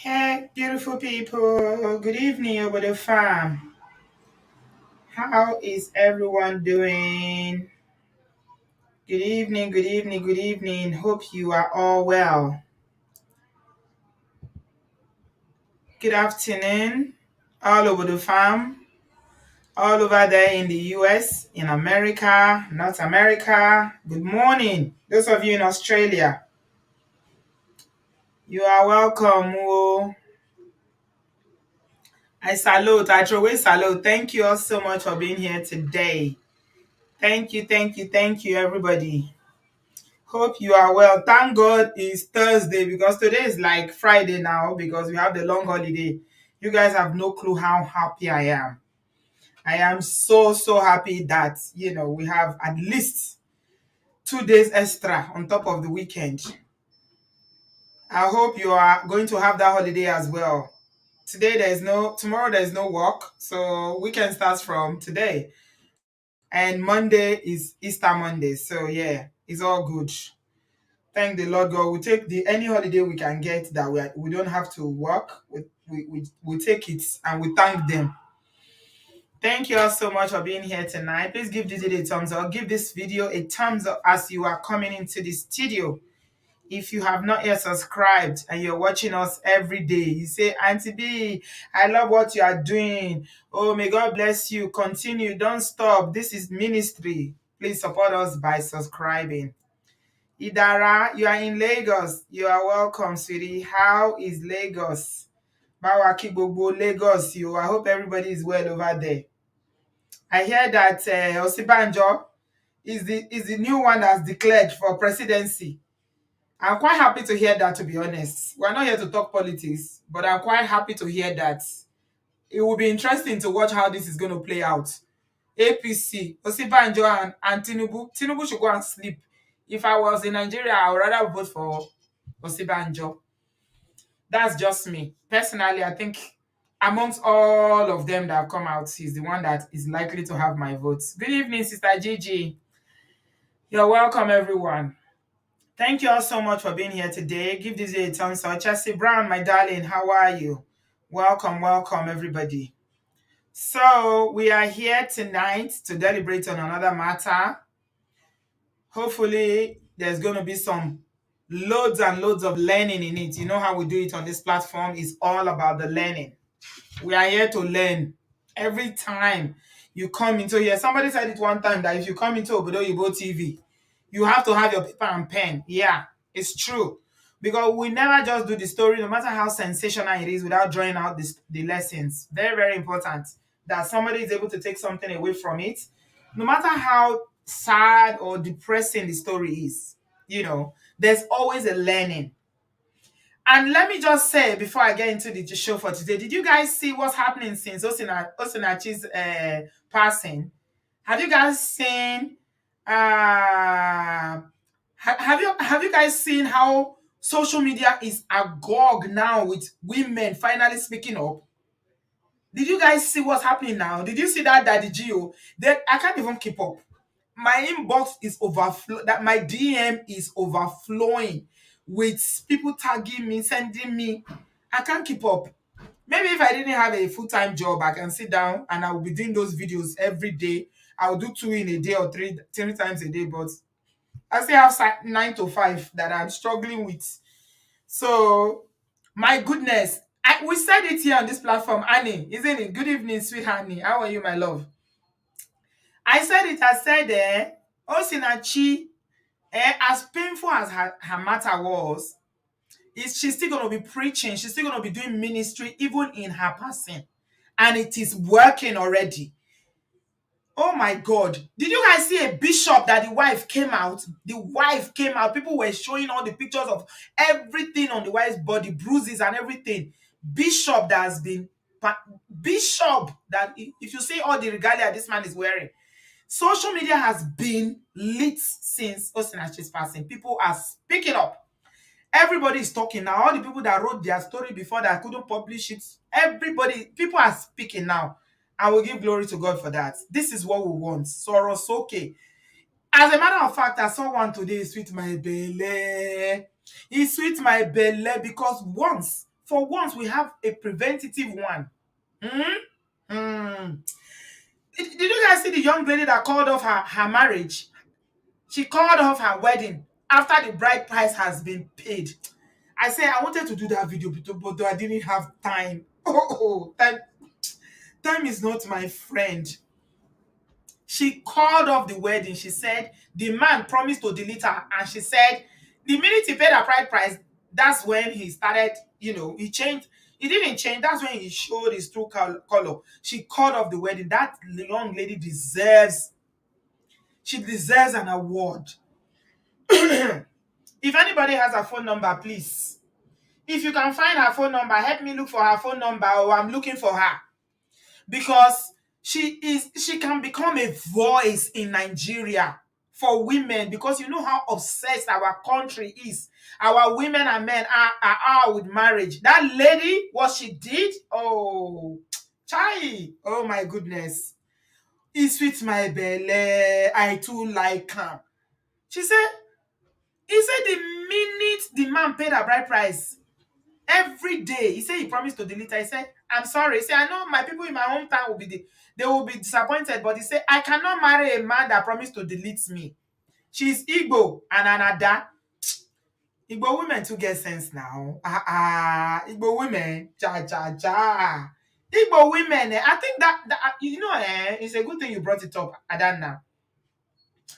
Hey, beautiful people. Good evening over the farm. How is everyone doing? Good evening, good evening, good evening. Hope you are all well. Good afternoon, all over the farm, all over there in the US, in America, North America. Good morning, those of you in Australia. You are welcome. Oh. I throw away salute. Thank you all so much for being here today. Thank you, thank you, thank you, everybody. Hope you are well. Thank God it's Thursday because today is like Friday now because we have the long holiday. You guys have no clue how happy I am. I am so, so happy that, we have at least 2 days extra on top of the weekend. I hope you are going to have that holiday as well. Tomorrow there's no work, so weekend starts from today. And Monday is Easter Monday, so yeah, it's all good. Thank the Lord God. We take any holiday we can get that we don't have to work. We take it and we thank them. Thank you all so much for being here tonight. Please give this video a thumbs up. Give this video a thumbs up as you are coming into the studio. If you have not yet subscribed and you're watching us every day, you say, Auntie B, I love what you are doing. Oh, may God bless you. Continue. Don't stop. This is ministry. Please support us by subscribing. Idara, you are in Lagos. You are welcome, sweetie. How is Lagos? Bawa Kigbogbo, Lagos. I hope everybody is well over there. I hear that Osibanjo is the new one that's declared for presidency. I'm quite happy to hear that, to be honest. We're not here to talk politics, but I'm quite happy to hear that. It will be interesting to watch how this is going to play out. APC, Osibanjo and Tinubu. Tinubu should go and sleep. If I was in Nigeria, I would rather vote for Osibanjo. That's just me. Personally, I think amongst all of them that have come out, he's the one that is likely to have my votes. Good evening, Sister Gigi. You're welcome, everyone. Thank you all so much for being here today. Give this a thumbs up. Chelsea Brown, my darling, how are you? Welcome, welcome, everybody. So we are here tonight to deliberate on another matter. Hopefully, there's going to be some loads and loads of learning in it. You know how we do it on this platform. It's all about the learning. We are here to learn. Every time you come into here, somebody said it one time that if you come into Obodo TV, you have to have your paper and pen. Yeah, it's true. Because we never just do the story, no matter how sensational it is, without drawing out the lessons. Very, very important that somebody is able to take something away from it. No matter how sad or depressing the story is, there's always a learning. And let me just say, before I get into the show for today, did you guys see what's happening since Osinachi's passing? Have you guys seen? Have you guys seen how social media is agog now with women finally speaking up? Did you guys see what's happening now? Did you see that Daddy Gio? That I can't even keep up. My inbox is overflow. That my DM is overflowing with people tagging me, sending me. I can't keep up. Maybe if I didn't have a full-time job, I can sit down and I will be doing those videos every day. I'll do 2 in a day or three times a day, but I still have 9 to 5 that I'm struggling with. So, my goodness, we said it here on this platform, Annie, isn't it? Good evening, sweet Annie. How are you, my love? I said, Osinachi, as painful as her matter was, she's still going to be preaching. She's still going to be doing ministry, even in her passing. And it is working already. Oh my God. Did you guys see a bishop that the wife came out? The wife came out. People were showing all the pictures of everything on the wife's body, bruises and everything. Bishop that has been, bishop that, if you see all the regalia this man is wearing, social media has been lit since Osinachi's passing. People are speaking up. Everybody is talking now. All the people that wrote their story before that couldn't publish it, people are speaking now. I will give glory to God for that. This is what we want. Soros, okay. As a matter of fact, I saw one today, sweet my belly. He sweet my belly because once, For once, we have a preventative one. Hmm? Hmm. Did you guys see the young lady that called off her marriage? She called off her wedding after the bride price has been paid. I said I wanted to do that video, but I didn't have time. Time is not my friend. She called off the wedding. She said the man promised to delete her, and she said the minute he paid her bride price, that's when he started. He changed. He didn't change. That's when he showed his true color. She called off the wedding. That young lady deserves. She deserves an award. If anybody has a phone number, please. If you can find her phone number, help me look for her phone number, or I'm looking for her. Because she can become a voice in Nigeria for women, because you know how obsessed our country is. Our women and men are with marriage. That lady, what she did, oh, chai, oh my goodness. It sweet my belly. I too like her. She said, he said the minute the man paid her bride price, every day, he said he promised to delete her. He said, I'm sorry. He said, I know my people in my hometown they will be disappointed, but he said, I cannot marry a man that promised to delete me. She's Igbo and Anada. Igbo women too get sense now. Igbo women, ja. Igbo women, I think that it's a good thing you brought it up, Adana.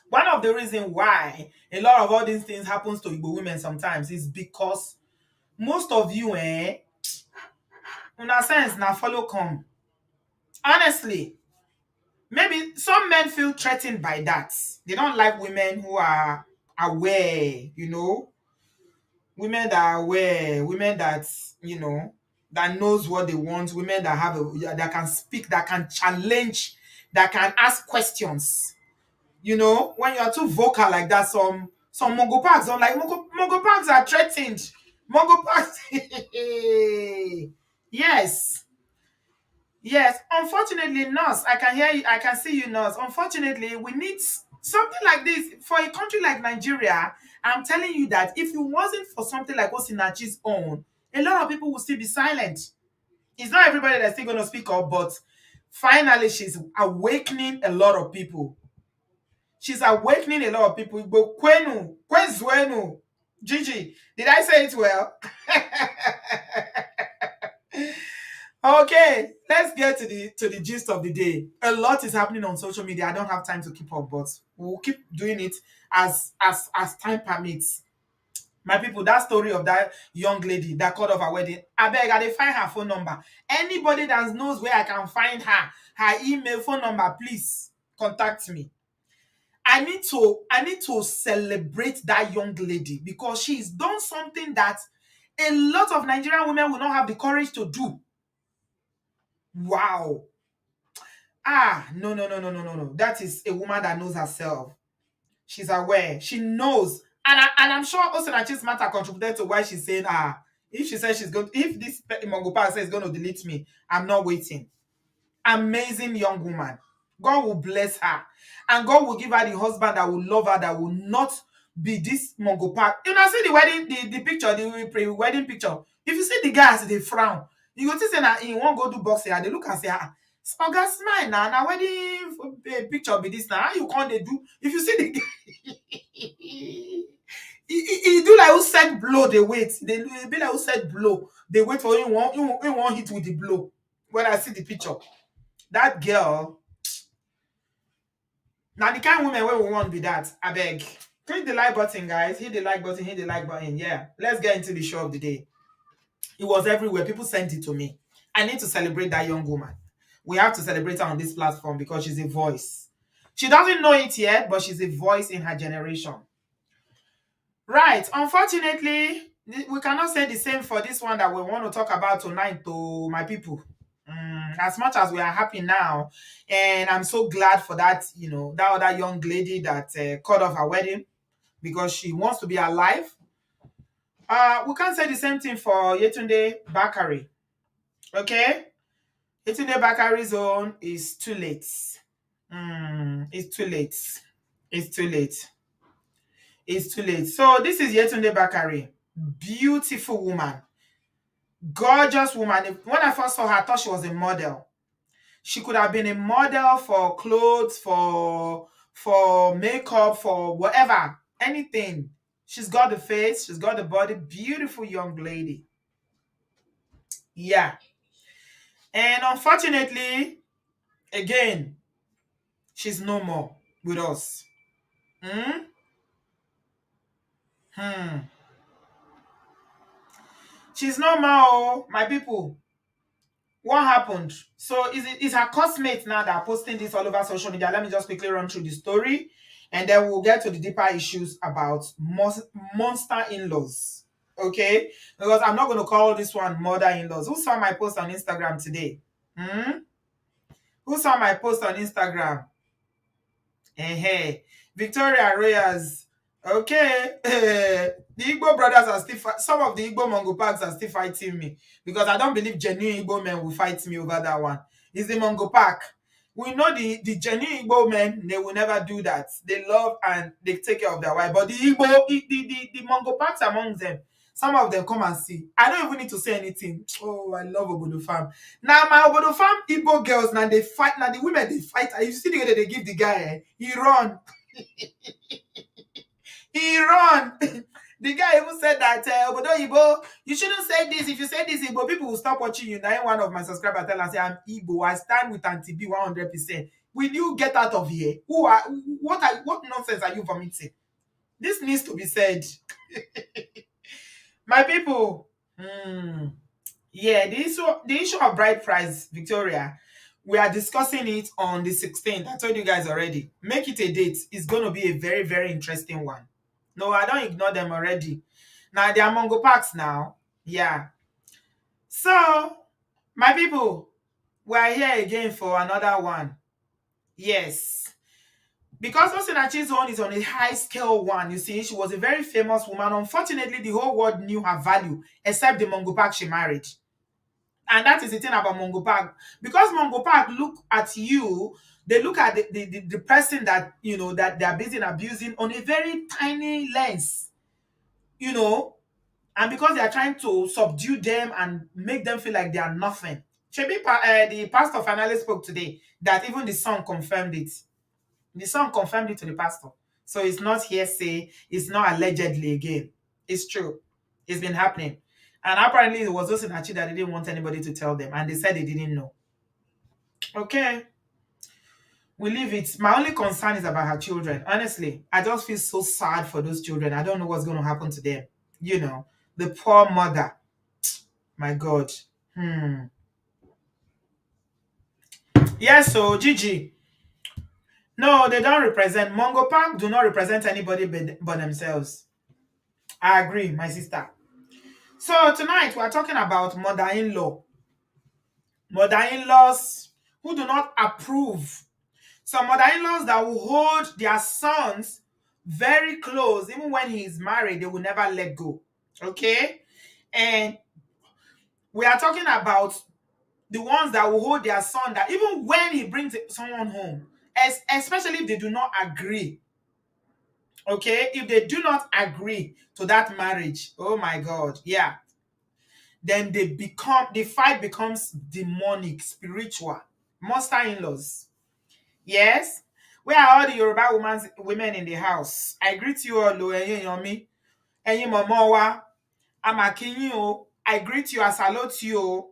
One of the reasons why a lot of all these things happens to Igbo women sometimes is because most of you, una sense na follow come. Honestly, maybe some men feel threatened by that. They don't like women who are aware, women that are aware, women that, that knows what they want, women that that can speak, that can challenge, that can ask questions. When you're too vocal like that, some Mongo Parks don't like. Mongo Parks are threatened. Mongo Parks. Yes. Yes, unfortunately, nurse, I can hear you, I can see you, nurse. Unfortunately, we need something like this for a country like Nigeria. I'm telling you that if it wasn't for something like Osinachi's own, a lot of people would still be silent. It's not everybody that's still going to speak up, but finally, she's awakening a lot of people. She's awakening a lot of people. Igbo kwenu, kwezwenu. Gigi, did I say it well? Okay, let's get to the gist of the day. A lot is happening on social media. I don't have time to keep up, but we'll keep doing it as time permits. My people, that story of that young lady that called off her wedding, I beg, I dey find her phone number. Anybody that knows where I can find her email, phone number, please contact me. I need to celebrate that young lady because she's done something that a lot of Nigerian women will not have the courage to do. Wow. No. That is a woman that knows herself. She's aware. She knows. And I'm sure also Osinachi's matter contributed to why she's saying, if she says if this Mongopa says going to delete me, I'm not waiting. Amazing young woman. God will bless her. And God will give her the husband that will love her, that will not be this Mongopa. You know, see the wedding, the picture, the pre-wedding picture. If you see the guys, they frown. You go to say that he won't go do boxing, and they look and say, Oga smile now wedding picture be this now. How you can't they do? If you see the he do like who said blow, they wait. They be like who said blow. They wait for you won't hit with the blow. When I see the picture. That girl, now the kind of woman where we want be that. I beg. Click the like button, guys. Hit the like button, hit the like button. Yeah. Let's get into the show of the day. It was everywhere. People sent it to me. I need to celebrate that young woman. We have to celebrate her on this platform because she's a voice. She doesn't know it yet, but she's a voice in her generation. Right. Unfortunately, we cannot say the same for this one that we want to talk about tonight to my people. As much as we are happy now, and I'm so glad for that, that other young lady that called off her wedding because she wants to be alive. We can't say the same thing for Yetunde Bakari. Okay? Yetunde Bakari's own is too late. It's too late. It's too late. It's too late. So this is Yetunde Bakari. Beautiful woman. Gorgeous woman. When I first saw her, I thought she was a model. She could have been a model for clothes, for makeup, for whatever, anything. She's got the face, she's got the body, beautiful young lady. Yeah. And unfortunately, again, she's no more with us. Hmm? Hmm. She's no more, oh, my people. What happened? So is her cosmate now that are posting this all over social media? Let me just quickly run through the story, and then we'll get to the deeper issues about monster in-laws. Okay? Because I'm not going to call this one mother in-laws. Who saw my post on Instagram today? Hmm? Who saw my post on Instagram? Hey, Victoria Reyes. Okay. The Igbo brothers are still some of the Igbo Mongo packs are still fighting me because I don't believe genuine Igbo men will fight me over that one. It's the Mongo pack. We know the genuine Igbo men, they will never do that. They love and they take care of their wife. But the Igbo, the Mongo packs among them, some of them come and see. I don't even need to say anything. Oh, I love Obodo Farm. Now my Obodo Farm Igbo girls, now they fight. Now the women they fight. You see the way that they give the guy, he run. He run. The guy even said that Obodo Igbo, you shouldn't say this. If you say this Igbo, people will stop watching you. Now one of my subscribers tell us, I'm Igbo. I stand with Auntie B 100%. Will you get out of here? What nonsense are you vomiting? This needs to be said. My people. Yeah, the issue of bride price, Victoria, we are discussing it on the 16th. I told you guys already. Make it a date. It's going to be a very, very interesting one. No, I don't ignore them already. Now, they are Mongo Parks now. Yeah. So, my people, we are here again for another one. Yes. Because Osinachi's own is on a high scale one, you see, she was a very famous woman. Unfortunately, the whole world knew her value, except the Mongo Park she married. And that is the thing about Mongo Park. Because Mongo Park look at you, they look at the person that, that they are busy abusing on a very tiny lens, and because they are trying to subdue them and make them feel like they are nothing. The pastor finally spoke today that even the son confirmed it. The son confirmed it to the pastor. So it's not hearsay, it's not allegedly again. It's true. It's been happening. And apparently it was also in Achi that they didn't want anybody to tell them. And they said they didn't know. Okay. We leave it. My only concern is about her children. Honestly, I just feel so sad for those children. I don't know what's going to happen to them. The poor mother. My God. Yes, so Gigi. No, they don't represent. Mongo Park do not represent anybody but themselves. I agree, my sister. So tonight we are talking about mother-in-law. Mother-in-laws who do not approve. Some mother-in-laws that will hold their sons very close. Even when he is married, they will never let go. Okay? And we are talking about the ones that will hold their son that even when he brings someone home, especially if they do not agree. Okay? If they do not agree to that marriage, oh my God, yeah. Then the fight becomes demonic, spiritual. Monster in-laws. Yes. Where are all the Yoruba women in the house? I greet you all, Yomi. Ẹ̀yin mọ̀mọ́ wa, Amakinyin o. I greet you, I salute you.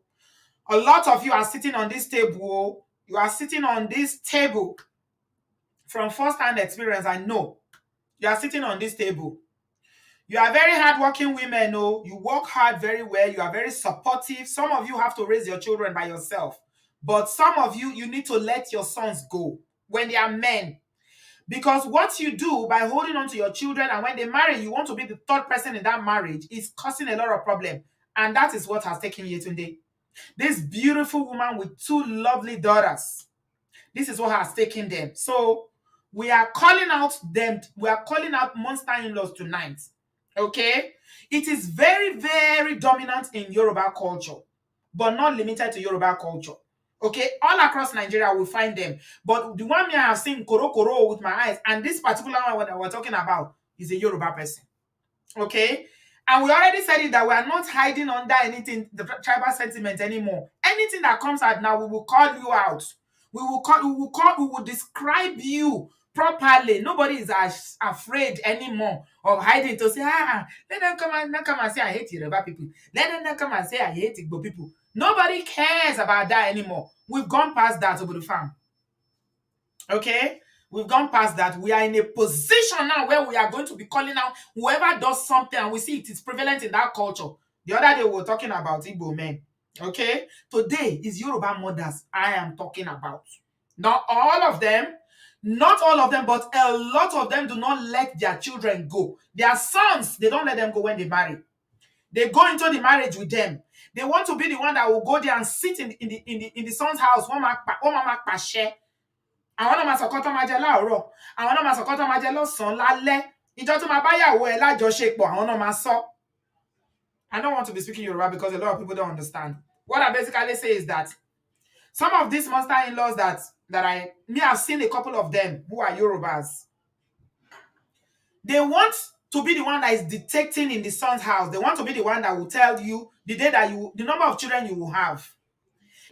A lot of you are sitting on this table. You are sitting on this table. From first-hand experience, I know. You are sitting on this table. You are very hardworking women, oh. You work hard very well. You are very supportive. Some of you have to raise your children by yourself. But some of you, you need to let your sons go when they are men. Because what you do by holding on to your children and when they marry, you want to be the third person in that marriage is causing a lot of problem. And that is what has taken you today. This beautiful woman with two lovely daughters. This is what has taken them. So we are calling out them. We are calling out monster in-laws tonight. Okay? It is very, very dominant in Yoruba culture, but not limited to Yoruba culture. Okay? All across Nigeria, we find them. But the one I have seen koro with my eyes, and this particular one that we're talking about is a Yoruba person. Okay? And we already said it that we are not hiding under anything, the tribal sentiment anymore. Anything that comes out now, we will call you out. We will describe you properly. Nobody is afraid anymore of hiding to say, let them come and say I hate Yoruba people. Let them not come and say I hate Igbo people. Nobody cares about that anymore. We've gone past that over the farm. Okay? We've gone past that. We are in a position now where we are going to be calling out whoever does something and we see it is prevalent in that culture. The other day we were talking about Igbo men. Okay? Today is Yoruba mothers I am talking about. Not all of them, but a lot of them do not let their children go. Their sons, they don't let them go when they marry. They go into the marriage with them. They want to be the one that will go there and sit in the son's house. Àwọn náà máa sọ̀kan tó máa jẹ láàárọ̀, àwọn náà máa sọ̀kan tó máa jẹ lọ́sàn-án lálẹ́, ìjọ tó máa báyàwó ẹ̀ lájọṣepọ̀ àwọn náà máa sọ. I don't want to be speaking Yoruba because a lot of people don't understand. What I basically say is that some of these monster in-laws that I've seen a couple of them who are Yorubas. They want to be the one that is dictating in the son's house. They want to be the one that will tell you the number of children you will have.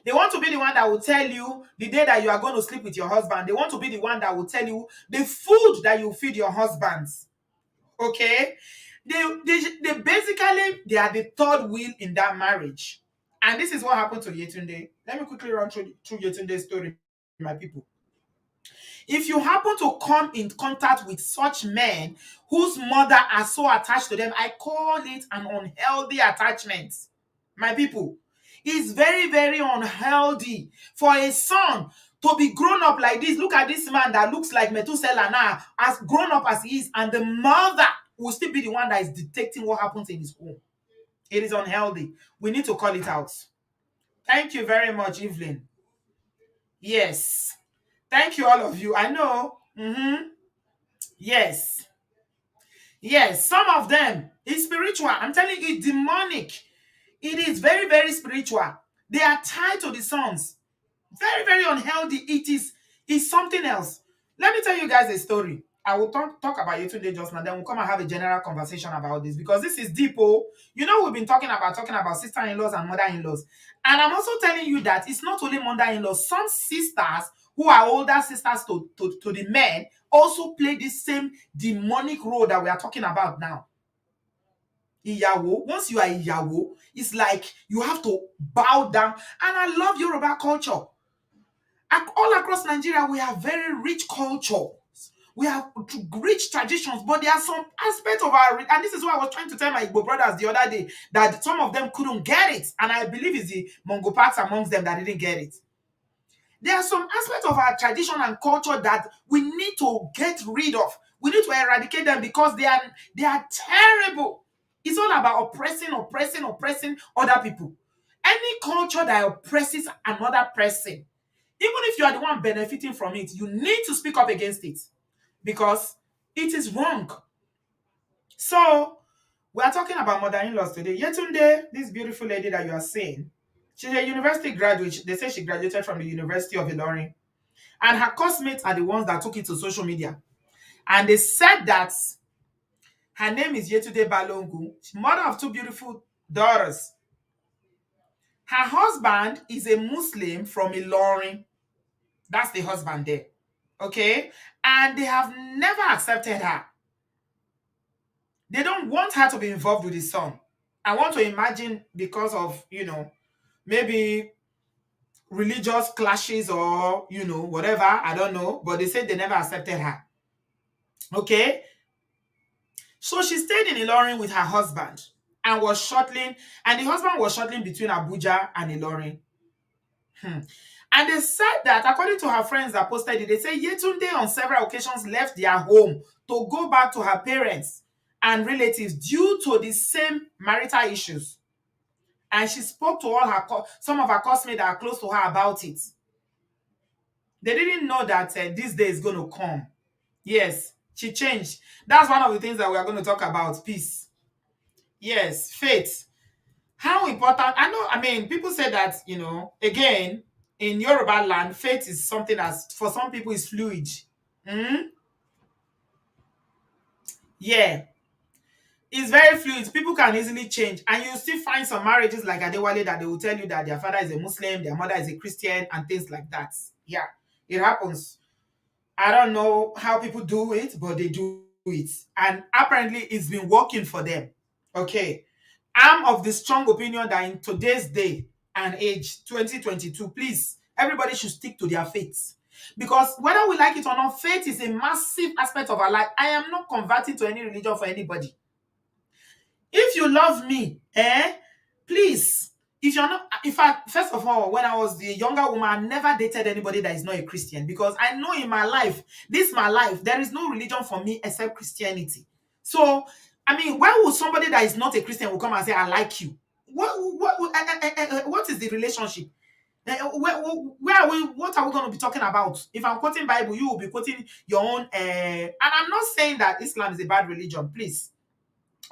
They want to be the one that will tell you the day that you are going to sleep with your husband. They want to be the one that will tell you the food that you feed your husbands. Okay? They basically, they are the third wheel in that marriage. And this is what happened to Yetunde. Let me quickly run through Yetunde's story, my people. If you happen to come in contact with such men whose mother are so attached to them, I call it an unhealthy attachment. My people, it's very, very unhealthy for a son to be grown up like this. Look at this man that looks like Methuselah now, as grown up as he is, and the mother will still be the one that is dictating what happens in his home. It is unhealthy. We need to call it out. Thank you very much, Evelyn. Yes. Thank you, all of you. I know. Yes. Yes, some of them is spiritual. I'm telling you, it's demonic. It is very, very spiritual. They are tied to the sons. Very, very unhealthy. It's something else. Let me tell you guys a story. I will talk about you today just now. Then we'll come and have a general conversation about this because this is deep. Oh, you know, we've been talking about sister-in-laws and mother-in-laws. And I'm also telling you that it's not only mother-in-laws. Some sisters who are older sisters to the men also play this same demonic role that we are talking about now. Ìyàwó, once you are ìyàwó, it's like you have to bow down. And I love Yoruba culture. All across Nigeria, we have very rich culture. We have rich traditions, but there are some aspects of and this is what I was trying to tell my Igbo brothers the other day, that some of them couldn't get it. And I believe it's the Mongo parts amongst them that didn't get it. There are some aspects of our tradition and culture that we need to get rid of. We need to eradicate them because they are terrible. It's all about oppressing other people. Any culture that oppresses another person, even if you are the one benefiting from it, you need to speak up against it because it is wrong. So, we are talking about mother-in-laws today. Yetunde, this beautiful lady that you are seeing, she's a university graduate. They say she graduated from the University of Ilorin. And her classmates are the ones that took it to social media. And they said that her name is Yetunde Balongu. She's mother of two beautiful daughters. Her husband is a Muslim from Ilorin. That's the husband there. Okay? And they have never accepted her. They don't want her to be involved with the son. I want to imagine because of, maybe religious clashes or, whatever. I don't know. But they said they never accepted her. Okay? So she stayed in Ilorin with her husband and was shuttling. And the husband was shuttling between Abuja and Ilorin. And they said that, according to her friends that posted it, they say Yetunde on several occasions left their home to go back to her parents and relatives due to the same marital issues. And she spoke to some of her classmates that are close to her about it. They didn't know that this day is going to come. Yes, she changed. That's one of the things that we are going to talk about. Peace. Yes, faith. How important. People say that, again, in Yoruba land, faith is something that for some people is fluid. Yeah. It's very fluid. People can easily change, and you still find some marriages like Adewale that they will tell you that their father is a Muslim, their mother is a Christian, and things like that. Yeah, it happens. I don't know how people do it, but they do it, and apparently it's been working for them. Okay, I'm of the strong opinion that in today's day and age, 2022, please, everybody should stick to their faith. Because whether we like it or not, faith is a massive aspect of our life. I am not converting to any religion for anybody. If you love me, please, if you're not, in fact, first of all, when I was a younger woman, I never dated anybody that is not a Christian, because I know in my life, my life, there is no religion for me except Christianity. So, I mean, why would somebody that is not a Christian will come and say, I like you? What is the relationship? Where are we? What are we going to be talking about? If I'm quoting Bible, you will be quoting your own. And I'm not saying that Islam is a bad religion, please.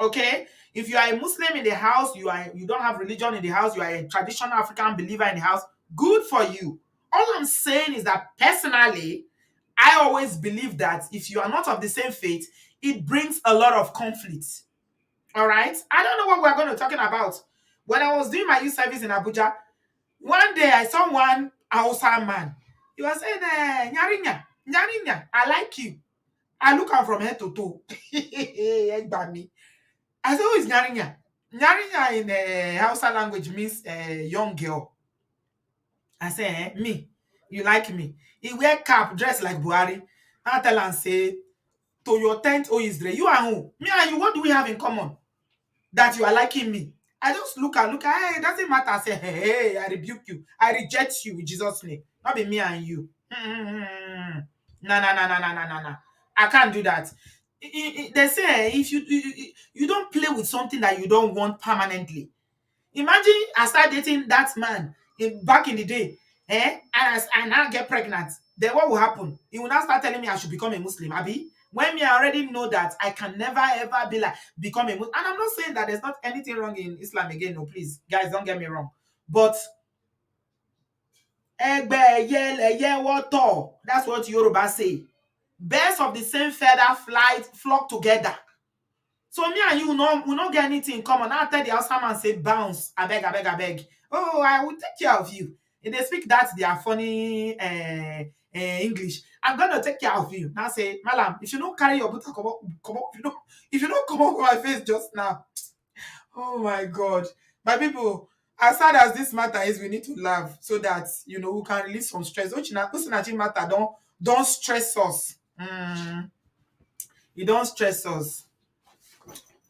Okay, if you are a Muslim in the house, you don't have religion in the house, you are a traditional African believer in the house, good for you. All I'm saying is that personally, I always believe that if you are not of the same faith, it brings a lot of conflict. All right, I don't know what we're going to be talking about. When I was doing my youth service in Abuja, one day I saw one Hausa man. He was saying, Nyarinya, Nyarinya, I like you. I look at from head to toe. I said, who is Nyarinya? Nyarinya in Hausa language means young girl. I say, me. You like me. He wear cap, dress like Buhari. I tell and say, to your tent, oh Israel, you are who? Me and you, what do we have in common? That you are liking me. I just look at, hey, it doesn't matter. I say, hey, I rebuke you. I reject you in Jesus' name. Not be me and you. No. I can't do that. They say if you don't play with something that you don't want permanently. Imagine I start dating that man back in the day, and I now get pregnant. Then what will happen? He will now start telling me I should become a Muslim, Abi. When me I already know that I can never ever be like become a Muslim. And I'm not saying that there's not anything wrong in Islam again. No, please, guys, don't get me wrong. But that's what Yoruba say. Birds of the same feather flock together. So me and you will not get anything in common. Now tell the house man say bounce. I beg. Oh, I will take care of you. If they speak that, they are funny English. I'm gonna take care of you. Now say, Malam, if you don't carry your butter, come up, if you don't come up with my face just now. Oh my God. My people, as sad as this matter is, we need to laugh so that we can release some stress. Don't matter, don't stress us. You don't stress us.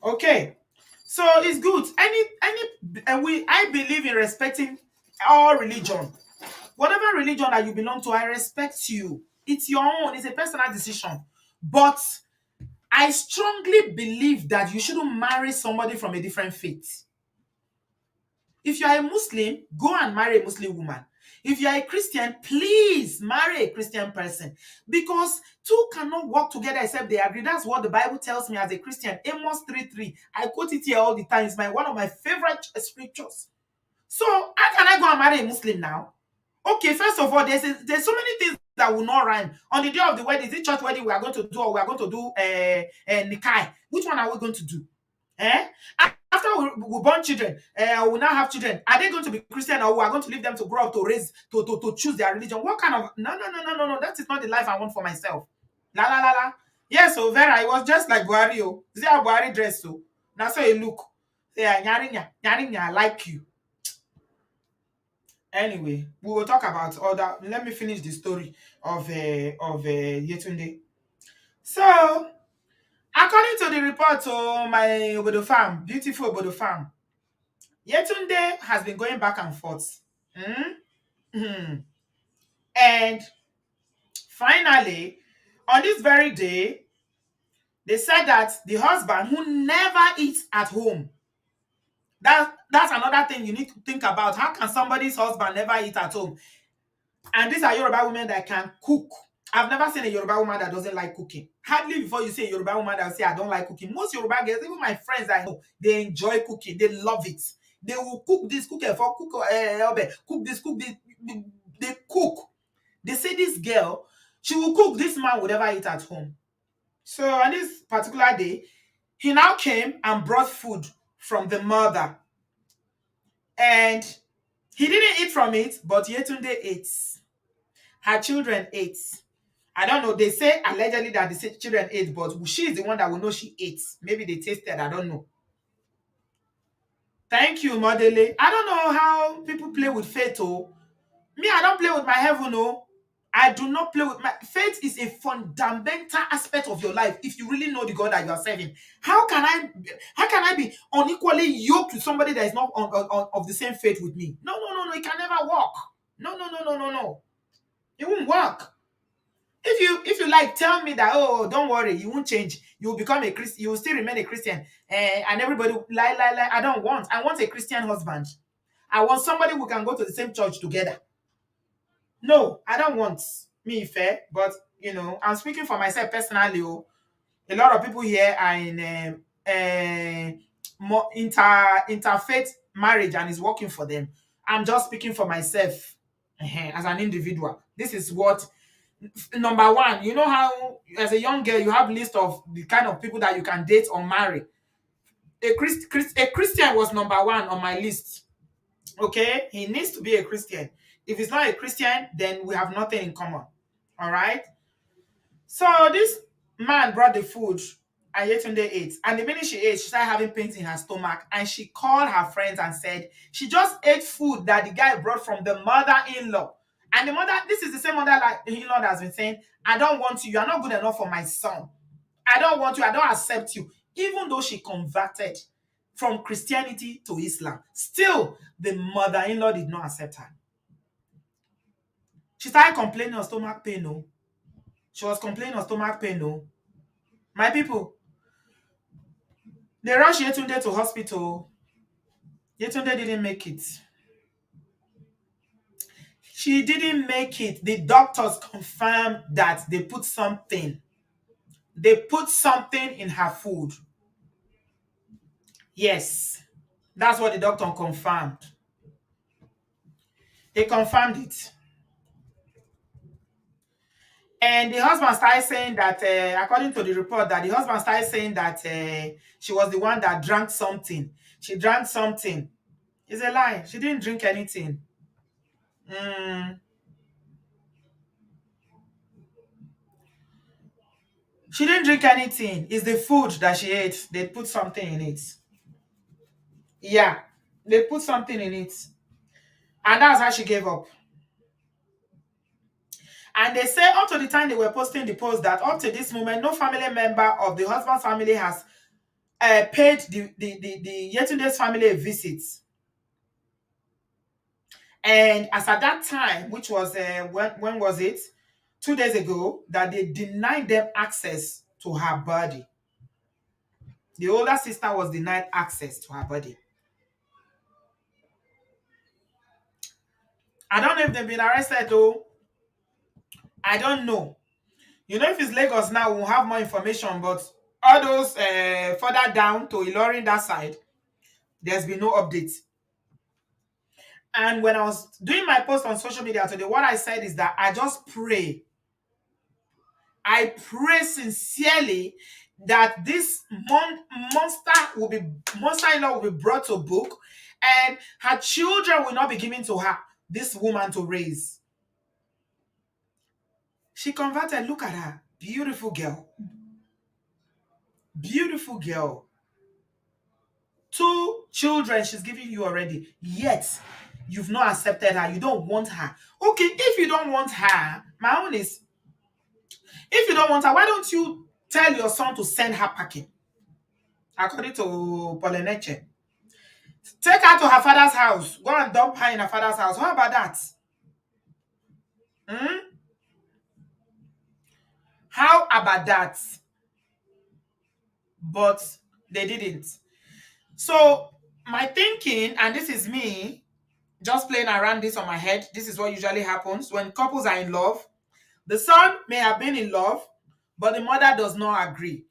Okay, so it's good. I believe in respecting all religion. Whatever religion that you belong to, I respect you. It's your own. It's a personal decision. But I strongly believe that you shouldn't marry somebody from a different faith. If you are a Muslim, go and marry a Muslim woman. If you are a Christian, please marry a Christian person, because two cannot work together except they agree. That's what the Bible tells me as a Christian. Amos 3:3. I quote it here all the time. It's one of my favorite scriptures. So how can I go and marry a Muslim now? Okay, first of all, there's so many things that will not rhyme. On the day of the wedding, is it church wedding we are going to do, or we are going to do nikai? Which one are we going to do? After we born children, we now have children. Are they going to be Christian, or we are going to leave them to grow up to choose their religion? What kind of no? That is not the life I want for myself. La. Yes, so Vera, it was just like Buhari. Oh, see how Buhari dressed, so now so you look. Say, Nyarinya, I like you. Anyway, we will talk about other. Let me finish the story of Yetunde. So, according to the report to my Obodo farm, beautiful Obodo farm, Yetunde has been going back and forth. And finally, on this very day, they said that the husband who never eats at home, that's another thing you need to think about. How can somebody's husband never eat at home? And these are Yoruba women that can cook. I've never seen a Yoruba woman that doesn't like cooking. Hardly before you see a Yoruba woman that say, I don't like cooking. Most Yoruba girls, even my friends I know, they enjoy cooking. They love it. They will cook this, cook this, cook this. They cook. They say this girl, she will cook. This man would never eat at home. So on this particular day, He now came and brought food from the mother, and he didn't eat from it, but Yetunde ate. Her children ate. I don't know. They say allegedly that the children ate, but she is the one that will know she ate. Maybe they tasted. I don't know. Thank you, Modele. I don't know how people play with faith. Oh, me, I don't play with my heaven. Oh, I do not play with my faith. Is a fundamental aspect of your life. If you really know the God that you are serving, how can I be unequally yoked with somebody that is not of the same faith with me? No, no, no, no. It can never work. No, no, no, no, no, no. It won't work. If you like tell me that, oh, don't worry, you won't change, you will become a Christian, you will still remain a Christian, and everybody lie. I want a Christian husband. I want somebody who can go to the same church together. No, I don't want me fair, but I'm speaking for myself personally. Oh, a lot of people here are in more interfaith marriage and is working for them. I'm just speaking for myself as an individual. This is what number one. You know how as a young girl you have list of the kind of people that you can date or marry. A Christian was number one on my list. Okay, he needs to be a Christian. If he's not a Christian, then we have nothing in common. All right. So this man brought the food and Yetunde ate. And the minute she ate, she started having pains in her stomach. And she called her friends and said she just ate food that the guy brought from the mother-in-law. And the mother, this is the same mother-in-law that has been saying, I don't want you. You are not good enough for my son. I don't want you. I don't accept you. Even though she converted from Christianity to Islam, still the mother-in-law did not accept her. She started complaining of stomach pain. No, she was complaining of stomach pain. No, my people, they rushed Yetunde to hospital. Yetunde didn't make it. She didn't make it. The doctors confirmed that they put something. They put something in her food. Yes, that's what the doctor confirmed. They confirmed it. And the husband started saying that, according to the report, that the husband started saying that she was the one that drank something. She drank something. It's a lie. She didn't drink anything. She didn't drink anything. It's the food that she ate. They put something in it. Yeah, they put something in it. And that's how she gave up. And they say up to the time they were posting the post that up to this moment, no family member of the husband's family has paid the Yetunde's family a visit. And as at that time, which was when was it? 2 days ago, that they denied them access to her body. The older sister was denied access to her body. I don't know if they've been arrested though. I don't know. If it's Lagos now, we'll have more information. But all those further down to Ilorin that side, there's been no update. And when I was doing my post on social media today, what I said is that I just pray. I pray sincerely that this monster-in-law will be brought to book, and her children will not be given to her, this woman to raise. She converted. Look at her. Beautiful girl. Beautiful girl. 2 children she's giving you already. Yet, you've not accepted her. You don't want her. Okay, if you don't want her, my own is, if you don't want her, why don't you tell your son to send her packing? According to Poleneche. Take her to her father's house. Go and dump her in her father's house. How about that? How about that? But they didn't. So my thinking, and this is me just playing around this on my head, this is what usually happens when couples are in love. The son may have been in love, but the mother does not agree.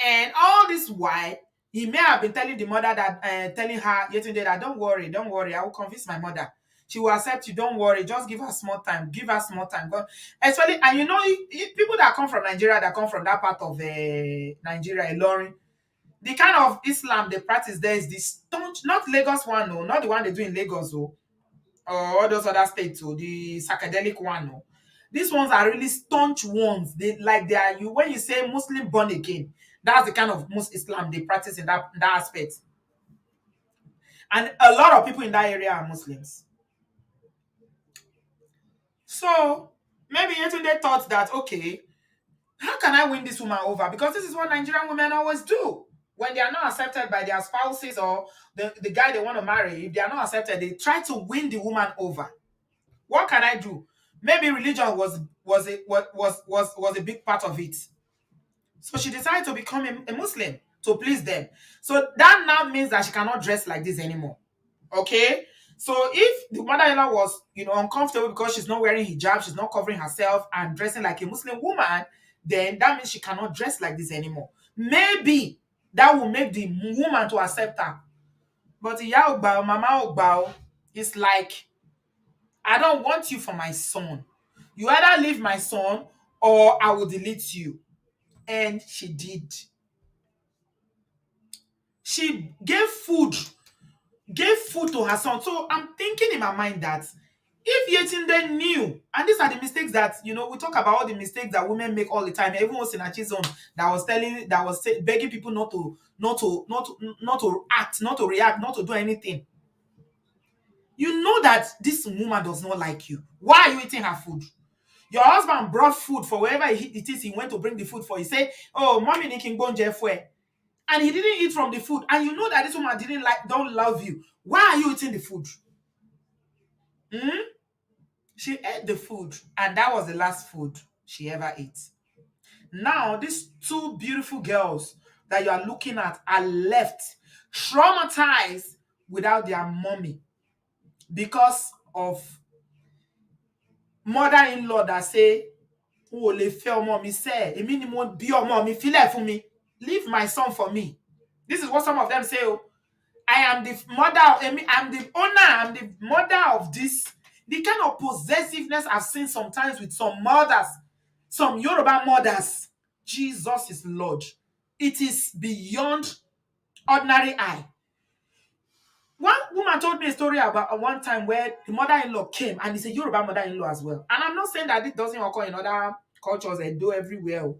And all this while, he may have been telling the mother that, telling her yesterday that don't worry, I will convince my mother. She will accept you, don't worry, just give her small time, But especially, and people that come from Nigeria, that come from that part of Nigeria, Ilorin, the kind of Islam they practice there is the staunch, not Lagos one, no, not the one they do in Lagos, oh, or all those other states, oh, the psychedelic one, no. These ones are really staunch ones. They like they are you when you say Muslim born again, that's the kind of Islam they practice in that aspect. And a lot of people in that area are Muslims. So maybe Yetunde thought that, okay, how can I win this woman over? Because this is what Nigerian women always do. When they are not accepted by their spouses or the guy they want to marry, if they are not accepted, they try to win the woman over. What can I do? Maybe religion was a big part of it. So she decided to become a Muslim to please them. So that now means that she cannot dress like this anymore. Okay? So if the mother-in-law was, uncomfortable because she's not wearing hijab, she's not covering herself and dressing like a Muslim woman, then that means she cannot dress like this anymore. Maybe that will make the woman to accept her. But Iya Ogba, Mama Ogba, it's like, I don't want you for my son. You either leave my son or I will delete you. And she did. She gave food to her son. So I'm thinking in my mind that if Yetunde knew, and these are the mistakes that we talk about, all the mistakes that women make all the time. Even Osinachi's own that was begging people not to act, not to react, not to do anything. You know that this woman does not like you. Why are you eating her food? Your husband brought food for wherever it is he went to bring the food for. He said, "Oh, mommy, Nikin Bonjefwe." And he didn't eat from the food. And you know that this woman don't love you. Why are you eating the food? She ate the food, and that was the last food she ever ate. Now, these two beautiful girls that you are looking at are left traumatized without their mommy because of mother-in-law that say, "Oh, le fe omo mi se, emi ni mo bi omo mi, file fun mi. Leave my son for me." This is what some of them say. Oh, I am the mother of I'm the owner, I'm the mother of this. The kind of possessiveness I've seen sometimes with some mothers, some Yoruba mothers. Jesus is Lord. It is beyond ordinary eye. One woman told me a story about one time where the mother-in-law came, and it's a Yoruba mother-in-law as well. And I'm not saying that it doesn't occur in other cultures and do everywhere.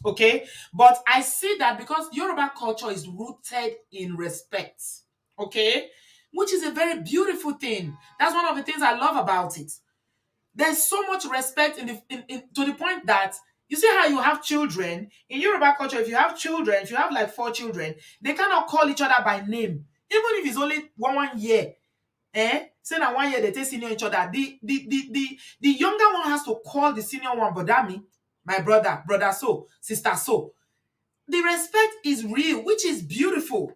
Okay, but I see that because Yoruba culture is rooted in respect, okay, which is a very beautiful thing. That's one of the things I love about it. There's so much respect to the point that you see how you have children in Yoruba culture. If you have children, if you have like 4 children, they cannot call each other by name, even if it's only one year. Say that 1 year they take senior each other. The younger one has to call the senior one Bodami, my brother, brother so, sister so. The respect is real, which is beautiful.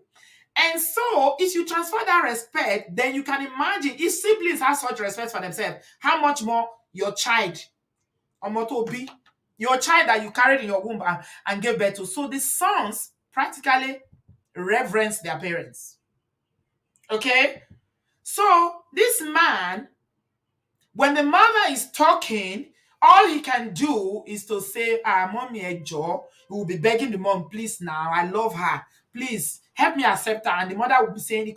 And so, if you transfer that respect, then you can imagine if siblings have such respect for themselves, how much more your child, your child that you carried in your womb and gave birth to. So the sons practically reverence their parents. Okay? So this man, when the mother is talking, all he can do is to say, mommy, Ejo. He will be begging the mom, please now, I love her. Please, help me accept her. And the mother will be saying, is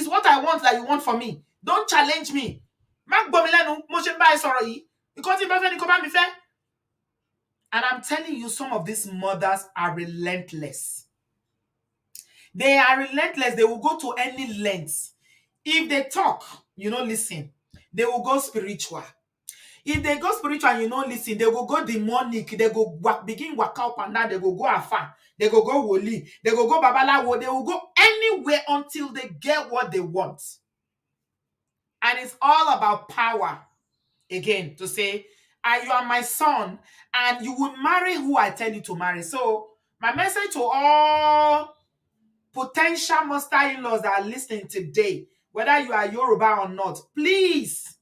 what I want that you want for me. Don't challenge me. And I'm telling you, some of these mothers are relentless. They are relentless. They will go to any lengths. If they talk, listen, they will go spiritual. If they go spiritual and listen, they will go demonic. They go begin work out and down. They will go afar. They will go woli. They will go babalawo. They will go anywhere until they get what they want. And it's all about power. Again, to say, you are my son, and you will marry who I tell you to marry. So my message to all potential master-in-laws that are listening today, whether you are Yoruba or not, please,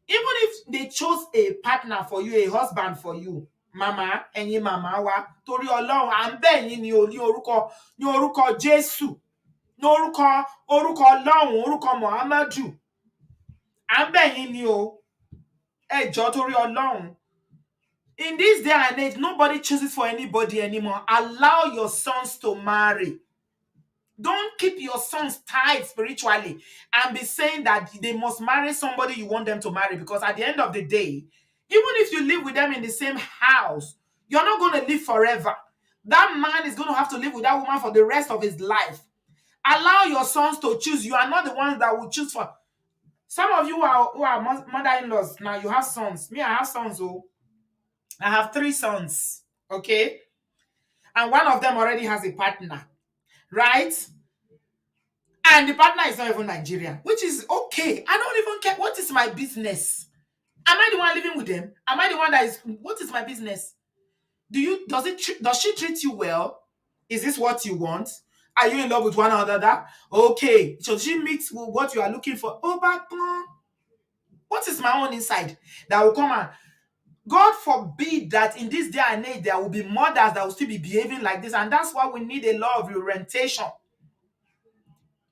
even if they chose a partner for you, a husband for you, mama, ẹ̀yin mama wa, torí Ọlọ́run, à ń bẹ̀ yín ní orúkọ Jésù, ní orúkọ Ọlọ́run, orúkọ Muhammadu, à ń bẹ̀ yín ní o, ẹ jọ̀ọ́ torí Ọlọ́run. In this day and age, nobody chooses for anybody anymore. Allow your sons to marry. Don't keep your sons tied spiritually and be saying that they must marry somebody you want them to marry, because at the end of the day, even if you live with them in the same house, you're not going to live forever. That man is going to have to live with that woman for the rest of his life. Allow your sons to choose. You are not the ones that will choose for. Some of you who are mother-in-laws now, you have sons. Me, I have sons. Oh, I have 3 sons. Okay, and one of them already has a partner, right? And the partner is not even Nigerian, which is okay. I don't even care. What is my business? Am I the one living with them? Am I the one that is? What is my business? Does she treat you well? Is this what you want? Are you in love with one another? Okay. So she meets what you are looking for. Oh, but what is my own inside that will come and God forbid that in this day and age there will be mothers that will still be behaving like this, and that's why we need a law of orientation.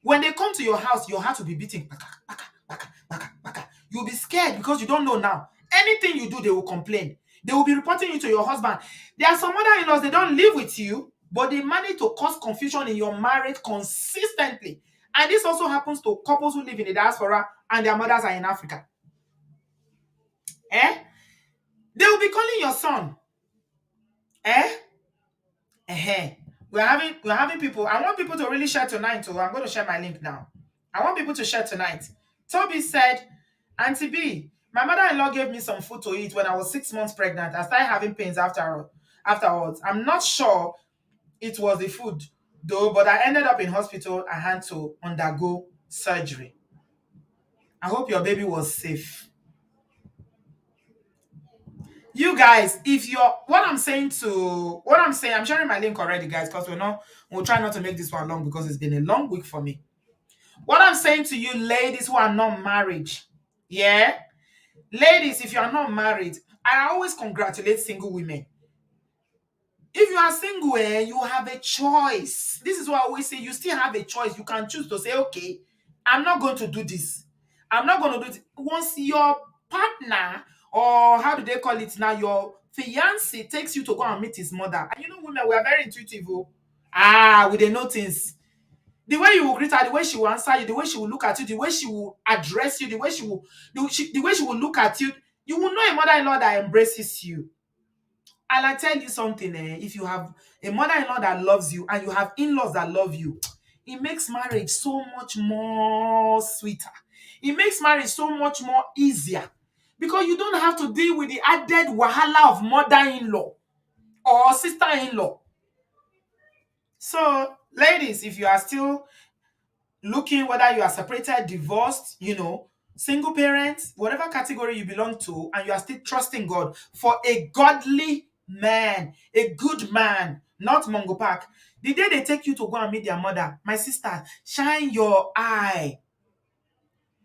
When they come to your house, your heart will be beating. Baka, baka, baka, baka, baka. You'll be scared because you don't know now. Anything you do, they will complain. They will be reporting you to your husband. There are some mother-in-laws, they don't live with you, but they manage to cause confusion in your marriage consistently. And this also happens to couples who live in the diaspora and their mothers are in Africa. Eh? They will be calling your son. Eh? We're having people. I want people to really share tonight. So I'm going to share my link now. I want people to share tonight. Toby said, Auntie B, my mother-in-law gave me some food to eat when I was 6 months pregnant. I started having pains afterwards. I'm not sure it was the food though, but I ended up in hospital. I had to undergo surgery. I hope your baby was safe. You guys, if you're I'm saying, I'm sharing my link already, guys, because we'll try not to make this one long because it's been a long week for me. What I'm saying to you ladies who are not married, yeah, ladies, if you are not married, I always congratulate single women. If you are single, you have a choice. This is what I always say. You still have a choice. You can choose to say, okay, I'm not going to do this. I'm not going to do it. Once your partner, or how do they call it now, your fiance takes you to go and meet his mother. And women, we are very intuitive. With the know things. The way you will greet her, the way she will answer you, the way she will look at you, the way she will address you, the way she will look at you, you will know a mother-in-law that embraces you. And I tell you something, if you have a mother-in-law that loves you and you have in-laws that love you, it makes marriage so much more sweeter. It makes marriage so much more easier because you don't have to deal with the added wahala of mother-in-law or sister-in-law. So, ladies, if you are still looking, whether you are separated, divorced, single parents, whatever category you belong to, and you are still trusting God for a godly man, a good man, not Mongo Park. The day they take you to go and meet their mother, my sister, shine your eye.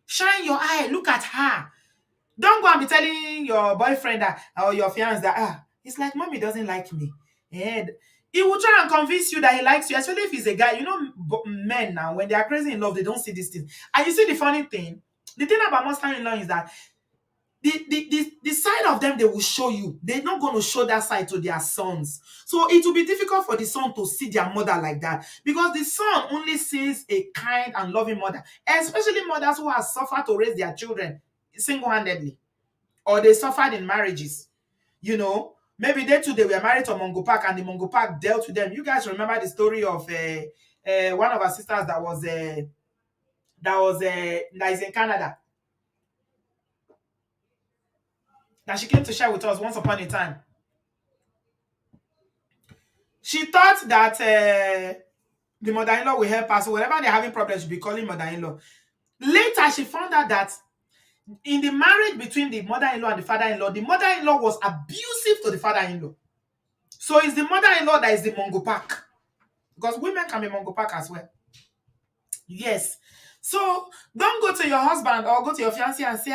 Shine your eye. Look at her. Don't go and be telling your boyfriend or your fiance that, it's like mommy doesn't like me. Yeah. He will try and convince you that he likes you, especially if he's a guy. Men now, when they are crazy in love, they don't see these things. And you see the funny thing? The thing about mother-in-law is that the side of them they will show you. They're not going to show that side to their sons. So it will be difficult for the son to see their mother like that because the son only sees a kind and loving mother, especially mothers who have suffered to raise their children single-handedly, or they suffered in marriages. Maybe they too, they were married to Mongo Park and the Mongo Park dealt with them. You guys remember the story of one of our sisters that is in Canada, that she came to share with us once upon a time. She thought that the mother-in-law will help her. So whenever they're having problems, she'll be calling mother-in-law. Later, she found out that in the marriage between the mother-in-law and the mother-in-law was abusive to the father-in-law. So it's the mother-in-law that is the Mongo Park. Because women can be Mongo Park as well. Yes. So don't go to your husband or go to your fiancé and say,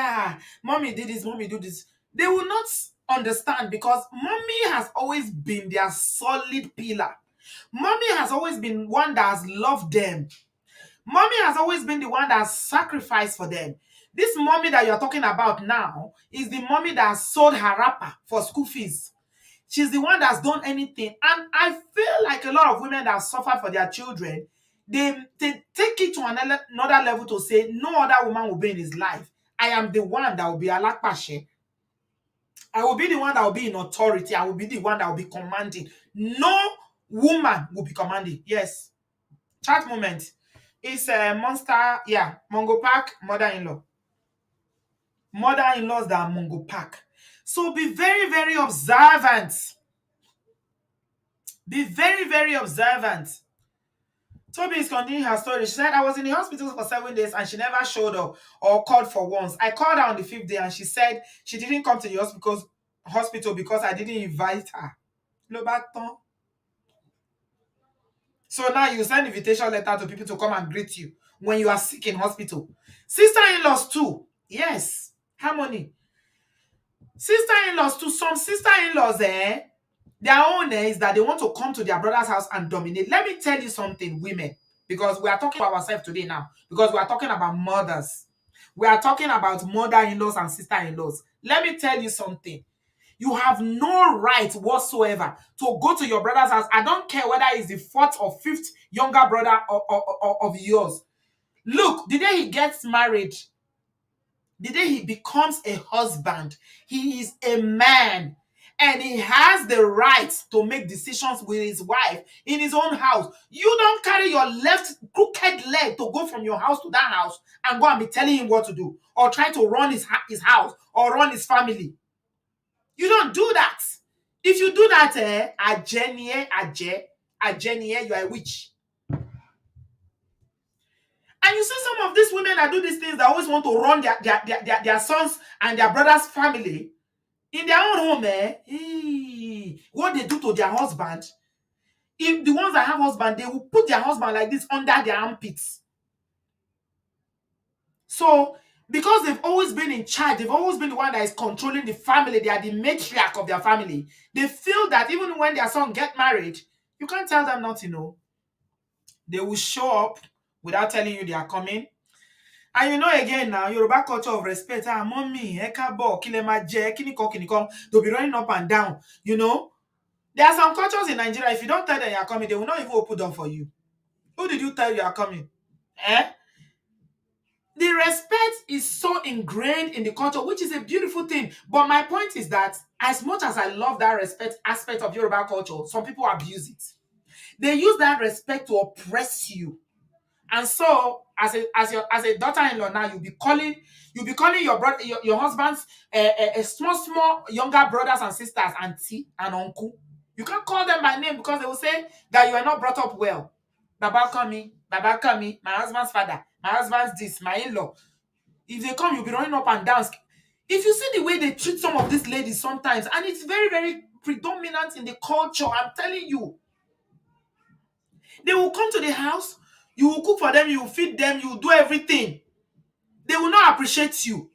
mommy did this, mommy do this. They will not understand because mommy has always been their solid pillar. Mommy has always been one that has loved them. Mommy has always been the one that has sacrificed for them. This mommy that you're talking about now is the mommy that sold her wrapper for school fees. She's the one that's done anything. And I feel like a lot of women that suffer for their children, they take it to another level to say, no other woman will be in his life. I am the one that will be alakpashe. I will be the one that will be in authority. I will be the one that will be commanding. No woman will be commanding. Yes. Chat moment. It's a monster. Yeah. Mongo Park, mother-in-law. Mother-in-laws that are Mongo Park. So be very, very observant. Be very, very observant. Toby is continuing her story. She said, I was in the hospital for 7 days and she never showed up or called for once. I called her on the 5th day and she said she didn't come to the hospital because I didn't invite her. Le bâton. So now you send invitation letter to people to come and greet you when you are sick in hospital. Sister-in-laws too. Yes. Harmony. Sister-in-laws too. Some sister-in-laws, their own is that they want to come to their brother's house and dominate. Let me tell you something, women, because we are talking about ourselves today now, because we are talking about mothers. We are talking about mother-in-laws and sister-in-laws. Let me tell you something. You have no right whatsoever to go to your brother's house. I don't care whether it's the 4th or 5th younger brother of yours. Look, the day he gets married, the day he becomes a husband, he is a man and he has the right to make decisions with his wife in his own house. You don't carry your left crooked leg to go from your house to that house and go and be telling him what to do or try to run his house or run his family. You don't do that. If you do that, you are a witch. And you see some of these women that do these things, that always want to run their sons and their brother's family in their own home. What they do to their husband, if the ones that have husband, they will put their husband like this under their armpits. So, because they've always been in charge, they've always been the one that is controlling the family, they are the matriarch of their family, they feel that even when their son get married, you can't tell them not to know. They will show up without telling you they are coming. And you know, again now, Yoruba culture of respect, mommy, ekabo, kilemaje, kiniko, they'll be running up and down. You know, there are some cultures in Nigeria, if you don't tell them you are coming, they will not even open door for you. Who did you tell you are coming? The respect is so ingrained in the culture, which is a beautiful thing. But my point is that as much as I love that respect aspect of Yoruba culture, some people abuse it. They use that respect to oppress you. And so, as a daughter-in-law now, you'll be calling your brother, your husband's small younger brothers and sisters, auntie and uncle. You can't call them by name because they will say that you are not brought up well. Baba Kami, my husband's father, my husband's this, my in-law. If they come, you'll be running up and down. If you see the way they treat some of these ladies sometimes, and it's very, very predominant in the culture, I'm telling you. They will come to the house, you will cook for them, you will feed them, you will do everything. They will not appreciate you.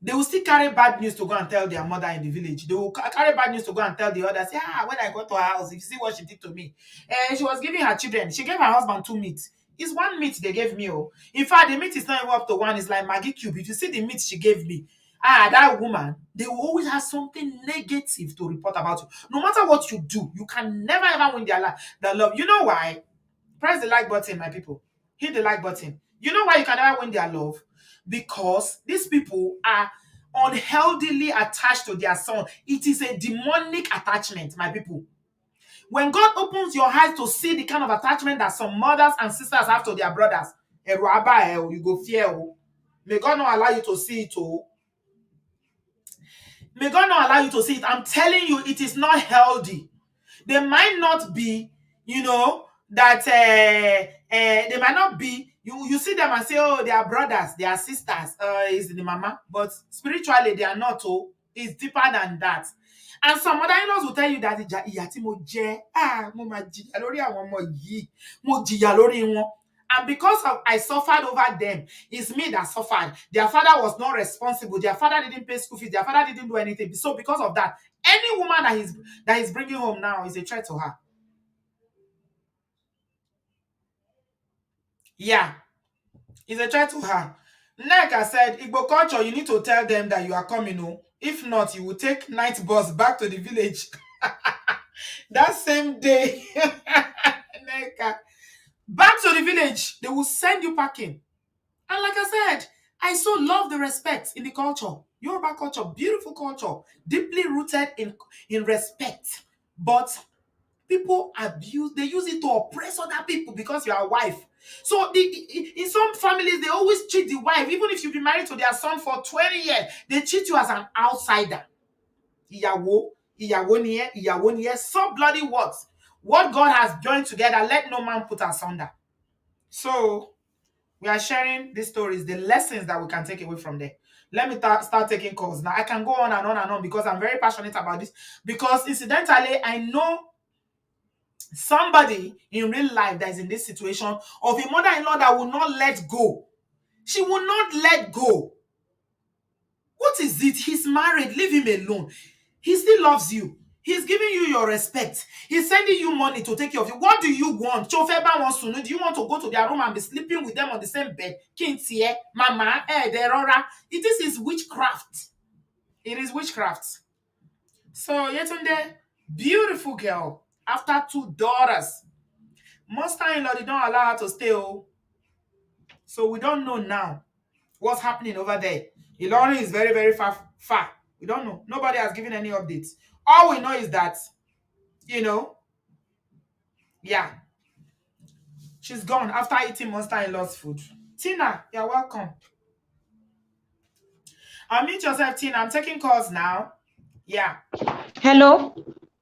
They will still carry bad news to go and tell their mother in the village. They will carry bad news to go and tell the others. When I go to her house, if you see what she did to me. She was giving her children. She gave her husband 2 meat. It's 1 meat they gave me. Oh. In fact, the meat is not even up to 1. It's like Maggie Cube. If you see the meat she gave me, that woman, they will always have something negative to report about you. No matter what you do, you can never ever win their love. You know why? Press the like button, my people. Hit the like button. You know why you can never win their love? Because these people are unhealthily attached to their son. It is a demonic attachment, my people. When God opens your eyes to see the kind of attachment that some mothers and sisters have to their brothers, you go fear. May God not allow you to see it. May God not allow you to see it. I'm telling you, it is not healthy. They might not be, that they might not be, you see them and say, oh, they are brothers, they are sisters, is the mama, but spiritually they are not. It's deeper than that. And some mother-in-laws will tell you that and because of I suffered over them, it's me that suffered. Their father was not responsible. Their father didn't pay school fees. Their father didn't do anything. So because of that, any woman that he's bringing home now is a threat to her. Yeah, it's a threat to her. Like I said, Igbo culture, you need to tell them that you are coming home. If not, you will take night bus back to the village. That same day, Nneka, back to the village, they will send you packing. And like I said, I so love the respect in the culture. Yoruba culture, beautiful culture, deeply rooted in respect. But people abuse, they use it to oppress other people because you are a wife. So in some families, they always treat the wife, even if you've been married to their son for 20 years, they treat you as an outsider. Ìyàwó, ìyàwó ni ẹ́, ìyàwó ni ẹ́. So bloody words. What God has joined together, let no man put asunder. So we are sharing these stories, the lessons that we can take away from there. Let me start taking calls now. I can go on and on and on because I'm very passionate about this. Because incidentally, I know somebody in real life that is in this situation of a mother-in-law that will not let go. She will not let go. What is it? He's married. Leave him alone. He still loves you. He's giving you your respect. He's sending you money to take care of you. What do you want? Chofeba wants to know. Do you want to go to their room and be sleeping with them on the same bed? Kintie, mama, derora. This is witchcraft. It is witchcraft. So Yetunde, beautiful girl, after 2 daughters. Mother-in-law did not allow her to stay. Oh. So we don't know now what's happening over there. Ilorin is very, very far. We don't know. Nobody has given any updates. All we know is that, yeah, she's gone after eating mother-in-law's food. Tina, you're welcome. Unmute yourself, Tina. I'm taking calls now. Yeah. Hello.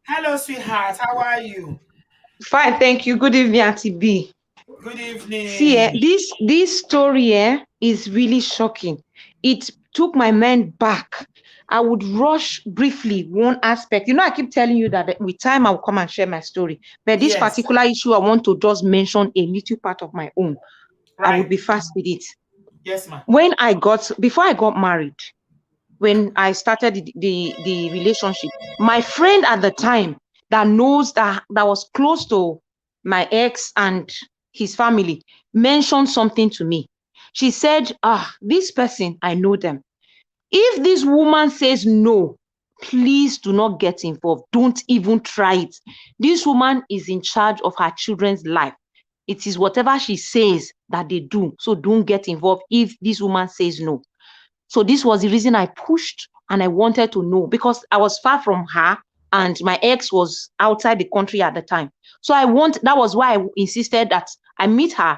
Hello, sweetheart. How are you? Fine, thank you. Good evening, Auntie B. Good evening. See, this story is really shocking. It took my mind back. I would rush briefly one aspect. I keep telling you that with time I'll come and share my story. But this particular issue, I want to just mention a little part of my own. Right. I would be fast with it. Yes, ma'am. Before I got married, when I started the relationship, my friend at the time that was close to my ex and his family mentioned something to me. She said, this person, I know them. If this woman says no, please do not get involved. Don't even try it. This woman is in charge of her children's life. It is whatever she says that they do. So don't get involved if this woman says no. So this was the reason I pushed and I wanted to know, because I was far from her and my ex was outside the country at the time. So that was why I insisted that I meet her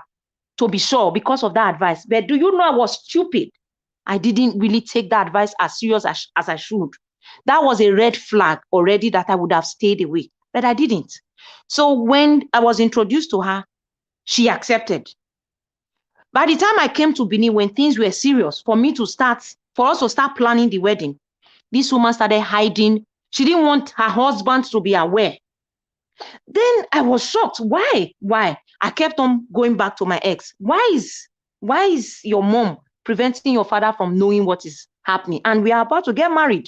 to be sure because of that advice. But do you know I was stupid? I didn't really take that advice as serious as I should. That was a red flag already that I would have stayed away, but I didn't. So when I was introduced to her, she accepted. By the time I came to Benin, when things were serious for us to start planning the wedding, this woman started hiding. She didn't want her husband to be aware. Then I was shocked. Why? I kept on going back to my ex. Why is your mom preventing your father from knowing what is happening? And we are about to get married.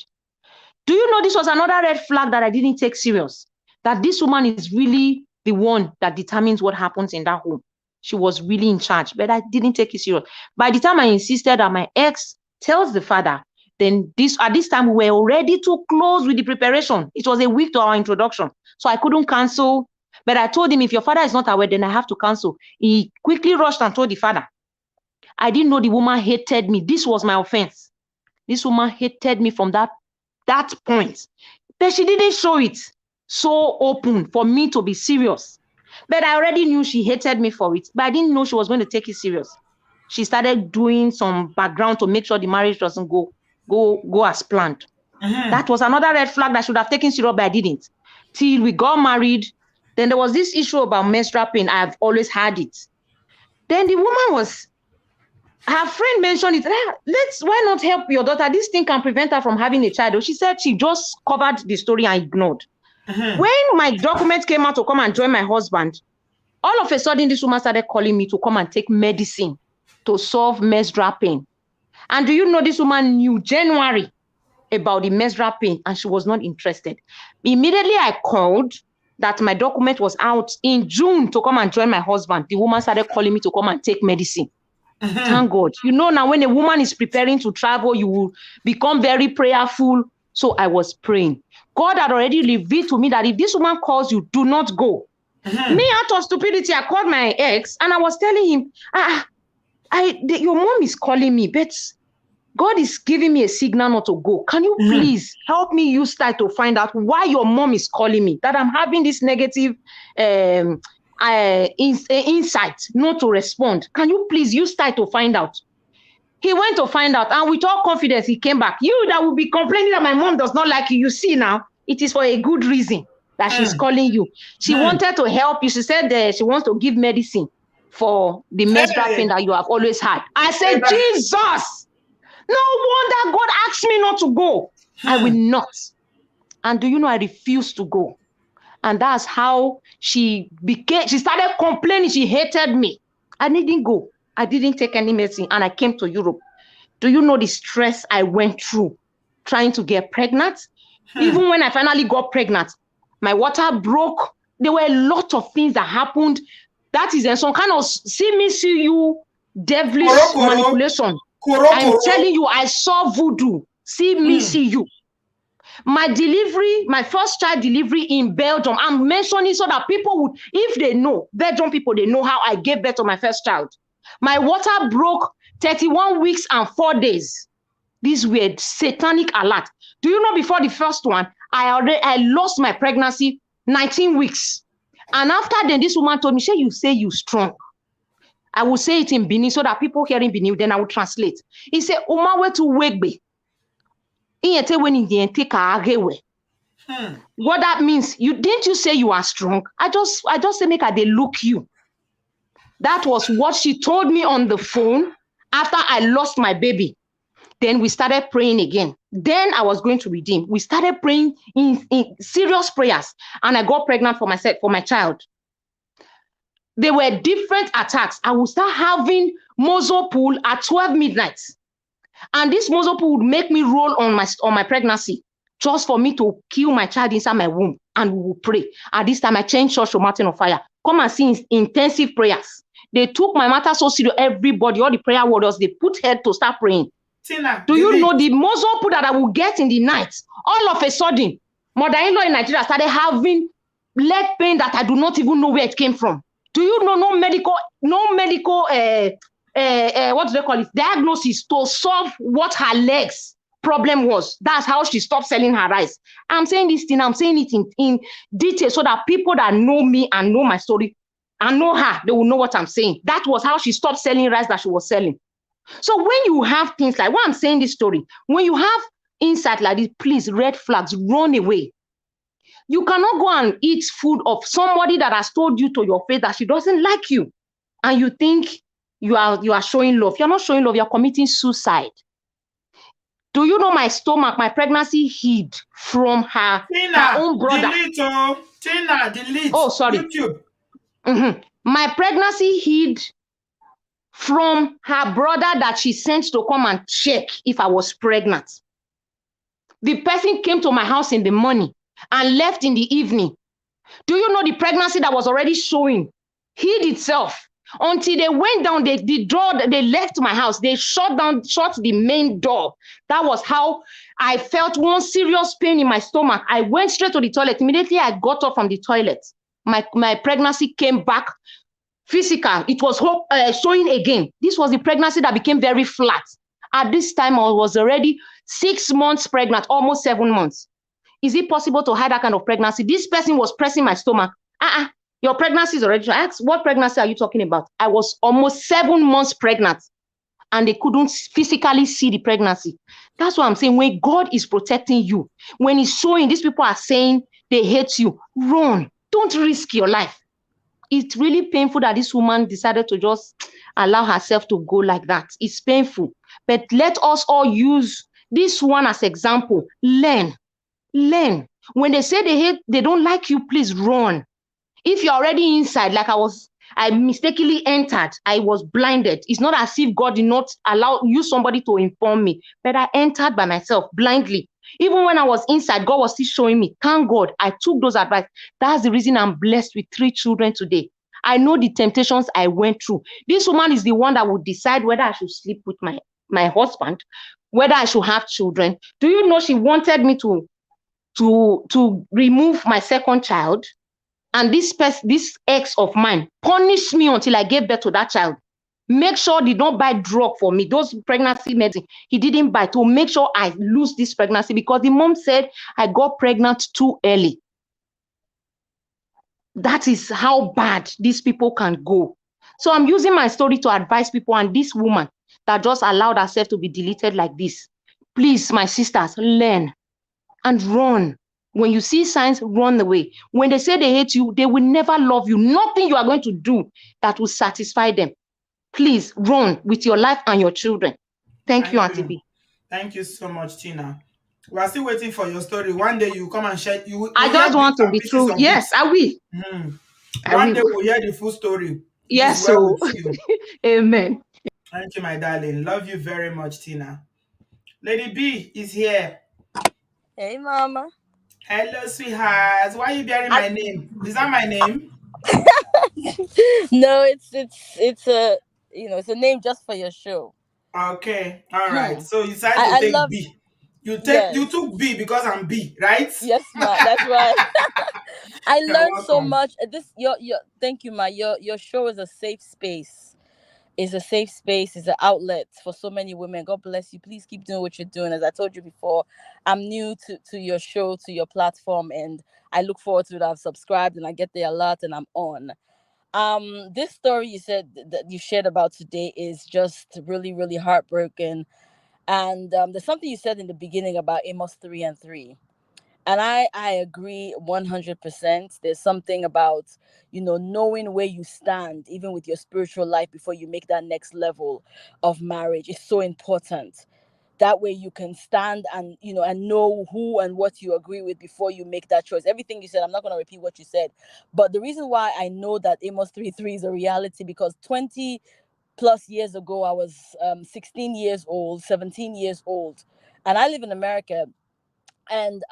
Do you know this was another red flag that I didn't take serious? That this woman is really the one that determines what happens in that home. She was really in charge, but I didn't take it serious. By the time I insisted that my ex tells the father, then at this time we were already too close with the preparation. It was a week to our introduction, so I couldn't cancel. But I told him, if your father is not aware, then I have to cancel. He quickly rushed and told the father. I didn't know the woman hated me. This was my offense. This woman hated me from that point. But she didn't show it so open for me to be serious. But I already knew she hated me for it, but I didn't know she was going to take it serious. She started doing some background to make sure the marriage doesn't go as planned. That was another red flag that I should have taken serious, but I didn't. Till we got married, then there was this issue about menstrual pain. I've always had it. Then the woman her friend mentioned it. Why not help your daughter? This thing can prevent her from having a child. She said she just covered the story and ignored. When my documents came out to come and join my husband, all of a sudden, this woman started calling me to come and take medicine to solve menstrual pain. And do you know this woman knew January about the menstrual pain and she was not interested. Immediately I called that my document was out in June to come and join my husband. The woman started calling me to come and take medicine. Thank God. Now when a woman is preparing to travel, you will become very prayerful. So I was praying. God had already revealed to me that if this woman calls you, do not go. Me, out of stupidity, I called my ex and I was telling him, your mom is calling me, but God is giving me a signal not to go. Can you please help me use that to find out why your mom is calling me, that I'm having this negative insight not to respond? Can you please use that to find out? He went to find out, and with all confidence, he came back. You that will be complaining that my mom does not like you, you see now, it is for a good reason that she's calling you. She wanted to help you. She said she wants to give medicine for the menstrual pain that you have always had. I said, Jesus, no wonder God asked me not to go. I will not. And do you know, I refused to go. And that's how she started complaining. She hated me. I didn't go. I didn't take any medicine, and I came to Europe. Do you know the stress I went through trying to get pregnant? Even when I finally got pregnant, my water broke. There were a lot of things that happened. That is some kind of see you devilish manipulation. I'm telling you, I saw voodoo. See you. My delivery, my first child delivery in Belgium, I'm mentioning so that people would, if they know, Belgium people, they know how I gave birth to my first child. My water broke 31 weeks and 4 days. These were satanic alert. Do you know, before the first one, I lost my pregnancy 19 weeks. And after then, this woman told me, "Shay, you say you strong." I will say it in Benin so that people here in Benin, then I will translate. He said, "Uma we to wegbe. What that means, didn't you say you are strong? I just say make her they look you." That was what she told me on the phone after I lost my baby. Then we started praying again. Then I was going to redeem. We started praying in serious prayers, and I got pregnant for myself, for my child. There were different attacks. I would start having muzzle pull at 12 midnight. And this muzzle pull would make me roll on my pregnancy, just for me to kill my child inside my womb. And we would pray. At this time, I changed church to Mountain of Fire. Come and see intensive prayers. They took my matter so serious. Everybody, all the prayer warriors, they put head to start praying. Tina, do you know the muzzle pull that I will get in the night? All of a sudden, mother-in-law in Nigeria started having leg pain that I do not even know where it came from. Do you know no medical what do they call it, diagnosis to solve what her legs problem was? That's how she stopped selling her rice. I'm saying this thing, I'm saying it in detail so that people that know me and know my story and know her, they will know what I'm saying. That was how she stopped selling rice that she was selling. So when you have things like, why I'm saying this story, when you have insight like this, please, red flags, run away. You cannot go and eat food of somebody that has told you to your face that she doesn't like you, and you think you are showing love. You're not showing love, you're committing suicide. Do you know my stomach, my pregnancy hid from her own brother? Tina, delete. Oh, sorry. YouTube. My pregnancy hid from her brother that she sent to come and check if I was pregnant. The person came to my house in the morning and left in the evening. Do you know the pregnancy that was already showing hid itself until they went down the door, they left my house, they shut the main door. That was how I felt one serious pain in my stomach. I went straight to the toilet. Immediately I got up from the toilet. My pregnancy came back physical. It was showing again. This was the pregnancy that became very flat. At this time, I was already 6 months pregnant, almost 7 months. Is it possible to hide that kind of pregnancy? This person was pressing my stomach. Your pregnancy is already. I asked, what pregnancy are you talking about? I was almost 7 months pregnant, and they couldn't physically see the pregnancy. That's what I'm saying. When God is protecting you, when he's showing, these people are saying they hate you, run. Don't risk your life. It's really painful that this woman decided to just allow herself to go like that. It's painful. But let us all use this one as example. Learn. When they say they don't like you, please run. If you're already inside, like I mistakenly entered, I was blinded. It's not as if God did not use somebody to inform me, but I entered by myself blindly. Even when I was inside, God was still showing me. Thank God I took those advice. That's the reason I'm blessed with 3 children today. I know the temptations I went through. This woman is the one that would decide whether I should sleep with my husband, whether I should have children. Do you know she wanted me to to remove my second child, and this ex of mine punished me until I gave birth to that child. Make sure they don't buy drug for me, those pregnancy medicine he didn't buy, to make sure I lose this pregnancy, because the mom said I got pregnant too early. That is how bad these people can go. So I'm using my story to advise people, and this woman that just allowed herself to be deleted like this, please, my sisters, learn and run. When you see signs, run away. When they say they hate you, they will never love you. Nothing you are going to do that will satisfy them. Please run with your life and your children. Thank you, Thank Auntie you. B. Thank you so much, Tina. We are still waiting for your story. One day you come and share. I We'll hear just bits want to and be pieces true. of it. Yes, I will. Mhm. I One day will. we'll hear the full story. It is Yes, well so with you. amen. Thank you, my darling. Love you very much, Tina. Lady B is here. Hey, Mama. Hello, sweetheart. Why are you bearing I, my name? Is that my name? no, it's a it's a name just for your show. Okay. All right. Hmm. So you decided to I take love B. You yes took B because I'm B, right? yes ma. That's right. I You're learned so welcome. much. This your thank you ma. Your show is a safe space. Is a safe space. Is an outlet for so many women. God bless you. Please keep doing what you're doing. As I told you before, I'm new to your show, to your platform, and I look forward to it. I've subscribed and I get the alert and I'm on. This story you said that you shared about today is just really really heartbroken, and there's something you said in the beginning about Amos 3 and 3, and I agree 100%. There's something about knowing where you stand even with your spiritual life before you make that next level of marriage is so important. That way you can stand and and know who and what you agree with before you make that choice. Everything you said, I'm not going to repeat what you said, but the reason why I know that Amos 3:3 is a reality, because 20 plus years ago I was 16 years old, 17 years old, and I live in America. And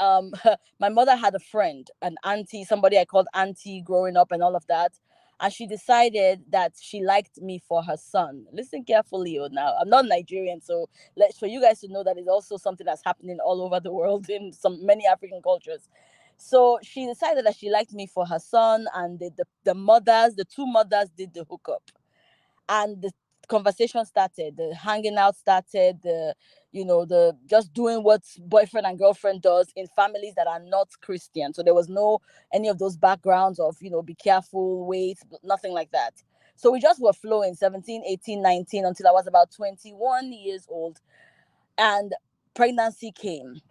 my mother had a friend, an auntie, somebody I called auntie growing up and all of that, and she decided that she liked me for her son. Listen carefully. Now I'm not Nigerian, so let's for you guys to know that it's also something that's happening all over the world in some many African cultures. So she decided that she liked me for her son, and the two mothers did the hookup, and the conversation started, the hanging out started, the just doing what boyfriend and girlfriend does in families that are not Christian. So there was no any of those backgrounds of be careful, wait, nothing like that. So we just were flowing 17, 18, 19 until I was about 21 years old, and pregnancy came.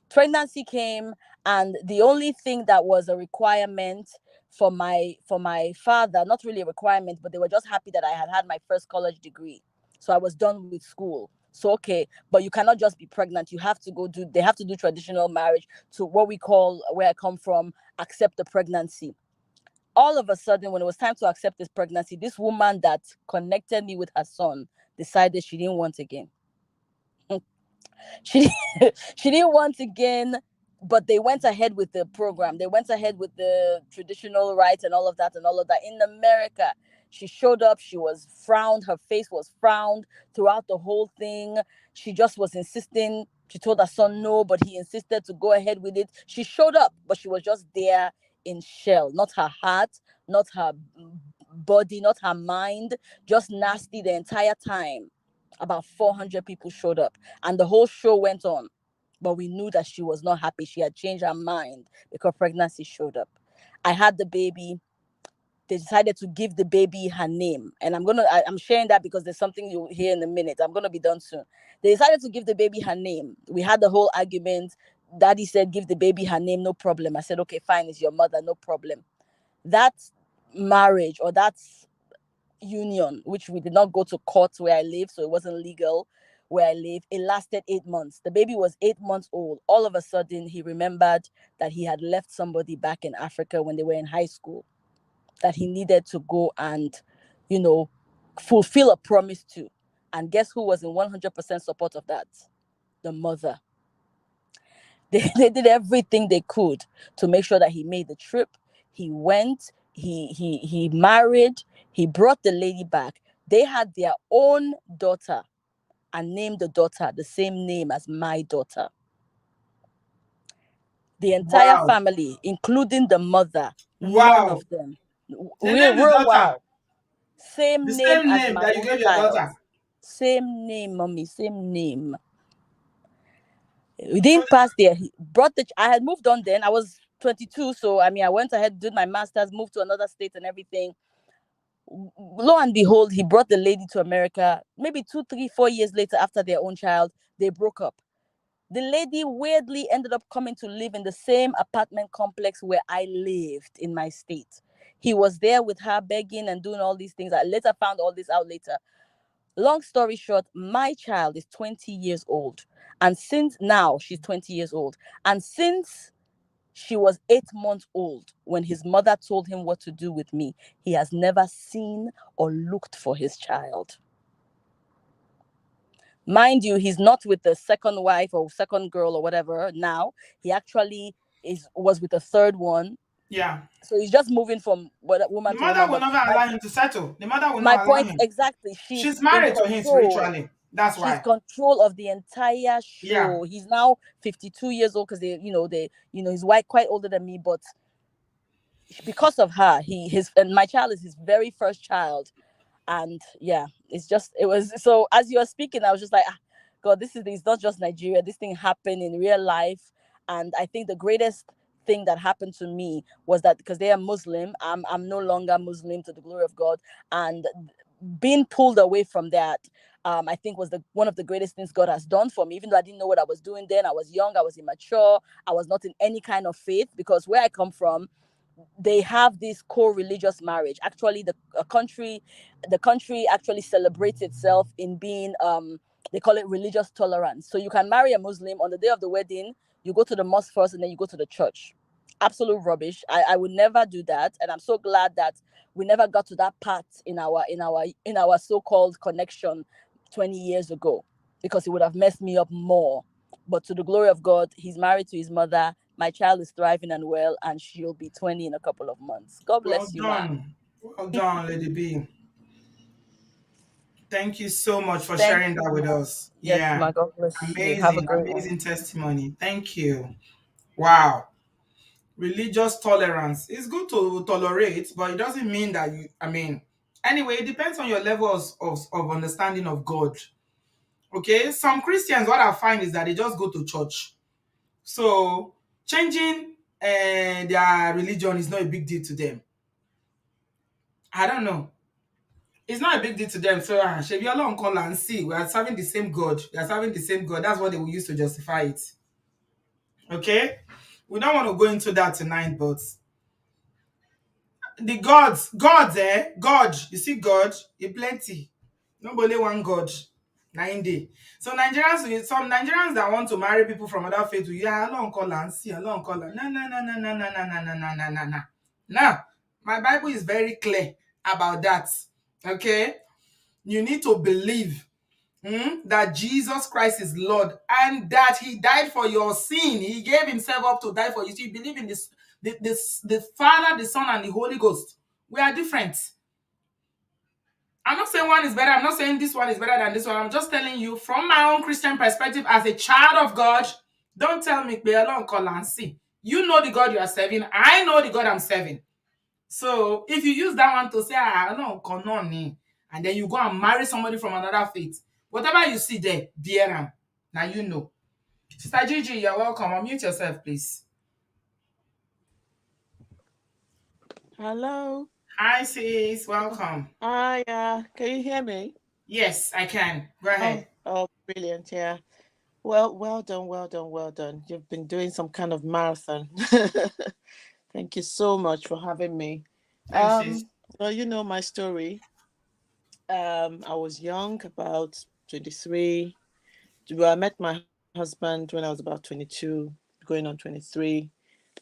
Pregnancy came, and the only thing that was a requirement for my father, not really a requirement, but they were just happy that I had my first college degree, so I was done with school. So okay, but you cannot just be pregnant. You have to go do They have to do traditional marriage, to what we call, where I come from, accept the pregnancy. All of a sudden, when it was time to accept this pregnancy, this woman that connected me with her son decided she didn't want again. she she didn't want again, but they went ahead with the program. They went ahead with the traditional rites and all of that, and all of that in America. She showed up. She was frowned. Her face was frowned throughout the whole thing. She just was insisting. She told her son no, but he insisted to go ahead with it. She showed up, but she was just there in shell, not her heart, not her body, not her mind, just nasty the entire time. About 400 people showed up, and the whole show went on. But we knew that she was not happy. She had changed her mind because pregnancy showed up. I had the baby. They decided to give the baby her name, and I'm sharing that because there's something you'll hear in a minute. I'm gonna be done soon. They decided to give the baby her name. We had the whole argument. Daddy said, give the baby her name, no problem. I said, okay, fine, it's your mother, no problem. That marriage, or that union, which we did not go to court where I live, so it wasn't legal where I live. It lasted 8 months. The baby was 8 months old. All of a sudden, he remembered that he had left somebody back in Africa when they were in high school, that he needed to go and, you know, fulfill a promise to. And guess who was in 100% support of that? The mother. They did everything they could to make sure that he made the trip. He went, he married, he brought the lady back. They had their own daughter and named the daughter the same name as my daughter. The entire Wow. family, including the mother, none Wow. of them. They named the We're daughter wow. the Same name same as name my that you own gave your child. daughter. Same name, mommy. Same name. We So didn't pass there. He brought the. I had moved on then. I was 22, so I mean, I went ahead, did my masters, moved to another state, and everything. Lo and behold, he brought the lady to America. Maybe 2, 3, 4 years later, after their own child, they broke up. The lady weirdly ended up coming to live in the same apartment complex where I lived in my state. He was there with her begging and doing all these things. I later found all this out later. Long story short, my child is 20 years old. And since now she's 20 years old. And since she was 8 months old when his mother told him what to do with me, he has never seen or looked for his child. Mind you, he's not with the second wife or second girl or whatever now. He actually was with the third one. yeah, So he's just moving from the woman to mother woman. will But never allow him to settle. The mother will my not allow point him. exactly, she's She's in married to him control. spiritually. That's She's why. control of the entire Yeah. show. He's now 52 years old because he's white, quite older than me, but because of her, and my child is his very first child. And yeah, it was so as you were speaking, I was just like, God, it's not just Nigeria. This thing happened in real life. And I think the greatest thing that happened to me was that because they are Muslim, I'm no longer Muslim, to the glory of God. And being pulled away from that, I think was the one of the greatest things God has done for me. Even though I didn't know what I was doing then, I was young, I was immature, I was not in any kind of faith, because where I come from, they have this co-religious marriage. Actually, the country actually celebrates itself in being they call it religious tolerance. So you can marry a Muslim on the day of the wedding, you go to the mosque first and then you go to the church. Absolute rubbish. I would never do that, and I'm so glad that we never got to that part in our so-called connection 20 years ago, because it would have messed me up more. But to the glory of God, he's married to his mother. My child is thriving and well, and she'll be 20 in a couple of months. God Well bless you, ma. done. Well done, Lady B. Thank you so much for Thank sharing you, that with ma. us. Yes, Yeah. ma. God bless you. Have a Amazing, great one. amazing testimony. Thank you. Wow. Religious tolerance. It's good to tolerate, but it doesn't mean that anyway, it depends on your level of understanding of God. Okay. Some Christians, what I find is that they just go to church. So changing their religion is not a big deal to them. I don't know. It's not a big deal to them. So, Shebi Olorun call and see, we are serving the same God. We are serving the same God. That's what they will use to justify it. Okay? We don't want to go into that tonight, but the God, you see God, he plenty. Nobody one God. 9 day. So some Nigerians that want to marry people from other faiths, yeah, Olorun call and see, Olorun call and no. Now, my Bible is very clear about that. Okay? You need to believe that Jesus Christ is Lord and that he died for your sin. He gave himself up to die for you. So you believe in the Father, the Son, and the Holy Ghost. We are different. I'm not saying one is better. I'm not saying this one is better than this one. I'm just telling you from my own Christian perspective as a child of God. Don't tell me, be alone, call and see. You know the God you are serving. I know the God I'm serving. So if you use that one to say, no, kononi, and then you go and marry somebody from another faith, whatever you see there, bear them. Now you know. Sister Gigi, you're welcome. Unmute yourself, please. Hello. Hi, sis. Welcome. Hi, can you hear me? Yes, I can. Go ahead. Oh, brilliant. Yeah. Well done, well done, well done. You've been doing some kind of marathon. Thank you so much for having me. Thanks, sis. Well, you know my story. I was young, about 23. Well, I met my husband when I was about 22, going on 23.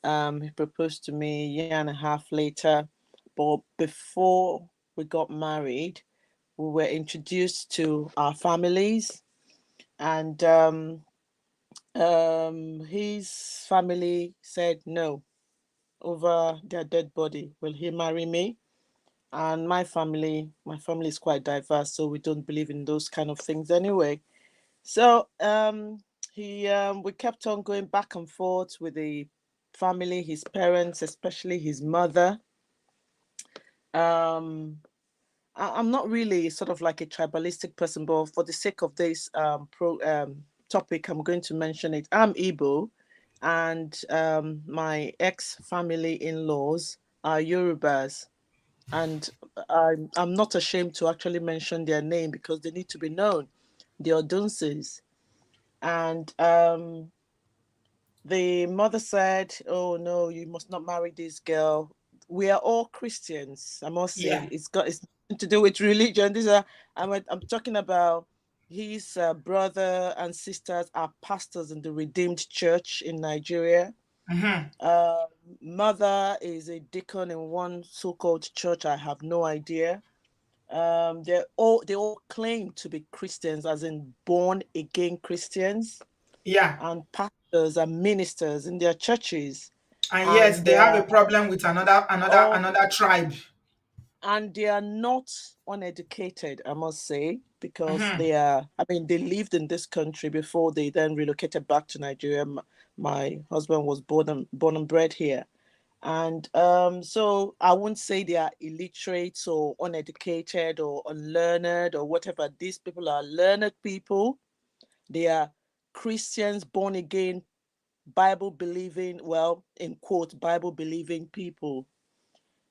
He proposed to me a year and a half later. But before we got married, we were introduced to our families, and his family said no over their dead body. Will he marry me? And my family is quite diverse, so we don't believe in those kind of things anyway. So he we kept on going back and forth with the family, his parents, especially his mother. Um, I'm not really sort of like a tribalistic person, but for the sake of this topic, I'm going to mention it. I'm Igbo, and my ex family in laws are Yorubas. And I'm not ashamed to actually mention their name because they need to be known. The Odunses. And the mother said, "Oh no, you must not marry this girl." We are all Christians, I must say. Yeah. It's nothing to do with religion. These are I'm talking about his brother and sisters are pastors in the Redeemed Church in Nigeria. Mm-hmm. Uh, Mother is a deacon in one so-called church. I have no idea. They all claim to be Christians, as in born again Christians, Yeah. and pastors and ministers in their churches, And yet and they have a problem with all another tribe. they are not uneducated, I must say, because Mm-hmm. they lived in this country before they then relocated back to Nigeria. My husband was born and bred here. And so I wouldn't say they are illiterate or uneducated or unlearned or whatever. These people are learned people. They are Christians, born again, Bible believing, well, in quote, Bible believing people.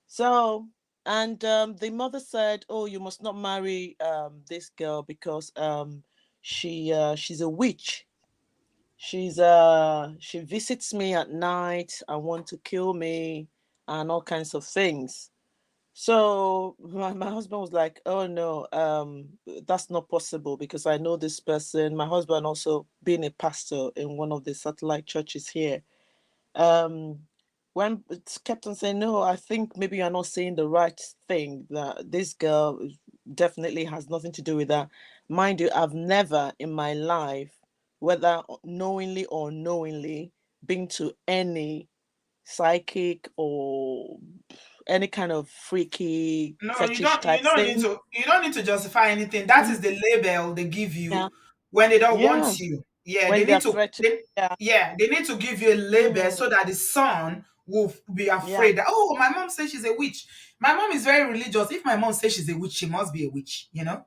So, and the mother said, "Oh, you must not marry this girl because she's a witch. She visits me at night and want to kill me and all kinds of things." So my husband was like, "Oh no, that's not possible because I know this person." My husband also being a pastor in one of the satellite churches here. Um, when it kept on saying, "No, I think maybe you're not saying the right thing. That this girl definitely has nothing to do with that." Mind you, I've never in my life, whether knowingly or unknowingly, been to any psychic or any kind of freaky No, fetish type thing. you don't need to justify anything. That is Mhm. the label they give Yeah, you when they don't yeah. want you. Yeah, When they're threatened, yeah, they need to give you a label mm, so that the son will be yeah. afraid that, oh, my mom says she's a witch. My mom is very religious. If my mom says she's a witch, she must be a witch, you know?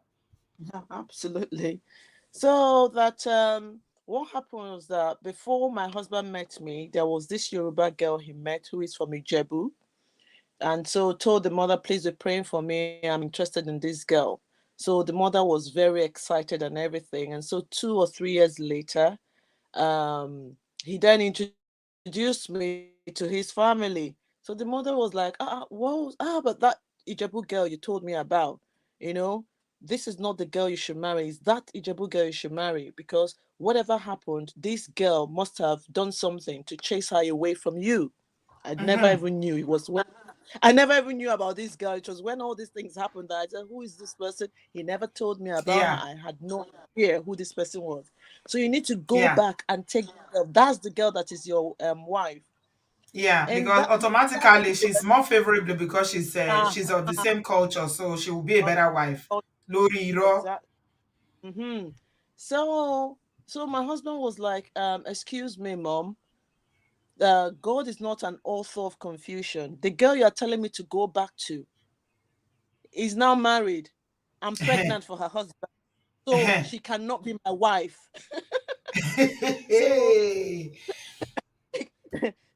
Yeah, absolutely. So that what happened was that before my husband met me, there was this Yoruba girl he met who is from Ijebu, and so told the mother, "Please be praying for me. I'm interested in this girl." So the mother was very excited and everything. And so 2 or 3 years later, he then introduced me to his family. So the mother was like, but that Ijebu girl you told me about, you know, this is not the girl you should marry. It's that Ijebu girl you should marry because whatever happened, this girl must have done something to chase her away from you. I never Mm-hmm. even knew it was when I never even knew about this girl. It was when all these things happened that I said, "Who is this person?" He never told me about her. Yeah, I had no idea who this person was. So you need to go yeah, back and take the girl. That's the girl that is your wife. yeah. And Because that automatically she's more favorable because uh, she's of the same culture, so she will be a uh, better wife. uh, Lori Iro. exactly. Mm-hmm. So so my husband was like, "Excuse me, mom. God is not an author of confusion. The girl you are telling me to go back to is now married. I'm pregnant for her husband, so she cannot be my wife." So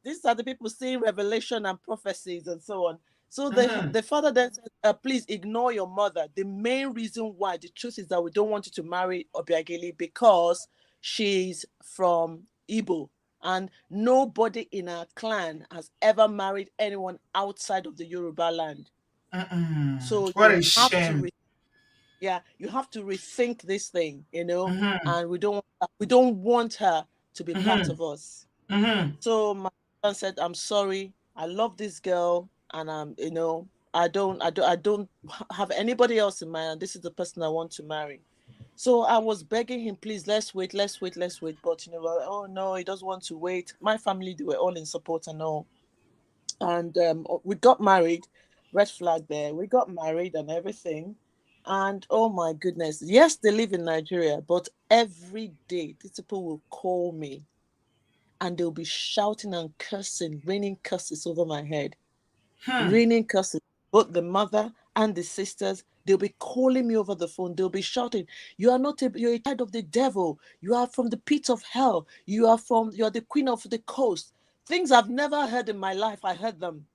these are the people seeing revelation and prophecies and so on. So Mhm, the father then said, "Please ignore your mother. The main reason why, the truth is that we don't want you to marry Obiageli because she's from Igbo, and nobody in our clan has ever married anyone outside of the Yoruba land. So what you a have to shame. yeah, you have to rethink this thing, Mhm, and we don't want her to be part mhm, of us." mhm, So my husband said, "I'm sorry. I love this girl, and I don't have anybody else in mind. And this is the person I want to marry." So I was begging him, "Please, let's wait, let's wait, let's wait." But oh no, he doesn't want to wait. My family, they were all in support and all. And we got married. Red flag there. We got married and everything. And oh my goodness, yes, they live in Nigeria, but every day these people will call me and they'll be shouting and cursing, raining curses over my head, Hmm. raining curses. Both the mother and the sisters, they'll be calling me over the phone. They'll be shouting, "You are not you're a child of the devil. You are from the pit of hell. You're the queen of the coast." Things I've never heard in my life, I heard them.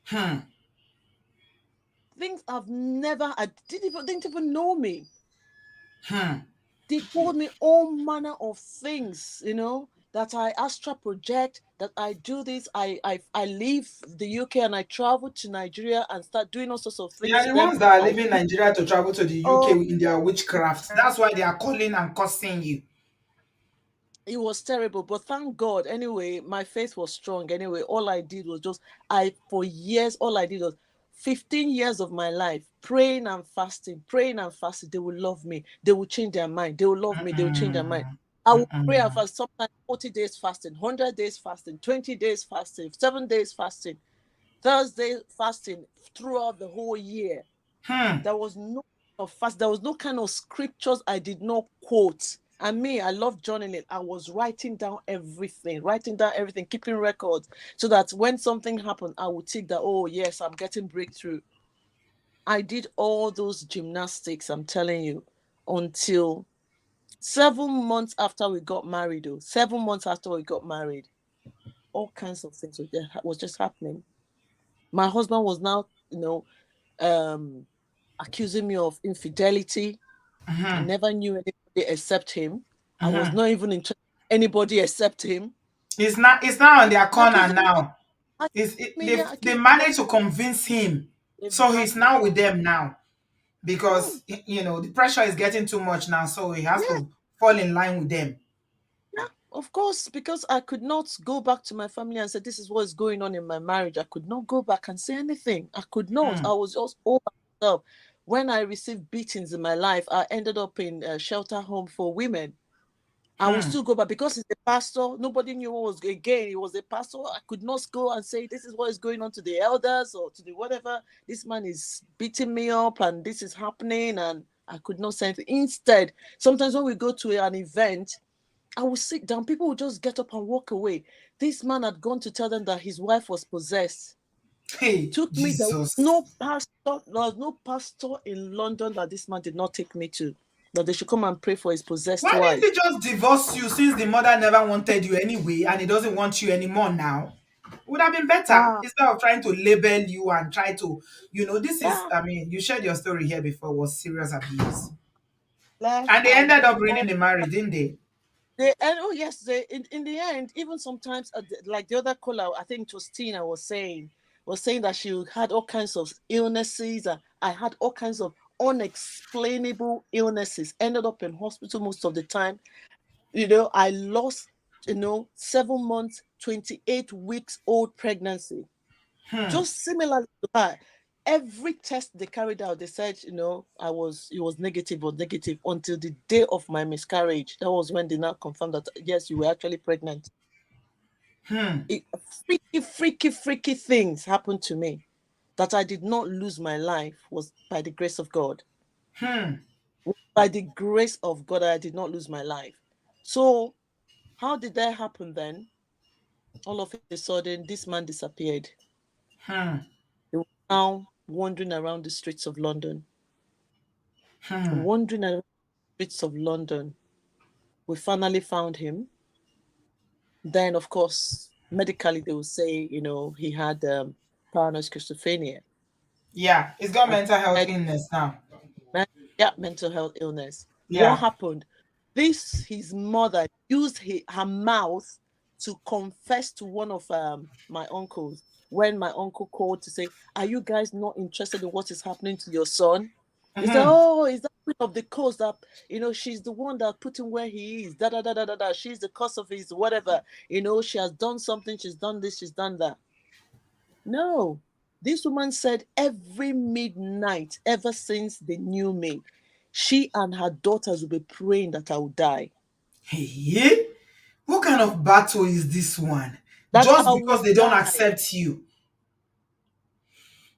Hmm. Things I've never, I didn't even know me. Hmm. They told me all manner of things, that I astral project, that I do this. I leave the UK and I travel to Nigeria and start doing all sorts of They things are to the them. ones that are I leaving Nigeria to travel to the UK oh, in their witchcraft. That's why they are calling and cursing you. it was terrible, but thank God. Anyway, my faith was strong. Anyway, all I did was just I for years. All I did was 15 years of my life praying and fasting, praying and fasting. They will love me. They will change their mind. They will love me. They will change their mind. Mm-mm. I will pray and Mm-mm. fast. Sometimes 40 days fasting, 100 days fasting, 20 days fasting, 7 days fasting, Thursday fasting throughout the whole year. Hmm. There was no of fast. There was no kind of scriptures I did not quote. And me, I love journaling. I was writing down everything, keeping records, so that when something happened, I would think that, oh yes, I'm getting breakthrough. I did all those gymnastics, I'm telling you, until 7 months after we got married. Though 7 months after we got married, all kinds of things was just happening. My husband was now, um, accusing me of infidelity. I Mm-hmm. never knew anybody except him. I was Mm-hmm. not even interested in anybody except him. It's not on their corner Accusing me, now. accusing They yeah, they accusing me of managed to convince him, so he's now with of them now mm, because the pressure is getting too much now, so he has yes, to fall in line with them. yeah, of course, because I could not go back to my family and say this is what's going on in my marriage. I could not go back and say anything. I could not. Hmm. I was just all by myself. When I received beatings in my life, I ended up in a shelter home for women. I will Hmm. still go back because he's a pastor. Nobody knew what was again. He was a pastor. I could not go and say this is what is going on to the elders or to the whatever. This man is beating me up and this is happening, and I could not say anything. Instead, sometimes when we go to an event, I will sit down. People will just get up and walk away. This man had gone to tell them that his wife was possessed. Hey, Took me. There was Jesus. no pastor. There was no pastor in London that this man did not take me to. That they should come and pray for his possessed Why didn't wife. he just divorce you since the mother never wanted you anyway and he doesn't want you anymore now? Would have been better Ah, instead of trying to label you and try to, this is, yeah. I mean, you shared your story here before, was serious abuse. Left And they and ended up all ruining the marriage, didn't they? they and oh yes, they in the end, even sometimes like the other caller, I think it was Tina was saying that she had all kinds of illnesses. I had all kinds of unexplainable illnesses. Ended up in hospital most of the time. I lost 7 months, 28 weeks old pregnancy. Hmm. Just similarly to her, every test they carried out, they said, it was negative or negative until the day of my miscarriage. That was when they now confirmed that yes, you were actually pregnant. Hmm. Freaky, freaky, freaky things happened to me. That I did not lose my life was by the grace of God. Hmm. By the grace of God, I did not lose my life. So, how did that happen then? All of a sudden, this man disappeared. Hmm. He was now wandering around the streets of London. Hmm. Wandering around the streets of London. We finally found him. Then, of course, medically, they will say, he had paranoid schizophrenia. Yeah, he's got And mental health said, illness now. yeah, mental health illness. What Yeah. happened? His mother used her mouth to confess to one of my uncles when my uncle called to say, "Are you guys not interested in what is happening to your son?" He said, Hmm. "Oh, is that queen of the coast that she's the one that put him where he is? Da da da da da da. She's the cause of his whatever. She has done something. She's done this. She's done that." No, this woman said every midnight, ever since they knew me, she and her daughters will be praying that I will die. Hey, what kind of battle is this one? That Just I because will they don't die. accept you.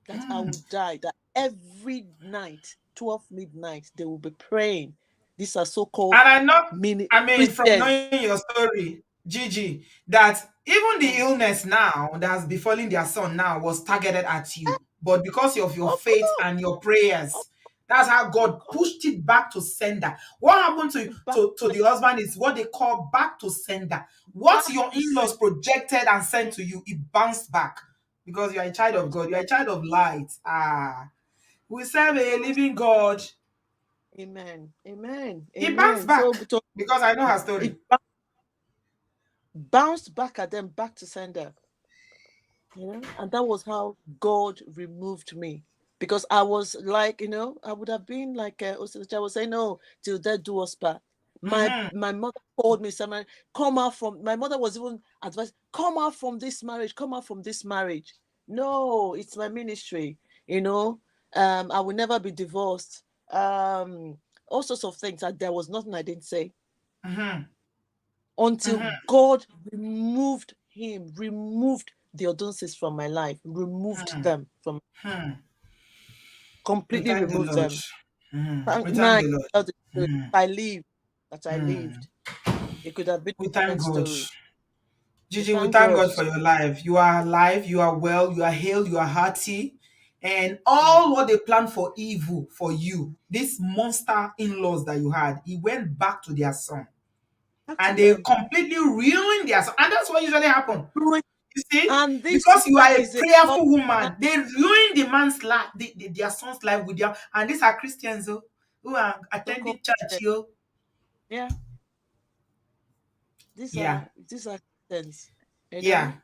That I will die. That every night, 12 midnight, they will be praying. These are so-called And I know, mini I mean, from Christians. knowing your story. Gigi, that even the Mm. illness now that has befallen their son now was targeted at you. But because of your Of faith course, and your of prayers, that's how God course, pushed it back to sender. What happened to, back, the husband is what they call back to sender. What back your to in-laws send. projected and sent to you, it bounced back. Because you are a child of Bounce God, you are back. a child of light. We serve a living God. Amen. Amen. It bounced Amen. back So, so because I know her it story. bounced back at them, back to sender. And that was how God removed me. Because I was like, I would have been like, I was saying, no, till death do us part. Mm-hmm. My mother called me, someone, come out from, my mother was even advised, come out from this marriage, come out from this marriage. No, it's my ministry, I will never be divorced. All sorts of things. There was nothing I didn't say Mm-hmm. until Mm-hmm. God removed the Odunsis from my life, removed Mm-hmm. them Hmm. We completely thank the removed Lord. them. We Now thank I the Lord. tell the story. Mm. I lived, that I Mm. lived. It could have been We a thank different God. story. We Gigi, we thank thank God. God for your life. You are alive, you are well, you are healed, you are hearty. And Mm. all what they planned for evil for you, this monster in-laws that you had, it went back to their son. Back to And they them. completely ruined their son. And that's what usually happens. You see, And this because you man are a is a prayerful man. woman, they ruin the man's life, their son's life with them. And these are Christians, oh, who are Don't call attending church, them. yo. Yeah, these Yeah, are these are Christians, you yeah, know.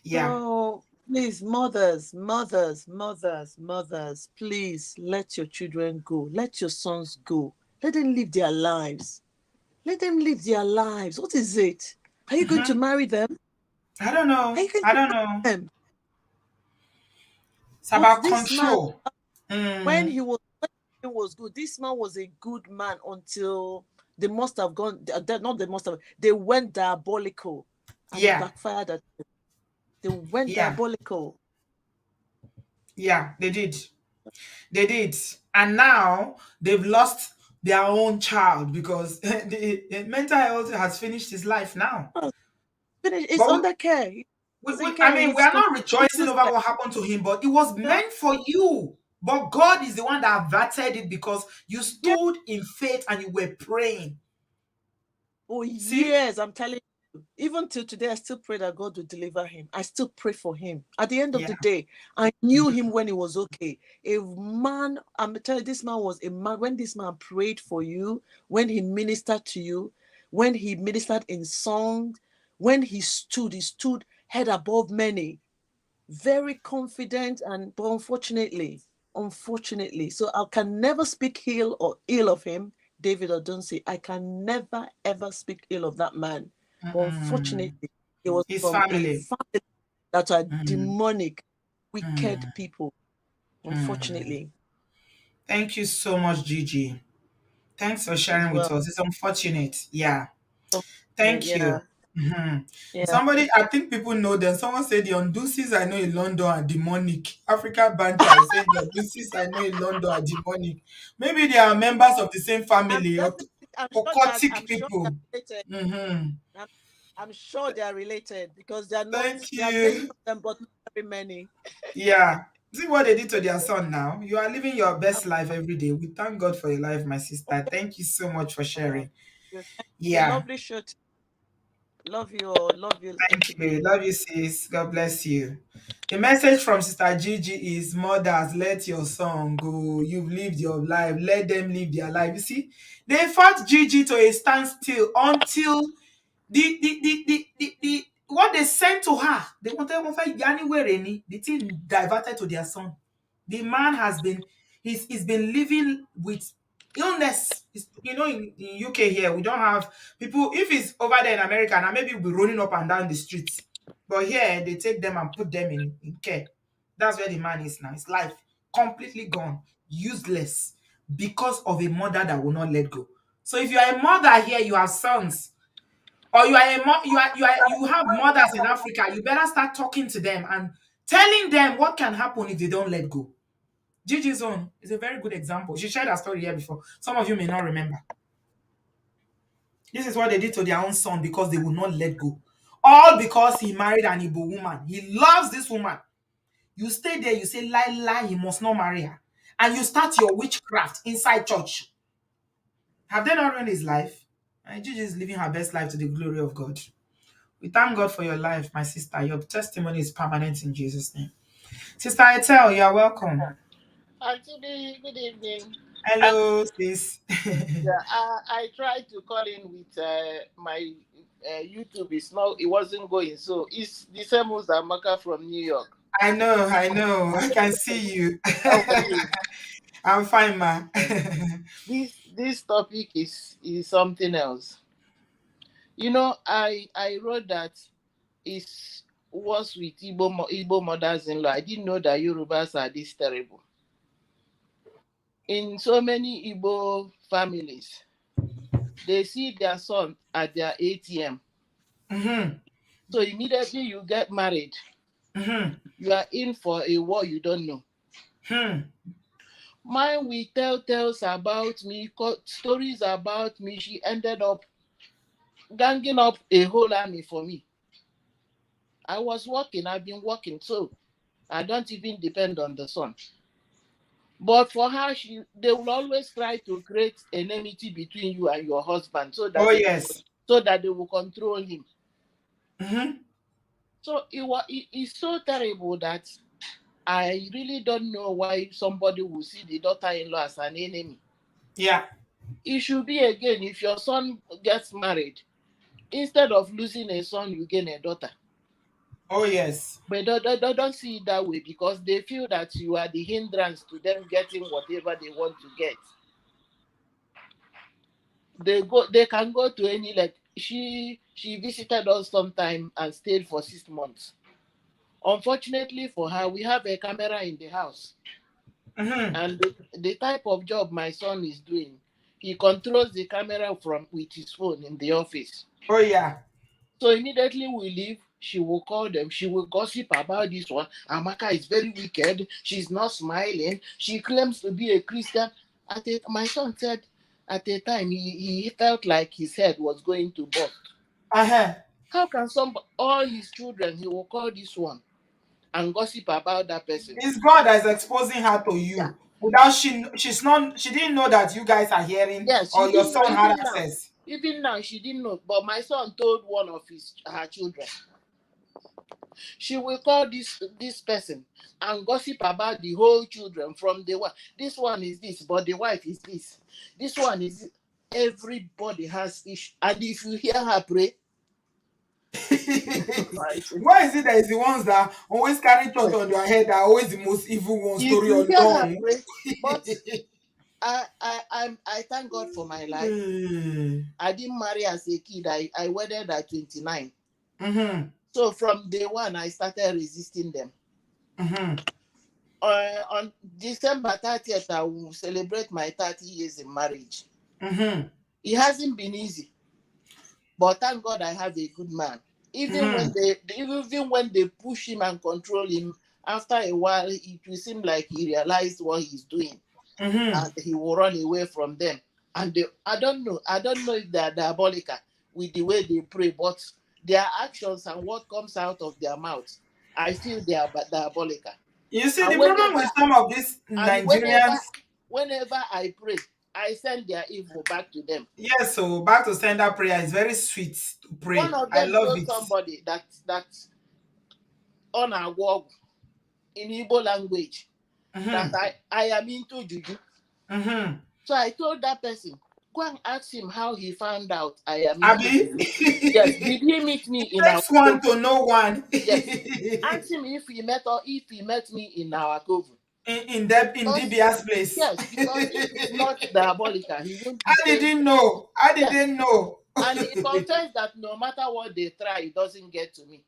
yeah. So please, mothers, please let your children go. Let your sons go. Let them live their lives. Let them live their lives. What is it? Are you going to Hmm. marry them? I don't Are know. you going I to don't know. marry them? It's But about this man, control. when Mm, he was good, this man was a good man until they must have gone. Not they must have. They went diabolical, and it yeah, backfired. They went yeah, diabolical. yeah. They did. They did. And now they've lost their own child because the mental health has finished his life now. Oh, finish. It's But under care. It's in I care. mean, we It's are not completely rejoicing over useless. what happened to him, but it was You know? meant for you. But God is the one that averted it because you Yeah. stood in faith and you were praying. For See? years, I'm telling you, even till today, I still pray that God will deliver him. I still pray for him. At the end of Yeah. the day, I knew him when he was okay. A man, I'm telling you, this man was a man. When this man prayed for you, when he ministered to you, when he ministered in song, when he stood head above many, very confident. And but unfortunately, so I can never speak ill of him, David Odunsi. I can never ever speak ill of that man. But Mm-mm. unfortunately, he was His from a family. family that are Mm, demonic, wicked mm, people. mm. Unfortunately, Thank you so much, Gigi. Thanks for as sharing with well. us. It's unfortunate. Yeah. So, Thank yeah, you. Mhm. yeah. Somebody, I think people know them. Someone said the Undusis I know in London are demonic. Africa Banter is saying the Undusis I know in London are demonic. Maybe they are members of the same I'm family or definitely. I'm sure they are. occultic I'm sure they are people. related. Hmm. I'm, I'm sure they are related because they are not. Thank There are many you. of them, but not very many. Yeah. See what they did to their son now. You are living your best life every day. We thank God for your life, my sister. Thank you so much for Uh, sharing. a Yeah. lovely show. Love you all. Love you, Thank you. everybody. Love you, sis. God bless you. The message from Sister Gigi is mothers, let your son go. You've lived your life. Let them live their life. You see, they fought Gigi to a standstill until the what they sent to her, they wanted to find anywhere any the thing diverted to their son. The man has been he's been living with illness. In UK here, we don't have people. If it's over there in America, now maybe we'll be running up and down the streets. But here they take them and put them in care. That's where the man is now. His life completely gone, useless, because of a mother that will not let go. So if you are a mother here, you have sons, or you have mothers in Africa, you better start talking to them and telling them what can happen if they don't let go. Gigi's own is a very good example. She shared her story here before. Some of you may not remember. This is what they did to their own son because they would not let go. All because he married an Igbo woman. He loves this woman. You stay there, you say, lie, lie, he must not marry her. And you start your witchcraft inside church. Have they not ruined his life? And Gigi is living her best life to the glory of God. We thank God for your life, my sister. Your testimony is permanent in Jesus' name. Sister Etel, you are welcome. Actually, good evening. Hello, sis. Yeah, I tried to call in with my YouTube. It wasn't going. So it's the same as Amaka from New York. I know, I know. I can see you. How are you? I'm fine, ma. This topic is something else. You know, I wrote that it's worse with Igbo mothers-in-law. I didn't know that Yorubas are this terrible. In so many Igbo families, they see their son at their ATM. Mm-hmm. So immediately you get married, Mm-hmm. you are in for a war you don't know. Hmm. Mine will tell tales about me, stories about me. She ended up ganging up a whole army for me. I was working, I've been working, so I don't even depend on the son. But for her, they will always try to create enmity between you and your husband so Oh, that yes. they will control him. Mm-hmm. So it's so terrible that I really don't know why somebody will see the daughter-in-law as an enemy. Yeah. It should be again, if your son gets married, instead of losing a son, you gain a daughter. Oh, yes. But they don't see it that way because they feel that you are the hindrance to them getting whatever they want to get. They can go to any, like she visited us sometime and stayed for 6 months. Unfortunately for her, we have a camera in the house. Mm-hmm. And the type of job my son is doing, he controls the camera with his phone in the office. Oh, yeah. So immediately we leave, she will call them. She will gossip about this one. Amaka is very wicked. She's not smiling. She claims to be a Christian. My son said at a time he felt like his head was going to burst. Uh-huh. How can all his children, he will call this one and gossip about that person? It's God that is exposing her to Yeah. you. Without she didn't know that you guys are hearing Yes, she or your didn't know. son had access. Even now, she didn't know. But my son told one of her children. She will call this person and gossip about the whole children from the one. This one is this, but the wife is this. This one is this. Everybody has issue. And if you hear her pray, Why is it that it's the ones that always carry church on their head that are always the most evil ones? if Story you hear her unknown. pray, but I thank God for my life. I didn't marry as a kid. I wedded at 29. Mm-hmm. So from day one, I started resisting them. Mm-hmm. On December 30th, I will celebrate my 30 years in marriage. Mm-hmm. It hasn't been easy, but thank God I have a good man. Even Mm-hmm. when they push him and control him, after a while, it will seem like he realized what he's doing, Mm-hmm. and he will run away from them. And I don't know if they're diabolical with the way they pray, but their actions and what comes out of their mouths, I feel they are diabolical. You see, And the problem with some of these and Nigerians, whenever I pray, I send their evil back to them. yes, so back to sender prayer is very sweet to One pray. of I them love told it. somebody that on a walk in Igbo language that Mm-hmm. I am into juju. Mm-hmm. So I told that person, go and ask him how he found out I am into Abby, juju. Yes, it did he meet me in our takes one coven? to know one. Yes. Ask him if he met me in our coven. In Because DBS place. yes, because if it's not diabolical, he won't be I saying didn't know. I yes. didn't know. And he confessed that no matter what they try, it doesn't get to me.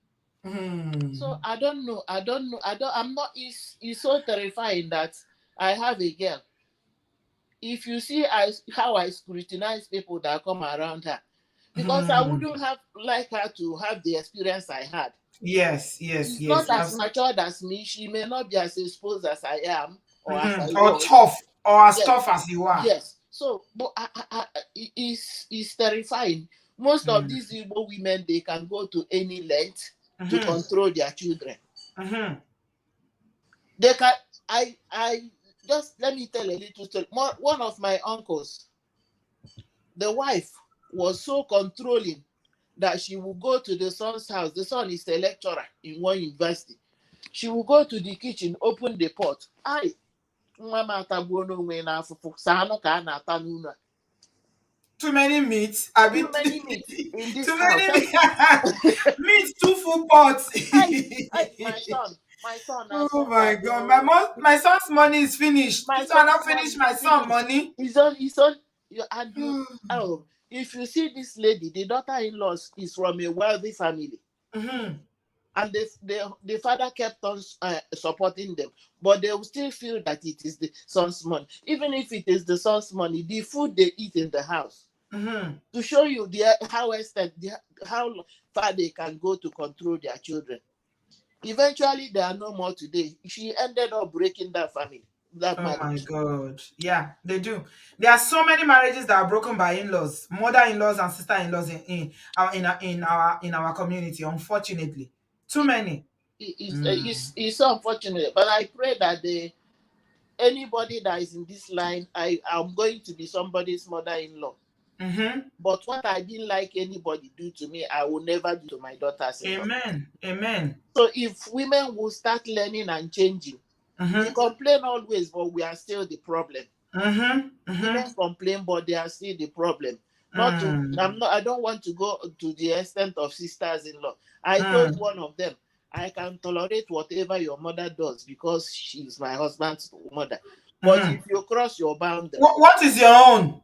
So Hmm. I don't know. I'm not. It's so terrifying that I have a girl. If you see how I scrutinize people that come around her, because I Hmm. wouldn't have like her to have the experience I had. Yes, yes, She's yes. not You as have, matured as me. She may not be as exposed as I am or as I or was. tough, or as Yes, tough as you are. yes. So, but it's terrifying. Most of these Igbo women, they can go to any length to control their children. They can. I just let me tell a little story. One of my uncles, the wife was so controlling that she would go to the son's house. The son is a lecturer in one university. She will go to the kitchen, open the pot. Too many meats. Too many meat in this Too house. many meat, two full pots. My son has Oh my suffered. God. Oh. My son's money is finished. My This one son's not money finished my is son finished. money. His own, and you, oh, if you see this lady, the daughter-in-law is from a wealthy family. And the father kept on supporting them, but they will still feel that it is the son's money. Even if it is the son's money, the food they eat in the house, to show you how far they can go to control their children. Eventually, they are no more today. She ended up breaking that family, that Oh my marriage. God. Yeah, they do. There are so many marriages that are broken by in-laws, mother-in-laws and sister-in-laws in our community, unfortunately. Too many. It's so unfortunate, but I pray that anybody that is in this line, I'm going to be somebody's mother-in-law. But what I didn't like anybody do to me, I will never do to my daughters-in-law. Amen. Amen. So if women will start learning and changing, we complain always, but we are still the problem. Women complain, but they are still the problem. I don't want to go to the extent of sisters-in-law. I told one of them, I can tolerate whatever your mother does because she's my husband's mother. But if you cross your boundary, What is your own?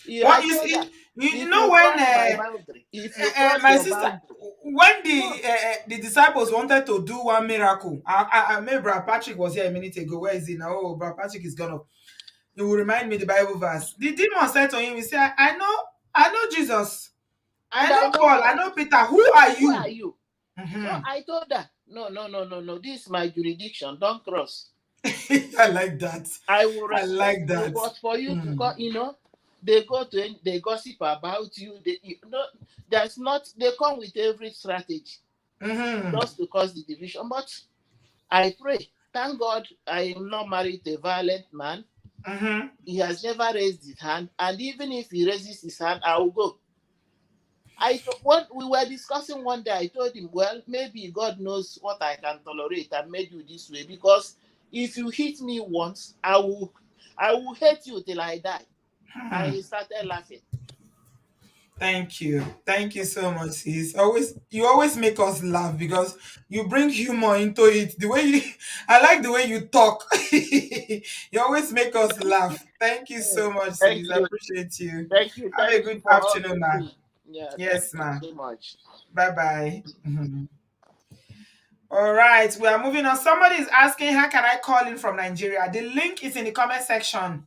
yeah, What I is told her, it? You if know you when cross my boundary, if you cross my your sister, boundary, when no, the disciples wanted to do one miracle, I maybe Brother Patrick was here a minute ago. Where is he now? Oh, Brother Patrick is gone up. He will remind me the Bible verse. The demon said to him, he said, I know Jesus. I and I know know Paul. I Paul. know Peter. Who are Who are you? you? So I told her, no. This is my jurisdiction. Don't cross. I like that. I will I respect like you, that. but for you to come, they they gossip about you. There's not. They come with every strategy just to cause the division. But I pray, thank God, I am not married to a violent man. He has never raised his hand, and even if he raises his hand, I will go. When we were discussing one day, I told him, well, maybe God knows what I can tolerate and made you this way, because if you hit me once, I will hate you till I die. And he started laughing. Thank you. Thank you so much, sis. You always make us laugh because you bring humor into it. The way you I like the way you talk. You always make us laugh. Thank you so much, Thank sis. I you. appreciate you. Thank you. Have a Thank you good for all afternoon, you ma. do. Yeah, thank Yes, you ma. so much. Bye-bye. All right, we are moving on. Somebody is asking, how can I call in from Nigeria? The link is in the comment section.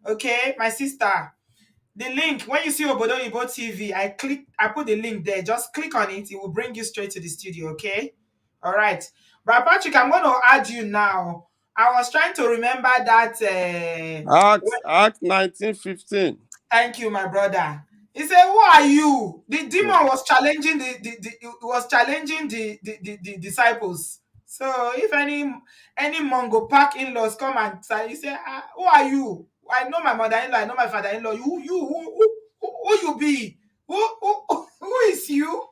Okay, my sister. The link, when you see Obodo Ibo TV, I put the link there. Just click on it. It will bring you straight to the studio, okay? All right. But Patrick, I'm going to add you now. I was trying to remember that. Act 1915. Thank you, my brother. He said, "Who are you?" The Yeah. demon was challenging the disciples. So if any Mongo Park in-laws come and say, you say, "Who are you? I know my mother-in-law. I know my father-in-law. Who you be? Who is you?"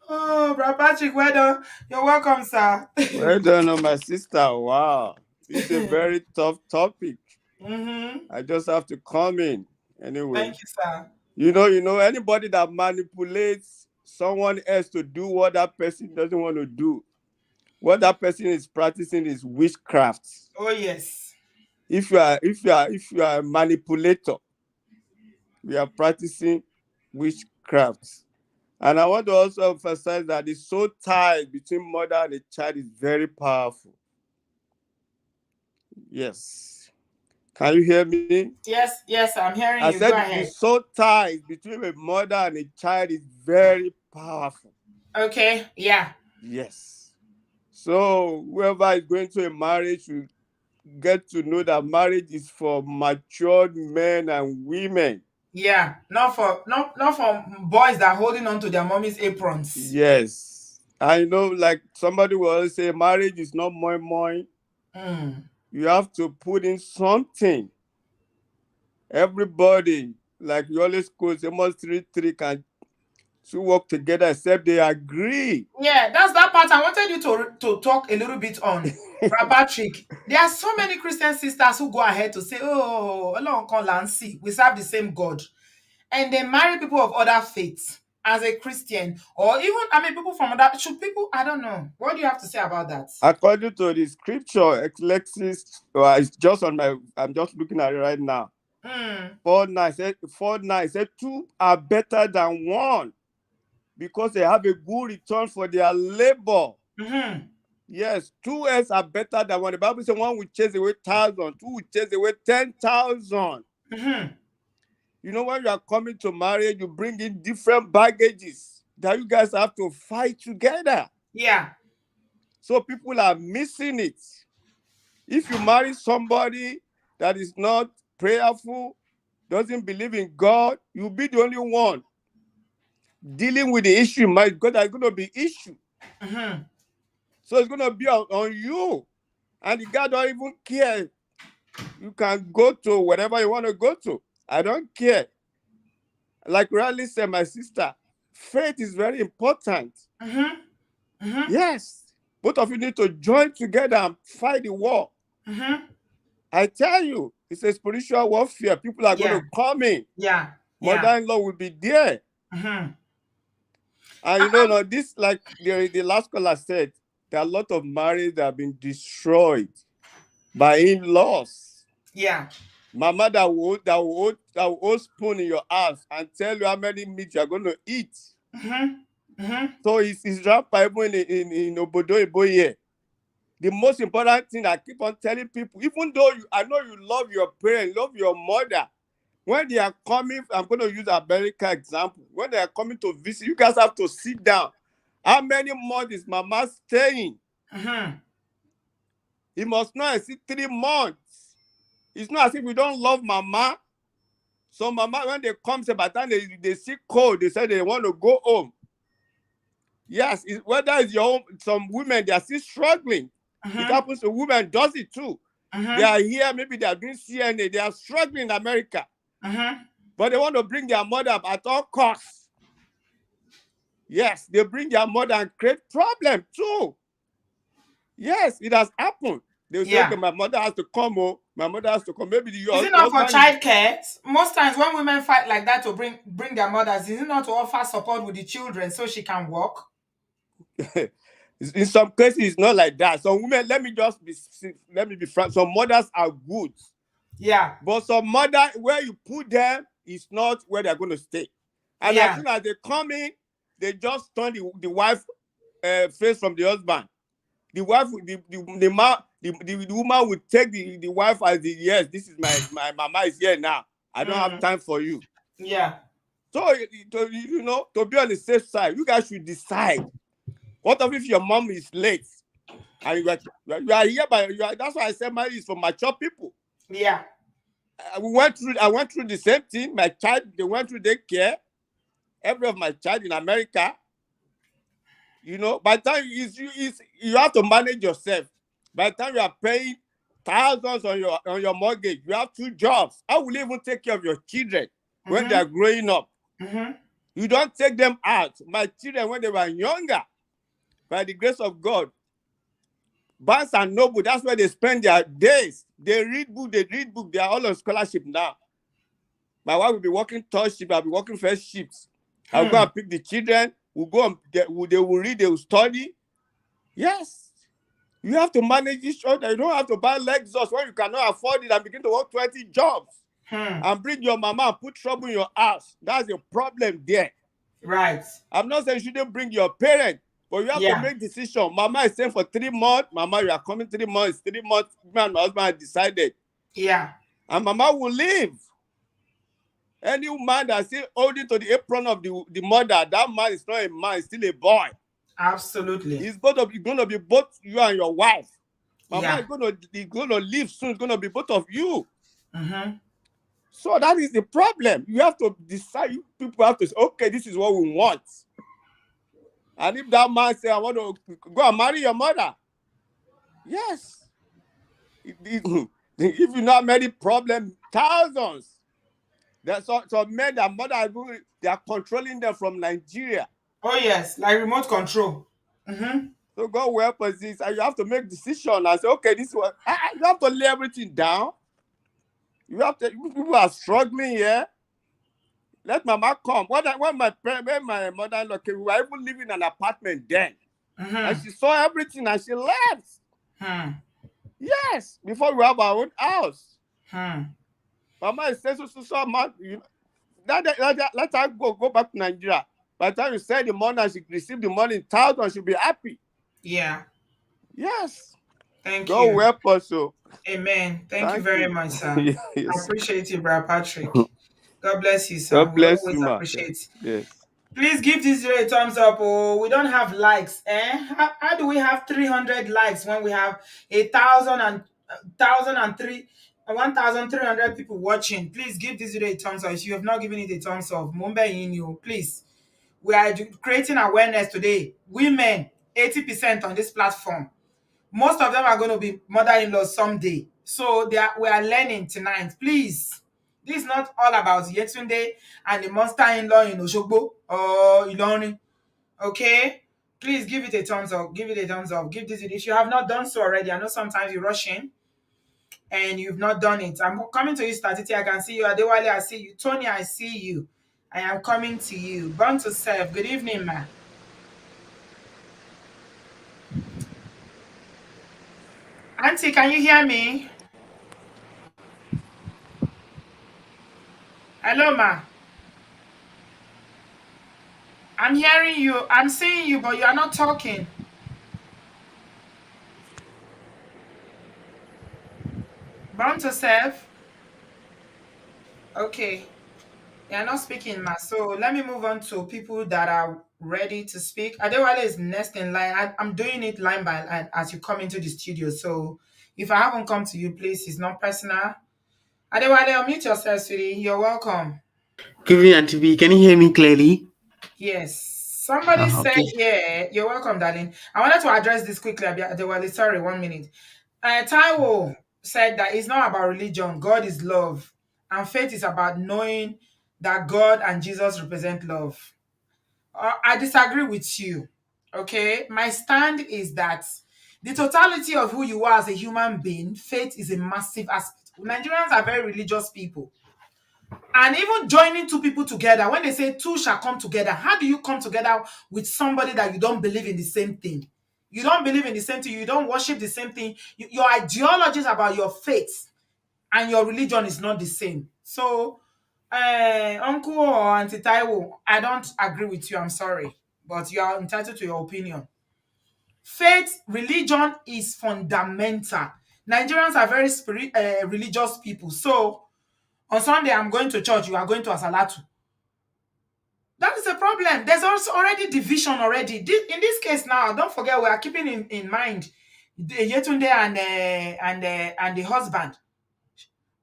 Oh, Brother Patrick, well done. You're welcome, sir. Well done, my sister. Wow. This is a very tough topic. I just have to come in. Anyway. Thank you, sir. You know, anybody that manipulates someone else to do what that person doesn't want to do, what that person is practicing is witchcraft. Oh, yes. If you are a manipulator, we are practicing witchcraft. And I want to also emphasize that the soul tie between mother and a child is very powerful. Yes. Can you hear me? Yes, I'm hearing I you. Go said the ahead. soul ties between a mother and a child is very powerful. Okay, yeah. Yes. So whoever is going to a marriage should get to know that marriage is for matured men and women. Yeah, not for boys that are holding on to their mommy's aprons. Yes. I know, like somebody will always say, marriage is not moi. You have to put in something. Everybody, like you always quote, they must three can two work together except they agree. Yeah, that's that part I wanted you to talk a little bit on. Brother Patrick, there are so many Christian sisters who go ahead to say, oh, Ọlọ́run kan là ń sìn, we serve the same God. And they marry people of other faiths as a Christian. Or even, I mean, people from other, should people, I don't know. What do you have to say about that? According to the scripture, Ecclesiastes, it's just on my, I'm just looking at it right now. 4:9 said, two are better than one because they have a good return for their labor. Yes, 2 heads are better than one. The Bible says one will chase away 1,000, two will chase away 10,000. You know, when you are coming to marriage, you bring in different baggages that you guys have to fight together. Yeah. So people are missing it. If you marry somebody that is not prayerful, doesn't believe in God, you'll be the only one dealing with the issue. My God, there's going to be issue. So it's going to be on you. And the guy don't even care. You can go to whatever you want to go to. I don't care. Like Riley said, my sister, faith is very important. Yes. Both of you need to join together and fight the war. I tell you, it's a spiritual warfare. People are going to come in. Yeah. Mother-in-law will be there. And you know, this, like the last caller said, there are a lot of marriages that have been destroyed by in-laws. Yeah. Mama that will hold spoon in your house and tell you how many meat you're going to eat. So it's grandpa even in obodooyinboconnect. The most important thing I keep on telling people, even though I know you love your parents, love your mother, when they are coming, I'm going to use America example. When they are coming to visit, you guys have to sit down. How many months is mama staying? He must not exceed 3 months. It's not as if we don't love mama. So mama, when they come, by the time they see cold, they say they want to go home. Yes, whether it's your own, some women, they are still struggling. It happens to women, does it too. They are here, maybe they are doing CNA, they are struggling in America. But they want to bring their mother up at all costs. Yes, they bring their mother and create problem too. Yes, it has happened. They say, okay, my mother has to come, my mother has to come. Maybe is it not for child care? Most times when women fight like that to bring their mothers, is it not to offer support with the children so she can walk? In some cases, it's not like that. Some women, let me be frank. Some mothers are good. Yeah. But some mother, where you put them, is not where they're going to stay. And as soon as they come in, they just turn the wife face from the husband. The wife, the woman would take the wife as yes, this is my mama is here now. I don't have time for you. Yeah. So, you know, to be on the safe side, you guys should decide. What if your mom is late? And you are here, that's why I said marriage is for mature people. Yeah. I went through the same thing. My child, they went through daycare. Every of my child in America. You know, by the time you have to manage yourself. By the time you are paying thousands on your mortgage, you have 2 jobs. How will you even take care of your children when they are growing up? You don't take them out. My children, when they were younger, by the grace of God, Barnes and Noble, that's where they spend their days. They read book. They are all on scholarship now. My wife will be working third shift. I'll be working first shifts. I'll go and pick the children. We'll go and they will read, they will study. Yes. You have to manage each other. You don't have to buy Lexus when you cannot afford it and begin to work 20 jobs. And bring your mama and put trouble in your house. That's your problem there. Right. I'm not saying you shouldn't bring your parents. But you have to make decision. Mama is staying for 3 months. Mama, you are coming 3 months. 3 months, me and my husband have decided. Yeah. And mama will leave. Any man that's still holding to the apron of the mother, that man is not a man, he's still a boy. Absolutely. It's going to be both you and your wife. Mama Yeah. is gonna leave soon. It's gonna be both of you. Mm-hmm. So that is the problem. You have to decide. You people have to say, okay, this is what we want. And if that man say, I want to go and marry your mother, yes. If you not many problem, thousands. There's some men that mother they are controlling them from Nigeria. Oh yes, like remote control. Mm-hmm. So God will help us this, and you have to make decision and say, okay, this one. You have to lay everything down. You have to. People are struggling here. Let mama come. When my mother-in-law came, we were even living in an apartment then, and Mm-hmm. she saw everything and she left. Hmm. Yes, before we have our own house. Hmm. Mama is saying so amount. Let her go back to Nigeria. By the time you send the money and she receive the money in thousands, she'll be happy. Yeah. Yes. Thank God will you. help us. So Amen. Thank you thank very you. much, sir. I Yes. appreciate you, Brother Patrick. God bless you, sir. God We bless you, always ma. appreciate. Yes. Please give this video a thumbs up. Oh, we don't have likes. How do we have 300 likes when we have 1,300 people watching? Please give this video a thumbs up. If you have not given it a thumbs up, Mumbai in you, please. We are creating awareness today. Women, 80% on this platform. Most of them are going to be mother-in-law someday. So we are learning tonight. Please, this is not all about Yetunde and the monster-in-law in Oshogbo or Ilorin. Okay? Please give it a thumbs up. Give it a thumbs up. Give this. If you have not done so already, I know sometimes you rush in and you've not done it. I'm coming to you, Statiti. I can see you. Adewale, I see you. Tony, I see you. I am coming to you. Born to serve. Good evening, ma. Auntie, can you hear me? Hello, ma. I'm hearing you. I'm seeing you, but you are not talking. Born to serve. Okay. You're not speaking, ma. So let me move on to people that are ready to speak. Adewale is next in line. I'm doing it line by line as you come into the studio. So if I haven't come to you, please, it's not personal. Adewale, unmute yourself, sweetie. You're welcome. Good evening, Auntie B. Can you hear me clearly? Yes. Somebody said, Okay. yeah, you're welcome, darling. I wanted to address this quickly, Adewale. Sorry, 1 minute. Taiwo said that it's not about religion. God is love. And faith is about knowing that God and Jesus represent love. I disagree with you. Okay. My stand is that the totality of who you are as a human being, faith is a massive aspect. Nigerians are very religious people. And even joining two people together, when they say two shall come together, how do you come together with somebody that you don't believe in the same thing? You don't believe in the same thing, you don't worship the same thing. Your ideologies about your faith and your religion is not the same. So, Uncle or Auntie Taiwo, I don't agree with you. I'm sorry, but you are entitled to your opinion. Faith, religion is fundamental. Nigerians are very religious people. So, on Sunday, I'm going to church. You are going to Asalatu. That is a problem. There's also already division already. In this case now, don't forget we are keeping in mind Yetunde and the husband.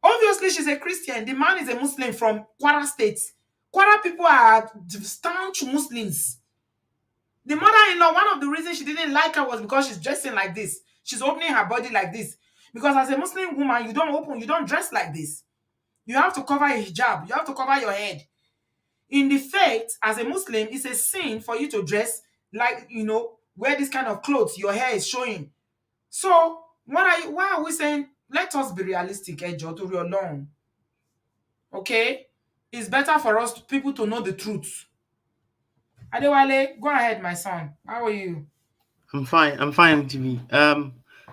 Obviously, she's a Christian. The man is a Muslim from Kwara State. Kwara people are staunch Muslims. The mother-in-law, one of the reasons she didn't like her was because she's dressing like this. She's opening her body like this. Because as a Muslim woman, you don't dress like this. You have to cover a hijab. You have to cover your head. In the faith, as a Muslim, it's a sin for you to dress like, wear this kind of clothes. Your hair is showing. So, why are we saying, let us be realistic, Ejo, to real long? Okay? It's better for us, people, to know the truth. Adewale, go ahead, my son. How are you? I'm fine. I'm fine, Auntie B.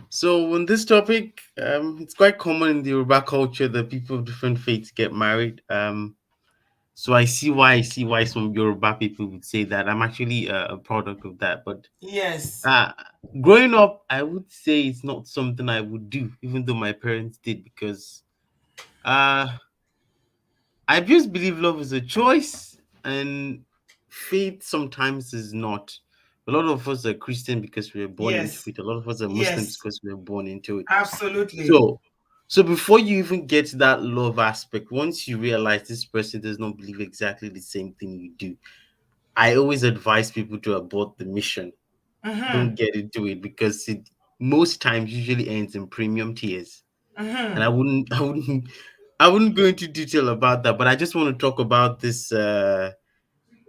So on this topic, it's quite common in the Yoruba culture that people of different faiths get married. So I see why some Yoruba people would say that. I'm actually a product of that. But Yes. uh, growing up, I would say it's not something I would do, even though my parents did, because uh, I just believe love is a choice, and faith sometimes is not. A lot of us are Christian because we were born into Yes. it. A lot of us are Muslims Yes. because we were born into it. Absolutely. So before you even get to that love aspect, once you realize this person does not believe exactly the same thing you do, I always advise people to abort the mission. Mm-hmm. Don't get into it because it most times usually ends in premium tears. And Mm-hmm. I wouldn't go into detail about that, but I just want to talk about this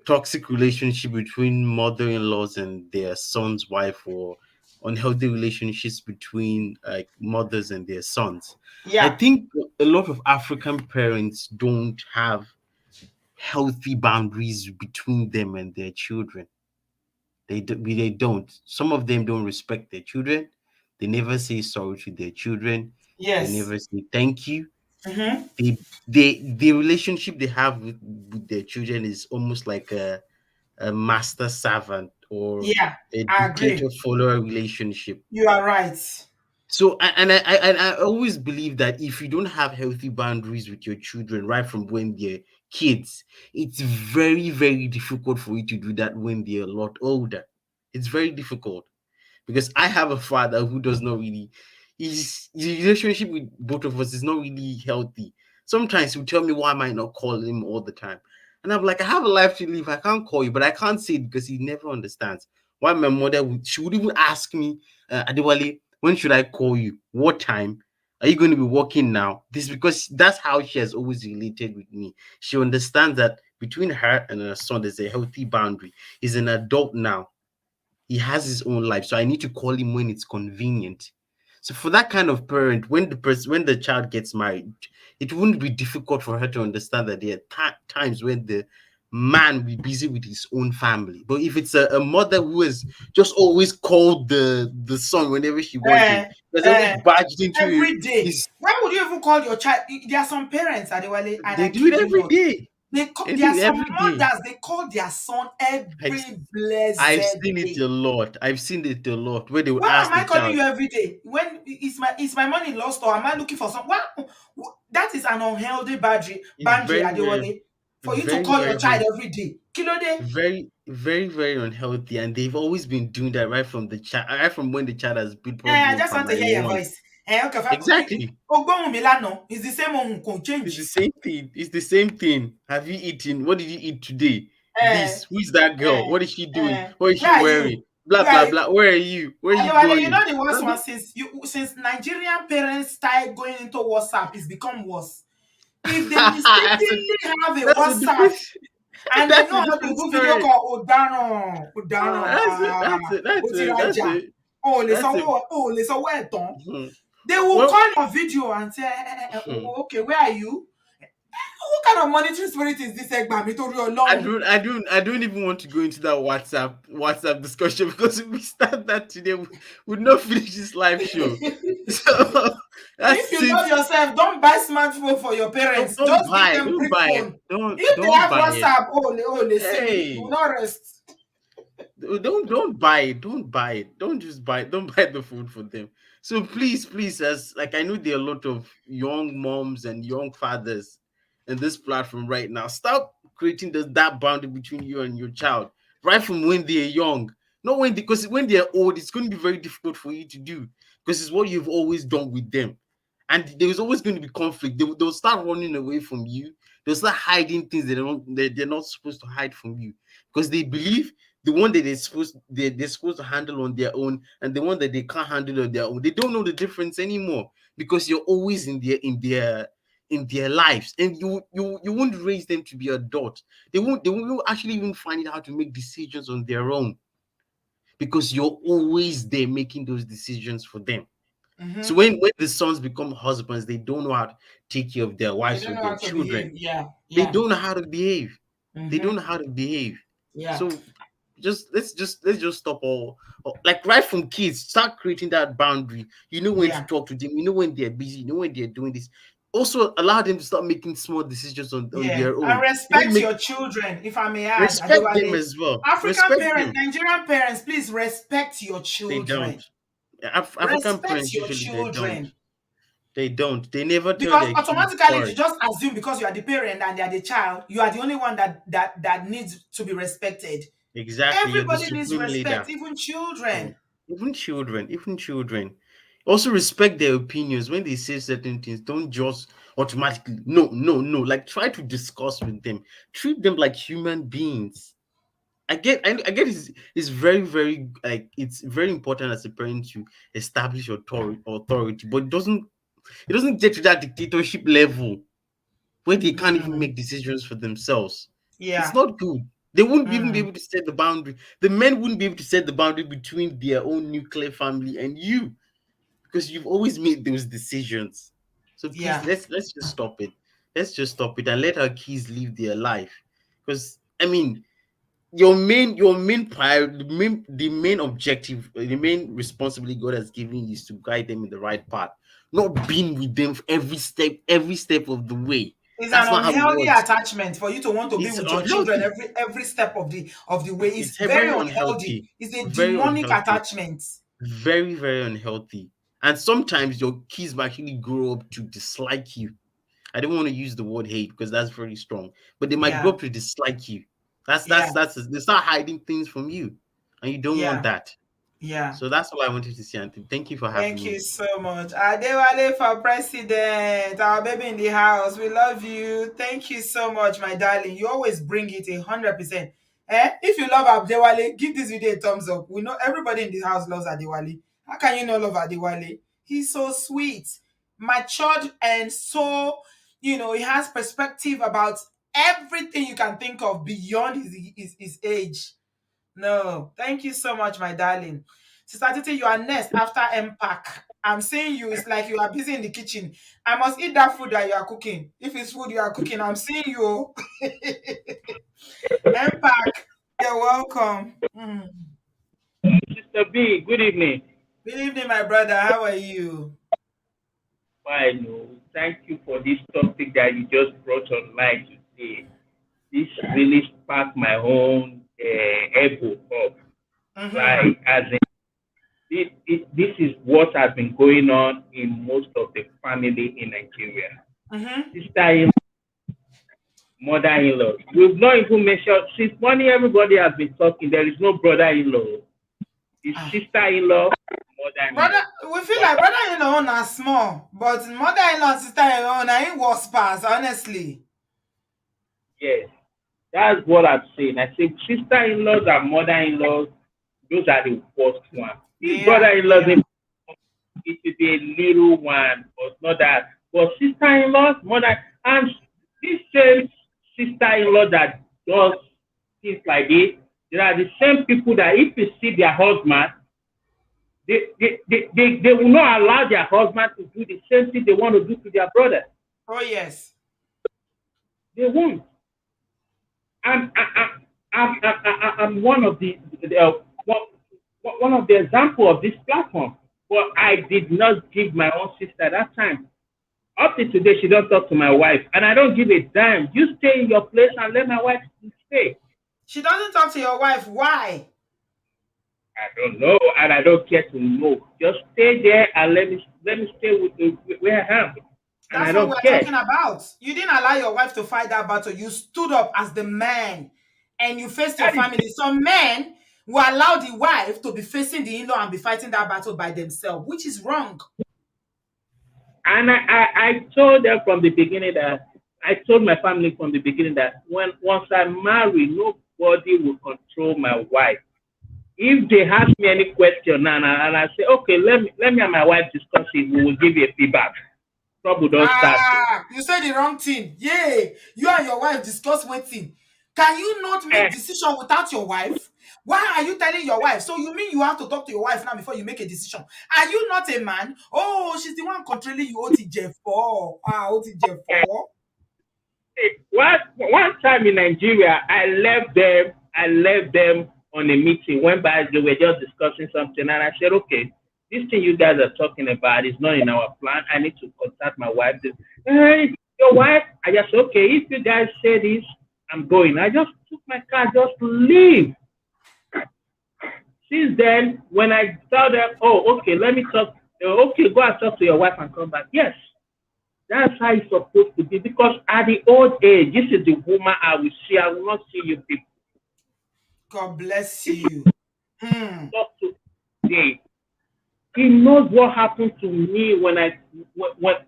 toxic relationship between mother-in-laws and their son's wife, or unhealthy relationships between mothers and their sons. I Yeah. think a lot of African parents don't have healthy boundaries between them and their children. They don't. Some of them don't respect their children. They never say sorry to their children. They Yes. never say thank you. Mm-hmm. The relationship they have with their children is almost like a master servant or Yeah. a I dictator agree. follower relationship. You are right. So and I always believe that if you don't have healthy boundaries with your children right from when they're kids, it's very, very difficult for you to do that when they're a lot older. It's very difficult because I have a father who does not really, his relationship with both of us is not really healthy. Sometimes he'll tell me why am I not calling him all the time. And I'm like, I have a life to live. I can't call you, but I can't say it because he never understands. Why my mother would she would even ask me, Adewale, when should I call you? What time? Are you going to be working now? This because that's how she has always related with me. She understands that between her and her son, there's a healthy boundary. He's an adult now, he has his own life, so I need to call him when it's convenient. So for that kind of parent, when the child gets married, it wouldn't be difficult for her to understand that there are times when the man will be busy with his own family. But if it's a mother who has just always called the son whenever she wanted, Uh, has always uh, barged into every day. his, Why would you even call your child? There are some parents, Adewale, and they I do it kid you every not. day. They There do are it some every day. mothers, they call their son I've every I've blessed seen it day. a lot. I've seen it a lot where they will Why ask am I the calling child. you every day? When is my money lost, or am I looking for some? That is an unhealthy It's boundary, very, very, Adewale, for you to very, call very, your child very, every day. Kilode. very, very, very unhealthy, and they've always been doing that right from the child, right from when the child has been probably I in just want to primary hear your one. voice. Okay, Exactly, Ogbohun mi lana is the same one can it's the change. same thing. It's the same thing. Have you eaten? What did you eat today? Eh, This. Who is that girl? eh, What is she doing? What is Where she are you? wearing? Blah Where are blah you? blah. Where are you? Where are you Adewale, you going? know the worst That's one what- since Nigerian parents started going into WhatsApp, it's become worse. If they mistakenly have a that's a WhatsApp different. and they That's know a how to different do video story. call, Odano, That's it. That's it. That's it. That's Otiraja, it. That's it. le sanwó ẹ̀tàn. Hmm. They will Well, call your video and say, hmm. okay, where are you? What kind of monitoring spirit is this, Egbami, torí Ọlọ́run? I don't even want to go into that WhatsApp discussion because if we start that today, we would not finish this live show. So that's If you love since yourself, don't buy smartphone for your parents. Just give them don't brick buy it, phone. If they don't have buy it. WhatsApp, see me, you will Hey, not rest. don't buy it, don't just buy it, don't buy the food for them. So please, as like I know there are a lot of young moms and young fathers in this platform right now, stop creating that boundary between you and your child right from when they're young. Not when because when they're old it's going to be very difficult for you to do because it's what you've always done with them, and there's always going to be conflict. They'll start running away from you. They'll start hiding things they're not supposed to hide from you because they believe the one that they're supposed to handle on their own and the one that they can't handle on their own. They don't know the difference anymore because you're always in their lives, and you won't raise them to be adults. They won't actually even find out how to make decisions on their own because you're always there making those decisions for them. So Mm-hmm. when the sons become husbands, they don't know how to take care of their They wives don't or know their how to children. behave. Yeah, They yeah. don't know how to behave. They don't Mm-hmm. know how to behave. Yeah, So let's just stop like right from kids, start creating that boundary. You know when to yeah, talk to them, you know when they're busy, you know when they're doing this. Also allow them to start making small decisions on yeah. their And own. You don't respect make your children, if I may add, respect them Adewale. as well. African Respect parents, them. Nigerian parents, please respect your They don't. children. African Respect parents your usually they don't. children. They don't. They never tell Because their kids automatically you sorry. just assume because you are the parent and they are the child, you are the only one that needs to be respected. Exactly. You're the Everybody needs supreme respect, leader. even Yeah. children. Even children, even children. Also respect their opinions when they say certain things. Don't just automatically no, no, no. Like try to discuss with them. Treat them like human beings. I get it's very, very like it's very important as a parent to establish authority, but it doesn't get to that dictatorship level where they can't even Mm, make decisions for themselves. It's yeah. not good. They wouldn't even be Mm, able to set the boundary. The men wouldn't be able to set the boundary between their own nuclear family and you because you've always made those decisions. So please yeah. let's just stop it. Let's just stop it and let our kids live their life. Because I mean, your main priority, the main objective, the main responsibility God has given you is to guide them in the right path, not being with them for every step of the way. It's an That's not how it unhealthy works. attachment for you to want to be It's with your children unhealthy. every step of the way. It's It's very very unhealthy. unhealthy. It's a Very demonic unhealthy. attachment. Very, very unhealthy. And sometimes your kids might actually grow up to dislike you. I don't want to use the word hate because that's very strong, but they might grow Yeah. up to dislike you. That's Yes. they start hiding things from you, and you don't want Yeah. that. Yeah. So that's what I wanted to say, Auntie. Thank you for having Thank me. you so much. Adewale for president. Our baby in the house. We love you. Thank you so much, my darling. You always bring it 100%. If you love Adewale, give this video a thumbs up. We know everybody in the house loves Adewale. How can you not love Adewale? He's so sweet, matured, and so, he has perspective about everything you can think of beyond his age. No, thank you so much, my darling. Sister Titi, you are next after MPAC. I'm seeing you. It's like you are busy in the kitchen. I must eat that food that you are cooking. If it's food you are cooking, I'm seeing you. MPAC, you're welcome. Sister B, good evening. Good evening, my brother. How are you? Fine. Oh, thank you for this topic that you just brought online today. This really sparked my own ego up. Mm-hmm. Like, as in, this is what has been going on in most of the family in Nigeria. Mm-hmm. Sister-in, mother-in-law. We've not even mentioned, since morning everybody has been talking, there is no brother-in-law. It's Ah. sister-in-law, Brother, mother-in-law. we feel like brother-in-law na small, but mother-in-law and sister-in-law na it was pass, honestly. Yes. That's what I'm saying. I say sister-in-laws and mother-in-laws, those are the worst ones. If They are. brother-in-laws, They are. it should be a little one, but not that. But sister-in-laws, mother, and this same sister-in-law that does things like this, they are the same people that if you see their husband, they will not allow their husband to do the same thing they want to do to their brother. Oh, yes. They won't. I'm one of one of the example of this platform. But I did not give my own sister that time. Up to today, she don't talk to my wife, and I don't give a damn. You stay in your place and let my wife stay. She doesn't talk to your wife. Why? I don't know, and I don't care to know. Just stay there and let me stay where I am, and I That's what don't we're care. talking about. You didn't allow your wife to fight that battle. You stood up as the man and you faced your That is, family. Some men will allow the wife to be facing the in-law and be fighting that battle by themselves, which is wrong. and I told them from the beginning that I told my family from the beginning that once I marry, nobody will control my wife. If they ask me any question and I say, okay, let me and my wife discuss it, we will give you a feedback. Trouble don't start. You said the wrong thing. Yay! You and your wife discuss waiting. Can you not make Eh, decision without your wife? Why are you telling your wife? So you mean you have to talk to your wife now before you make a decision? Are you not a man? Oh, she's the one controlling you. OTJ4. OTJ4. one time in Nigeria, I left them on a meeting. Went by, they were just discussing something, and I said, okay, this thing you guys are talking about is not in our plan. I need to contact my wife. Hey, your wife? I just okay. If you guys say this, I'm going. I just took my car, just leave. Since then, when I tell them, oh, okay, let me talk. Okay, go and talk to your wife and come back. Yes, that's how it's supposed to be. Because at the old age, this is the woman I will see. I will not see you people. God bless If you you. Hmm. talk to today, he knows what happened to me when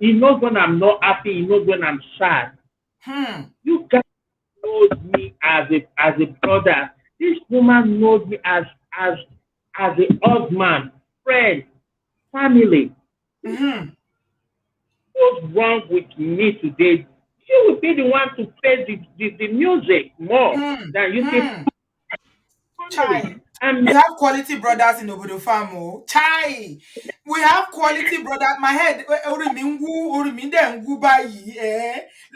he knows when I'm not happy, he knows when I'm sad. Hmm. You guys knows me as a brother. This woman knows me as a husband, friend, family. Hmm. What's wrong with me today? She will be the one to play the music more Hmm. than you say Hmm. family. Chai. And We have quality brothers in Obodo Farm. Oh. Chai. We have quality brothers. My head.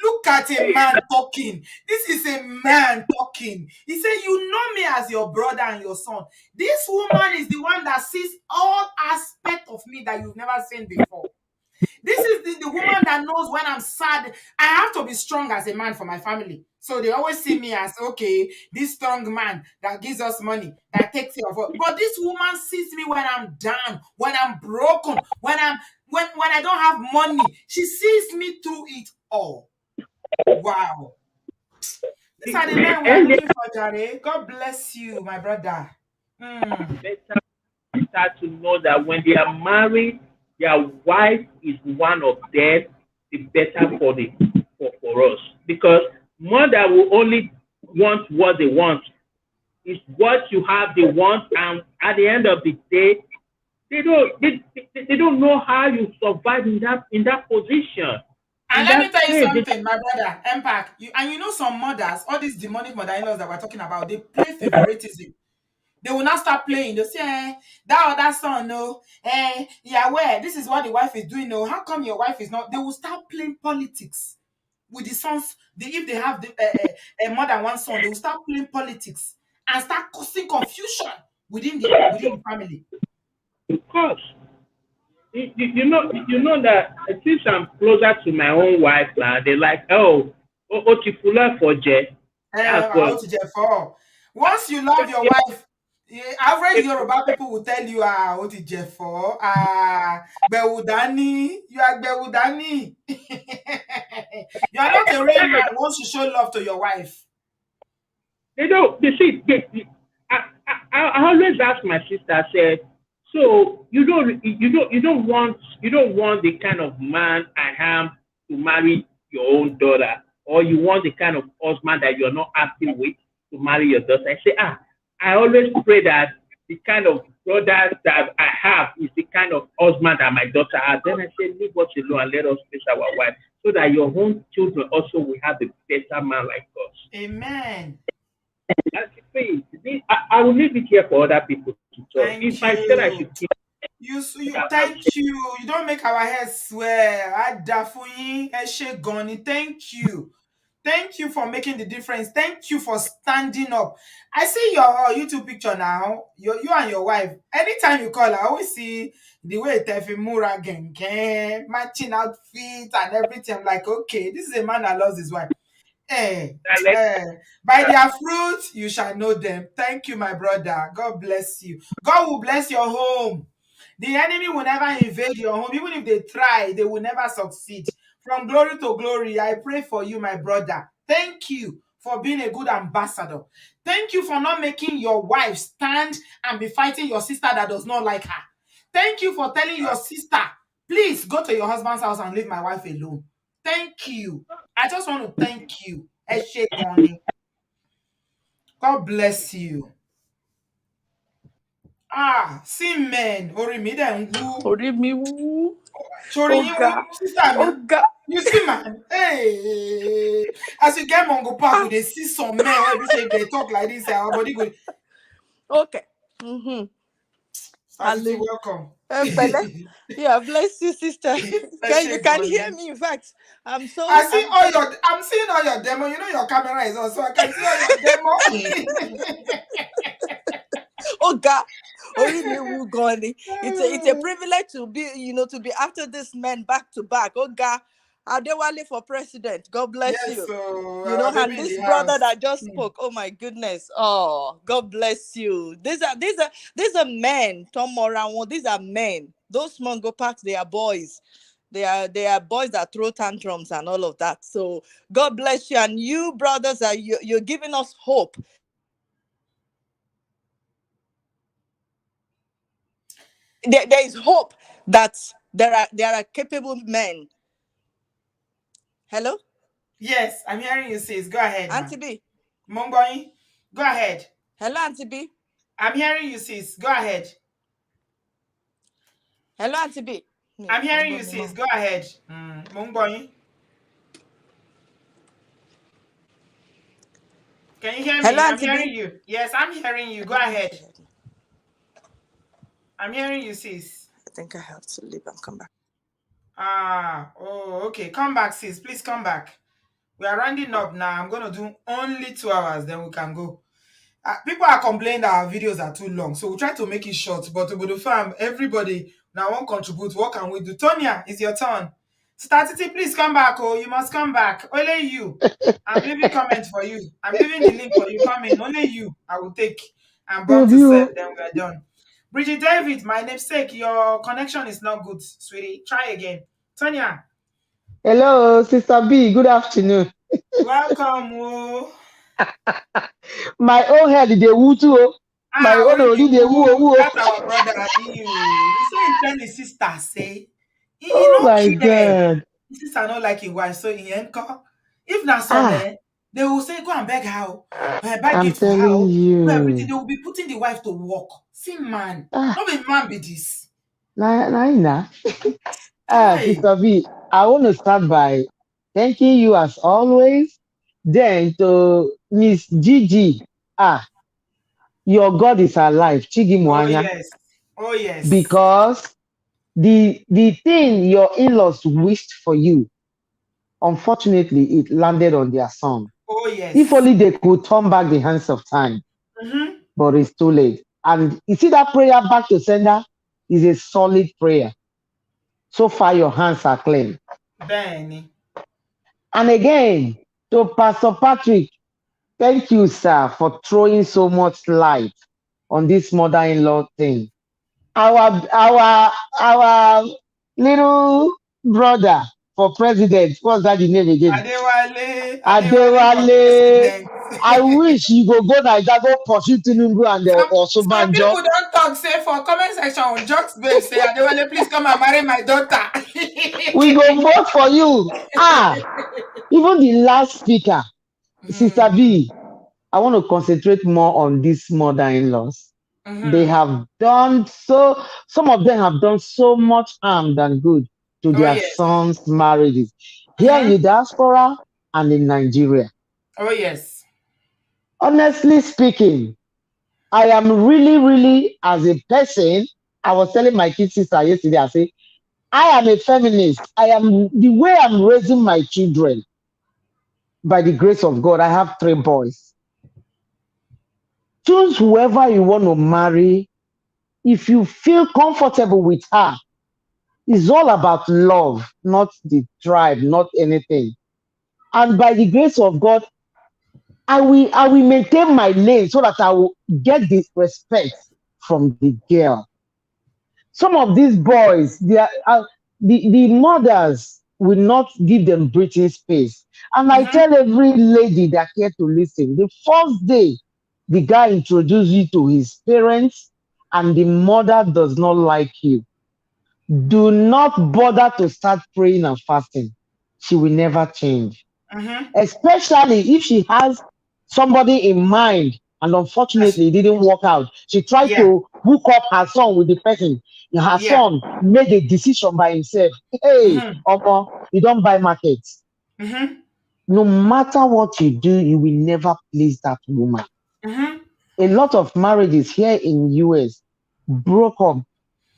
Look at a man talking. This is a man talking. He said, "You know me as your brother and your son. This woman is the one that sees all aspects of me that you've never seen before. This is the woman that knows when I'm sad. I have to be strong as a man for my family. So they always see me as, okay, this strong man that gives us money, that takes care of us. But this woman sees me when I'm down, when I'm broken, when I don't have money. She sees me through it all. Wow. These are the men we are and they looking for, Jare. God bless you, my brother. Hmm. better start to know that when they are married, their wife is one of them, the better for us. Because mother will only want what they want. It's what you have they want, and at the end of the day, they don't know how you survive in that position, And in let that me tell you space. something, my brother, Impact. You know some mothers, all these demonic mother-in-laws that we're talking about, they play favoritism. They will not start playing. They'll say, that other son, no, yeah, where this is what the wife is doing. No, how come your wife is not? They will start playing politics with the sons. If they have more than one son, they will start playing politics and start causing confusion within the family. Of course, you know that since I'm closer to my own wife now, they're like, Otifula for J. That's what. How to get for. Once you love your wife, average Yoruba people will tell you, what to get for? Bewudani, you are Bewudani. You are not a real man once you show love to your wife. They don't. They see. I always ask my sister. I said, so you don't want the kind of man I am to marry your own daughter, or you want the kind of husband that you're not happy with to marry your daughter. I say, I always pray that the kind of brother that I have is the kind of husband that my daughter has. Then I say, leave us alone and let us face our wife, so that your own children also will have a better man like us. Amen. That's the thing. I will leave it here for other people to talk. If Thank I said I you. should keep I will Thank you. You don't make our heads swear. Adafuyin, Eshegoni, thank you. Thank you for making the difference. Thank you for standing up. I see your YouTube picture now. You and your wife. Anytime you call, I always see the way Tefi Mura matching outfit and everything. I'm like, okay, this is a man that loves his wife. Eh, let eh. By their fruit, you shall know them. Thank you, my brother. God bless you. God will bless your home. The enemy will never invade your home. Even if they try, they will never succeed. From glory to glory, I pray for you, my brother. Thank you for being a good ambassador. Thank you for not making your wife stand and be fighting your sister that does not like her. Thank you for telling your sister, please go to your husband's house and leave my wife alone. Thank you. I just want to thank you. Eshe Goni. God bless you. See men. Orí mi dẹ̀ ń wú. Orí mi wú. Sori yín wú, Ọ̀gá. sister me. Ọ̀gá. You see, man. Hey. As you get Mongo Park, we dey see some men wey be say if they talk like this, our body go. Okay. Mm-hmm. Sasiti, welcome. Pẹ̀lẹ́. Yeah, bless you, sister. You Eshe can hear Goni. me. In fact, I'm I see I'm all your. I'm seeing all your demo. You know your camera is on, so I can see all your demo. Ọ̀gá. Orí mi wú gan ni. It's a privilege to be after this men back to back. Ọ̀gá. Adewale for president. God bless Yes, you. so And baby in this the brother house. that just spoke, oh my goodness. Oh, God bless you. These are men. Tom Moran, these are men. Those Mongo Parks, they are boys. They are boys that throw tantrums and all of that. So God bless you. And you brothers you're giving us hope there is hope that there are capable men. Hello, Yes, I'm hearing you, sis. Go ahead, ma. Auntie B. Mongoy, go ahead. Hello, Auntie B. I'm hearing you, sis. Go ahead. Hello, Auntie B. I'm hearing you, sis. Go ahead. Mongoy, can you hear Hello, me? I'm Auntie hearing B. you. Yes, I'm hearing you. I Go don't know if ahead. she heard me. I'm hearing you, sis. I think I have to leave and come back. Oh, okay. Come back, sis. Please come back. We are rounding up now. I'm going to do only 2 hours, then we can go. People are complaining that our videos are too long, so we'll try to make it short. But to the farm, everybody now won't contribute. What can we do? Tonya, it's your turn. Statity, please come back. Oh, you must come back. Only you. I'm leaving comment for you. I'm leaving the link for you. Come in. Only you. I will take and burn Love to send. you. Then we are done. Bridget David, my namesake, your connection is not good, sweetie. Try again. Tonya, Hello, Sister B. Good afternoon. welcome. Oh. My own head, they woo too. Oh. My own Only the already, they woo, woo. woo. That's our brother. You. He say he tell his sister say he Oh no my care. God. His sister not like his wife, so he ain't call. If not some Ah, they will say go and beg her, buy I'm gift for her, telling do everything. you. They will be putting the wife to work. See man, Ah, no be man be this. nah. Hi. Sister B, I want to start by thanking you as always. Then to Miss Gigi. Ah, your God is alive, Chigi Oh Mwanya, yes. Oh yes. because the thing your in-laws wished for you, unfortunately, it landed on their son. Oh If yes. only they could turn back the hands of time, Mm-hmm. but it's too late. And you see that prayer back to sender is a solid prayer. So far, your hands are clean. Benny. And again, to Pastor Patrick, thank you, sir, for throwing so much light on this mother-in-law thing. Our little brother for president, what's that the name again? Adewale for Adewale. president. I wish you go Naija go pursue Tinubu and Some Osunbanjo. people don't talk, say for comment section, jokes babe say Adewale, please come and marry my daughter. We go vote for you. Even the last speaker, Sister Mm-hmm. B, I want to concentrate more on these mother-in-laws. They Mm-hmm. have done so, some of them have done so much harm than good to Oh their yes. sons' marriages here in Mm-hmm. the diaspora and in Nigeria. Oh yes. Honestly speaking, I am really, as a person, I was telling my kid sister yesterday, I say, I am a feminist. I am the way I'm raising my children by the grace of God. I have 3 boys. Choose whoever you want to marry. If you feel comfortable with her, it's all about love, not the tribe, not anything. And by the grace of God, I will maintain my lane so that I will get the respect from the girl. Some of these boys, the mothers will not give them breathing space. And I Mm-hmm. tell every lady that care to listen, the first day the guy introduces you to his parents and the mother does not like you, do not bother to start praying and fasting. She will never change, Mm-hmm. especially if she has somebody in mind and unfortunately it didn't work out. She tried Yeah. to hook up her son with the person. Her Yeah. son made a decision by himself. Hey, Mm-hmm. Omo, you don't buy markets. Mm-hmm. No matter what you do, you will never please that woman. Mm-hmm. A lot of marriages here in US broke up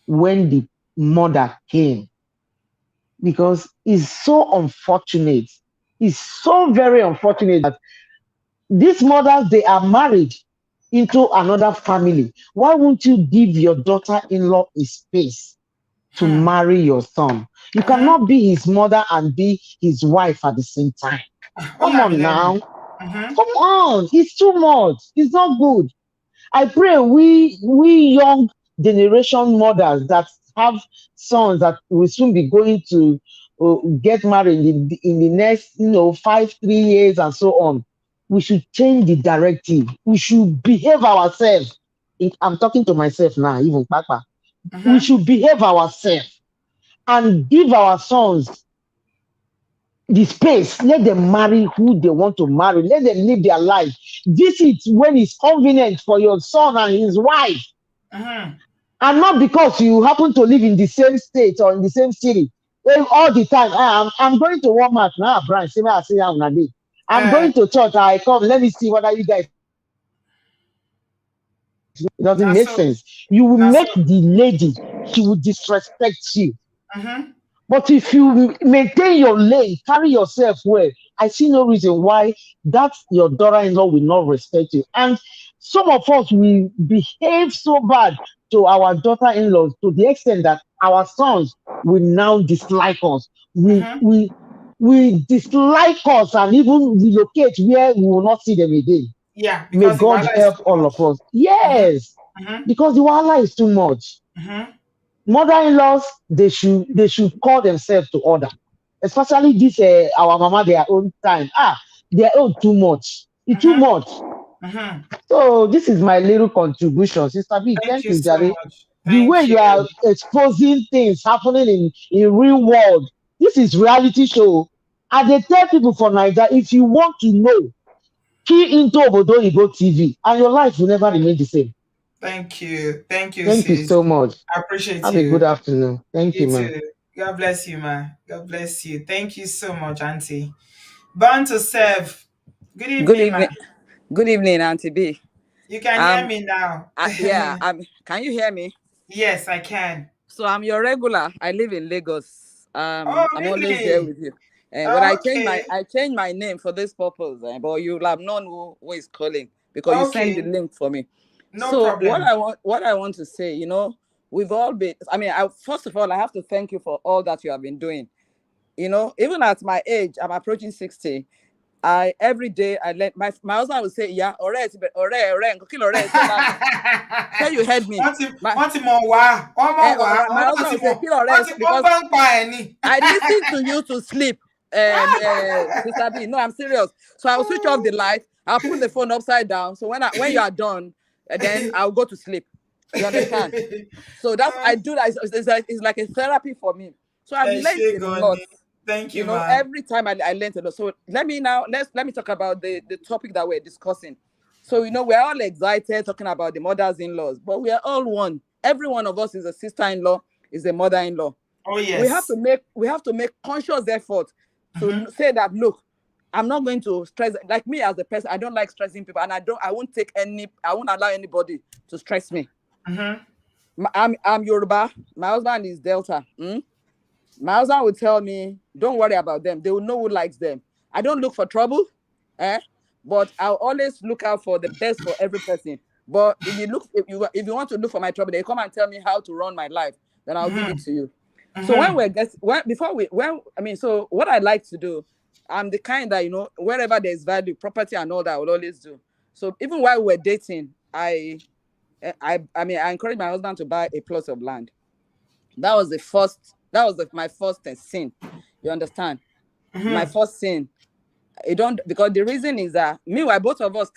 when the mother came because it's so unfortunate. It's so very unfortunate that these mothers, they are married into another family. Why won't you give your daughter-in-law a space to Hmm. marry your son? You Mm-hmm. cannot be his mother and be his wife at the same time. Come Hola, on Milena. now. Mm-hmm. Come on. It's too much. It's not good. I pray we young generation mothers that have sons that will soon be going to get married in the next 5 3 years and so on. We should change the directive. We should behave ourselves. I'm talking to myself now, even Papa. we should behave ourselves and give our sons the space. Let them marry who they want to marry. Let them live their life. Visit when it's convenient for your son and his wife. And not because you happen to live in the same state or in the same city. All the time. I'm going to Walmart now, Brian. I'm going to church. I come. Let me see whether you guys. It doesn't That's make so. sense. You will That's make so. the lady. She will disrespect you. Mm-hmm. But if you maintain your lane, carry yourself well, I see no reason why that your daughter-in-law will not respect you. And some of us we behave so bad to our daughter-in-laws to the extent that our sons will now dislike us. We Mm-hmm. we we dislike us and even relocate where we will not see them again. Yeah, May because the God wahala is help too all of much. us. Yes, Mm-hmm. because the wahala is too much. Mm-hmm. Mother-in-laws, they should call themselves to order, especially this our mama their own time. Their own too much. It's too Mm-hmm. much. Mm-hmm. So this is my little contribution, Sister B. Thank Thank you you, so Jare. much. The way Thank you you. are exposing things happening in real world. This is reality show. And they tell people for Nigeria, if you want to know, key into Obodoyibo TV, and your life will never remain the same. Thank you. Thank you, Thank you sis. so much. I appreciate Have a good you. afternoon. Thank You you, man. too. God bless you, man. God bless you. Thank you so much, Auntie. Born to serve. Good Good evening, evening. man. Good evening, Auntie B. You can hear Um, me now. yeah. Can you hear me? Yes, I can. So I'm your regular. I live in Lagos. Oh, I'm always there really? with you. But Okay. I changed my name for this purpose. But you'll have known who is calling because you sent the Okay. link for me. No So problem. what I want to say, we've all been. I mean, first of all, I have to thank you for all that you have been doing. Even at my age, I'm approaching 60. I every day I let my husband would say, yeah, alright, but alright, kill alright, Tolani. Sure you heard me. My wọ́n ti mọ̀ wá wọ́n mọ̀ wá alright, my àwọn náà husband ti would say, mọ̀ kill wọ́n alright, ti wọ́n because gbọ́ ń pa ẹ̀ ni. I listen to you to sleep. Sister B, no, I'm serious. So I'll switch off the light, I'll put the phone upside down. So when you are done, then I'll go to sleep. You understand? So that's I do that. It's like a therapy for me. So I've Ẹ learned ṣé a gan lot. ni. Thank you, man. Every time I learned a lot. So let me talk about the topic that we're discussing. So we're all excited talking about the mothers-in-laws, but we are all one. Every one of us is a sister-in-law, is a mother-in-law. Oh, We have yes. to make conscious effort to say that, look, I'm not going to stress. Like me as a person, I don't like stressing people, and I won't allow anybody to stress me. I'm Yoruba. My husband is Delta. My husband would tell me, don't worry about them. They will know who likes them. I don't look for trouble, but I'll always look out for the best for every person. But if you want to look for my trouble, they come and tell me how to run my life, then I'll give it to you. So so what I like to do, I'm the kind that, wherever there's value, property and all that, I will always do. So even while we're dating, I encourage my husband to buy a plot of land. That was my first sin. You understand? My first sin. Because the reason is that meanwhile both of us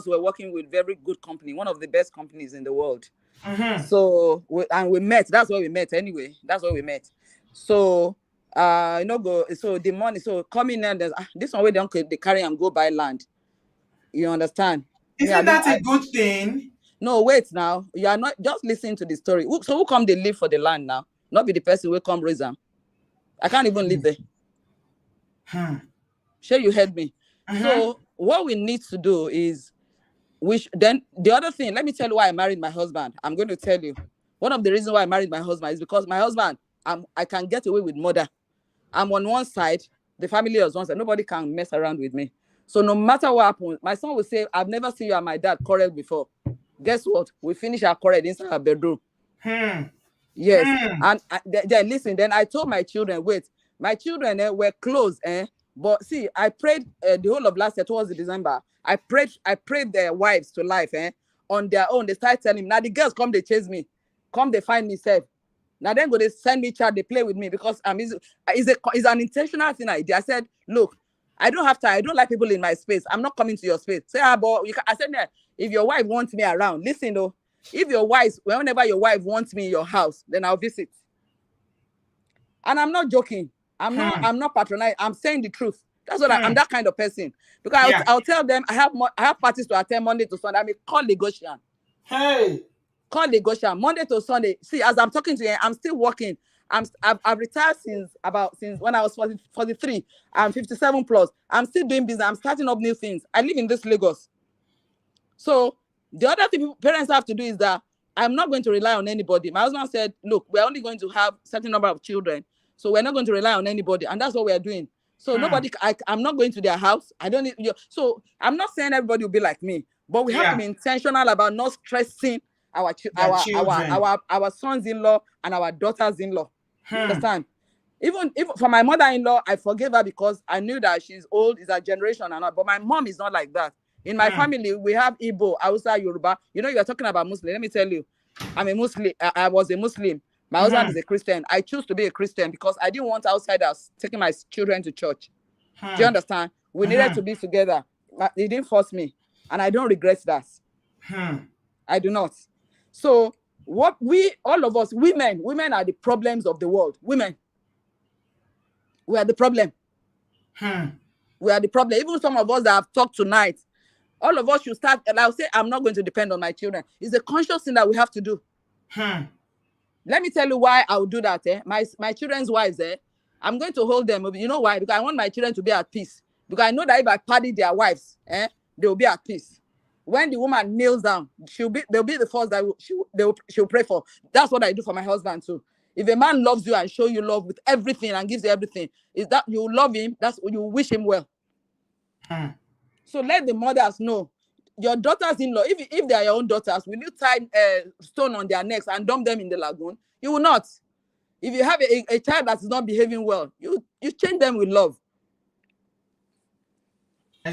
were working with very good company, one of the best companies in the world. So we met. That's where we met anyway. That's where we met. So so the money, so coming in, this one way they carry and go buy land. You understand? Isn't that a good thing? No, wait now. You are not just listening to the story. So who come they live for the land now? Not be the person who come raise them. I can't even live there. Sure, you heard me. So what we need to do is then the other thing, let me tell you why I married my husband. I'm going to tell you. One of the reasons why I married my husband is because my husband, I can get away with murder. I'm on one side, the family is one side. Nobody can mess around with me. So no matter what happens, my son will say, I've never seen you and my dad quarrel before. Guess what? We finish our quarrel inside our bedroom. Yes. And then listen, then I told my children, wait, my children were close, but see, I prayed the whole of last year towards the December. I prayed their wives to life, on their own. They started telling me, now the girls come, they chase me. Come, they find me safe. Now then go, they send me chat, they play with me because it's an intentional thing I did. I said, look, I don't have time. I don't like people in my space. I'm not coming to your space. Say, but I said, yeah, if your wife wants me around, listen though, If your wife, whenever your wife wants me in your house, then I'll visit. And I'm not joking. I'm not patronizing. I'm saying the truth. That's what I'm that kind of person. Because Yeah. I'll tell them I have parties to attend Monday to Sunday. I mean, call Lagosian. Hey. Call Lagosian Monday to Sunday. See, as I'm talking to you, I'm still working. I've retired since when I was 43. I'm 57 plus. I'm still doing business. I'm starting up new things. I live in this Lagos. So the other thing parents have to do is that I'm not going to rely on anybody. My husband said, look, we're only going to have a certain number of children. So we're not going to rely on anybody. And that's what we're doing. So I'm not going to their house. I don't need you. So I'm not saying everybody will be like me, but we have to be intentional about not stressing our sons-in-law and our daughters-in-law. You understand? Even for my mother-in-law, I forgave her because I knew that she's old, is a generation and all. But my mom is not like that. In my family, we have Igbo, Hausa, Yoruba. You know, you're talking about Muslim. Let me tell you, I'm a Muslim. I was a Muslim. My husband is a Christian. I choose to be a Christian because I didn't want outsiders taking my children to church. Do you understand? We needed to be together. They didn't force me. And I don't regret that. I do not. So what all of us, women are the problems of the world. Women. We are the problem. We are the problem. Even some of us that have talked tonight, all of us should start, and I'll say, I'm not going to depend on my children. It's a conscious thing that we have to do. Let me tell you why I will do that. My children's wives, I'm going to hold them. You know why? Because I want my children to be at peace. Because I know that if I pardon their wives, they will be at peace. When the woman kneels down, they'll be the first that she'll pray for. That's what I do for my husband too. If a man loves you and show you love with everything and gives you everything, is that you love him? That's you wish him well. So let the mothers know. Your daughters-in-law, if they are your own daughters, will you tie stone on their necks and dump them in the lagoon? You will not. If you have a child that is not behaving well, you change them with love.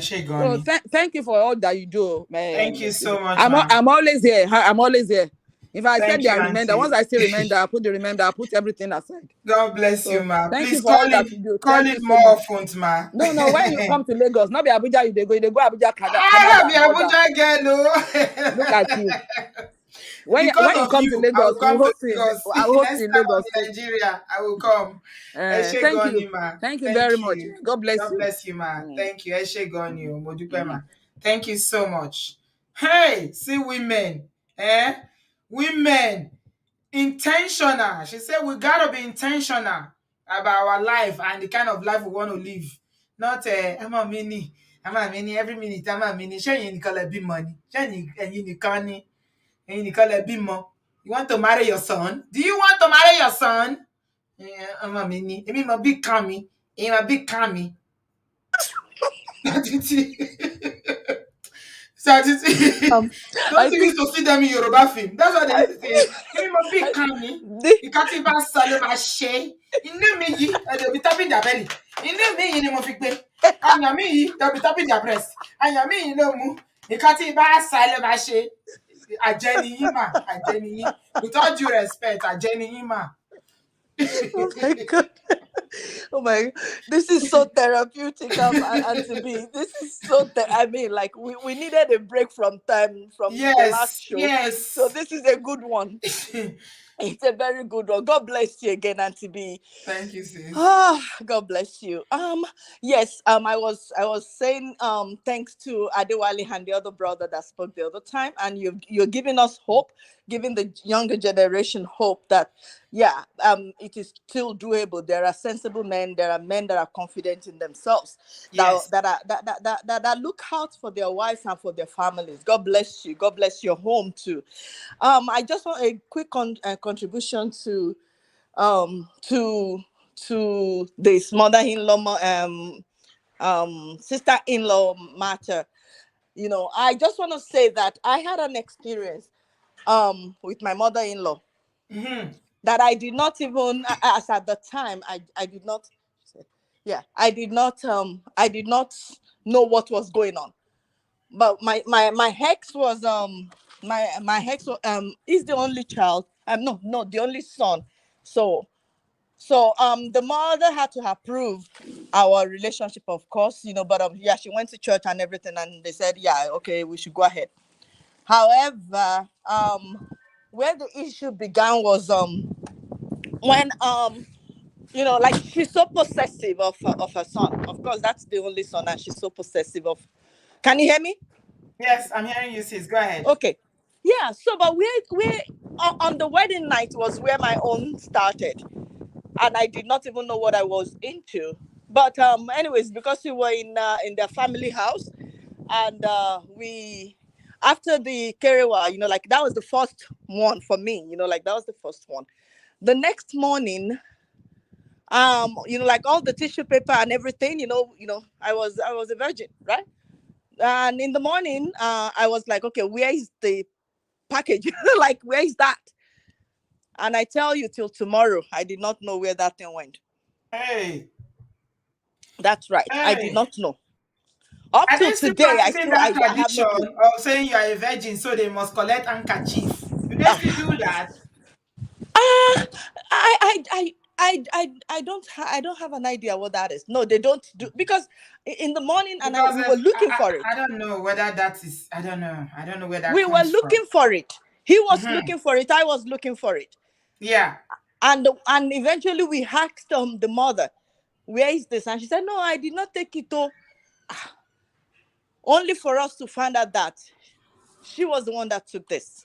So thank you for all that you do, man. Thank you so much, I'm always here. I'm always here. If I said the remainder, Auntie. once I say remainder, I put the remainder, I put everything aside. God bless you, ma. Thank Please you for all that you do. call it more often, ma. No, when you come to Lagos, not be Abuja, you go Abuja, Canada. Be Abuja girl, Look at you. When you come to I will Lagos, come to Lagos. Lagos. I will host Next you in time Lagos. I'm in Nigeria, I will come. Thank you. Ma. Thank you very much. God bless you. God bless you, ma. Thank you. Ma. Thank you so much. Hey, see women. Women. Intentional. She said we gotta be intentional about our life and the kind of life we want to live. Not I'm a mini, every minute, I'm a mini. Ṣẹ́yìn nìkan lẹ bímọ ni. Ẹ̀yin nìkan ni. Ẹ̀yin nìkan lẹ bímọ. You want to marry your son? Do you want to marry your son? I'm a mini. Èmi mọ bí kan mi. Èmi mọ bí kan mi. Don't you used to see them in Yoruba film? That's what they used to say. Give me my big canny. You can't even sell my share. You know me, they'll be tapping their belly. You know me, you know my big. And me, they'll be tapping their breast. And me, you know me. You can't even sell my share. A Jenny Ima, with all due respect, a Jenny Ima. Oh my God. Oh my, this is so therapeutic, Auntie B. This is so, I mean, like, we needed a break from the last show. Yes. So this is a good one. It's a very good one. God bless you again, Auntie B. Thank you, sis. God bless you. Yes, I was saying thanks to Adewale and the other brother that spoke the other time, and you're giving us hope, giving the younger generation hope that it is still doable. There are sensible men, there are men that are confident in themselves, that look out for their wives and for their families. God bless you. God bless your home too. I just want a quick contribution to this mother-in-law, sister-in-law matter. You know, I just want to say that I had an experience with my mother-in-law that I did not even, as at the time, I did not know what was going on. But my ex was my ex is the only child. No, the only son. So the mother had to approve our relationship, of course, you know, but she went to church and everything, and they said, yeah, okay, we should go ahead. However, where the issue began was when like she's so possessive of her son. Of course, that's the only son, and she's so possessive of. Can you hear me? Yes, I'm hearing you, sis. Go ahead. Okay. Yeah. So, but where on the wedding night was where my own started, and I did not even know what I was into. But anyways, because we were in their family house, and we after the kerewa, like that was the first one for me. Like that was the first one. The next morning, like all the tissue paper and everything, I was a virgin, right? And in the morning, I was like, okay, where is the package? Like, where is that? And I tell you, till tomorrow, I did not know where that thing went. Hey, That's right. I did hey. not know. Up Are till they still today, practicing that I have no tradition clue. of saying you are a virgin, so they must collect handkerchief? Do they still do that? Ah, I don't have an idea what that is. No, they don't do, because in the morning, and Because we were looking for I it. don't know whether that is, I don't know. I don't know where that We were comes from. looking for it. He was Mm-hmm. looking for it. I was looking for it. Yeah. And eventually we asked the mother, where is this? And she said, no, I did not take it. Only for us to find out that she was the one that took this.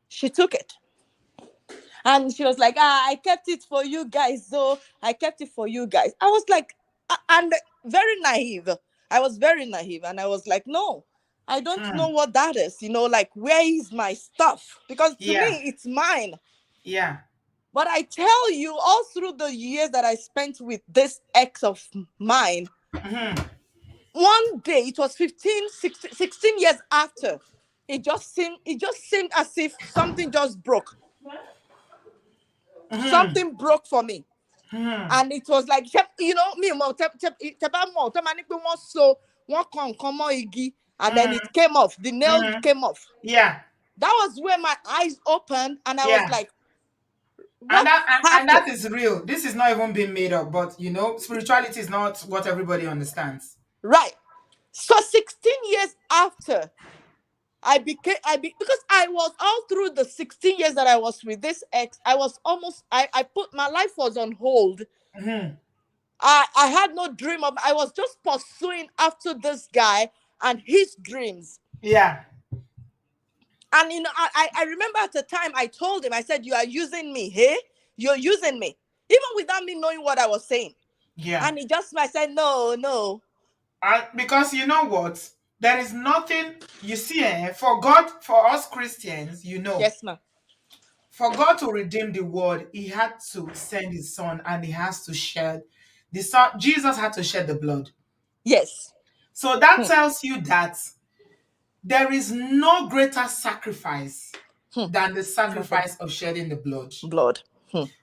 She took it. And she was like, I kept it for you guys. So I kept it for you guys. I was like, and very naive. I was very naive. And I was like, no, I don't know what that is. Like, where is my stuff? Because to me, Yeah. it's mine. Yeah. But I tell you, all through the years that I spent with this ex of mine, one day, it was 16 years after, it just seemed as if something just broke. Something broke for me. And it was like, me mo so one come igi, and then it came off. The nail came off. Yeah. That was where my eyes opened, and I was Yeah. like, And what that happened? is real. This is not even being made up, but spirituality is not what everybody understands. Right. So 16 years after, because I was all through the 16 years that I was with this ex, I was almost, I put my life was on hold. I had no dream of, I was just pursuing after this guy and his dreams. Yeah. And I remember at the time I told him, I said, you are using me, hey? You're using me. Even without me knowing what I was saying. Yeah. And I said, no. Because you know what? There is nothing, you see, for God, for us Christians, Yes, ma'am. for God to redeem the world, he had to send his son, and he has to shed the son. Jesus had to shed the blood. Yes. So that tells you that there is no greater sacrifice than the Nothing. sacrifice of shedding the blood. Blood.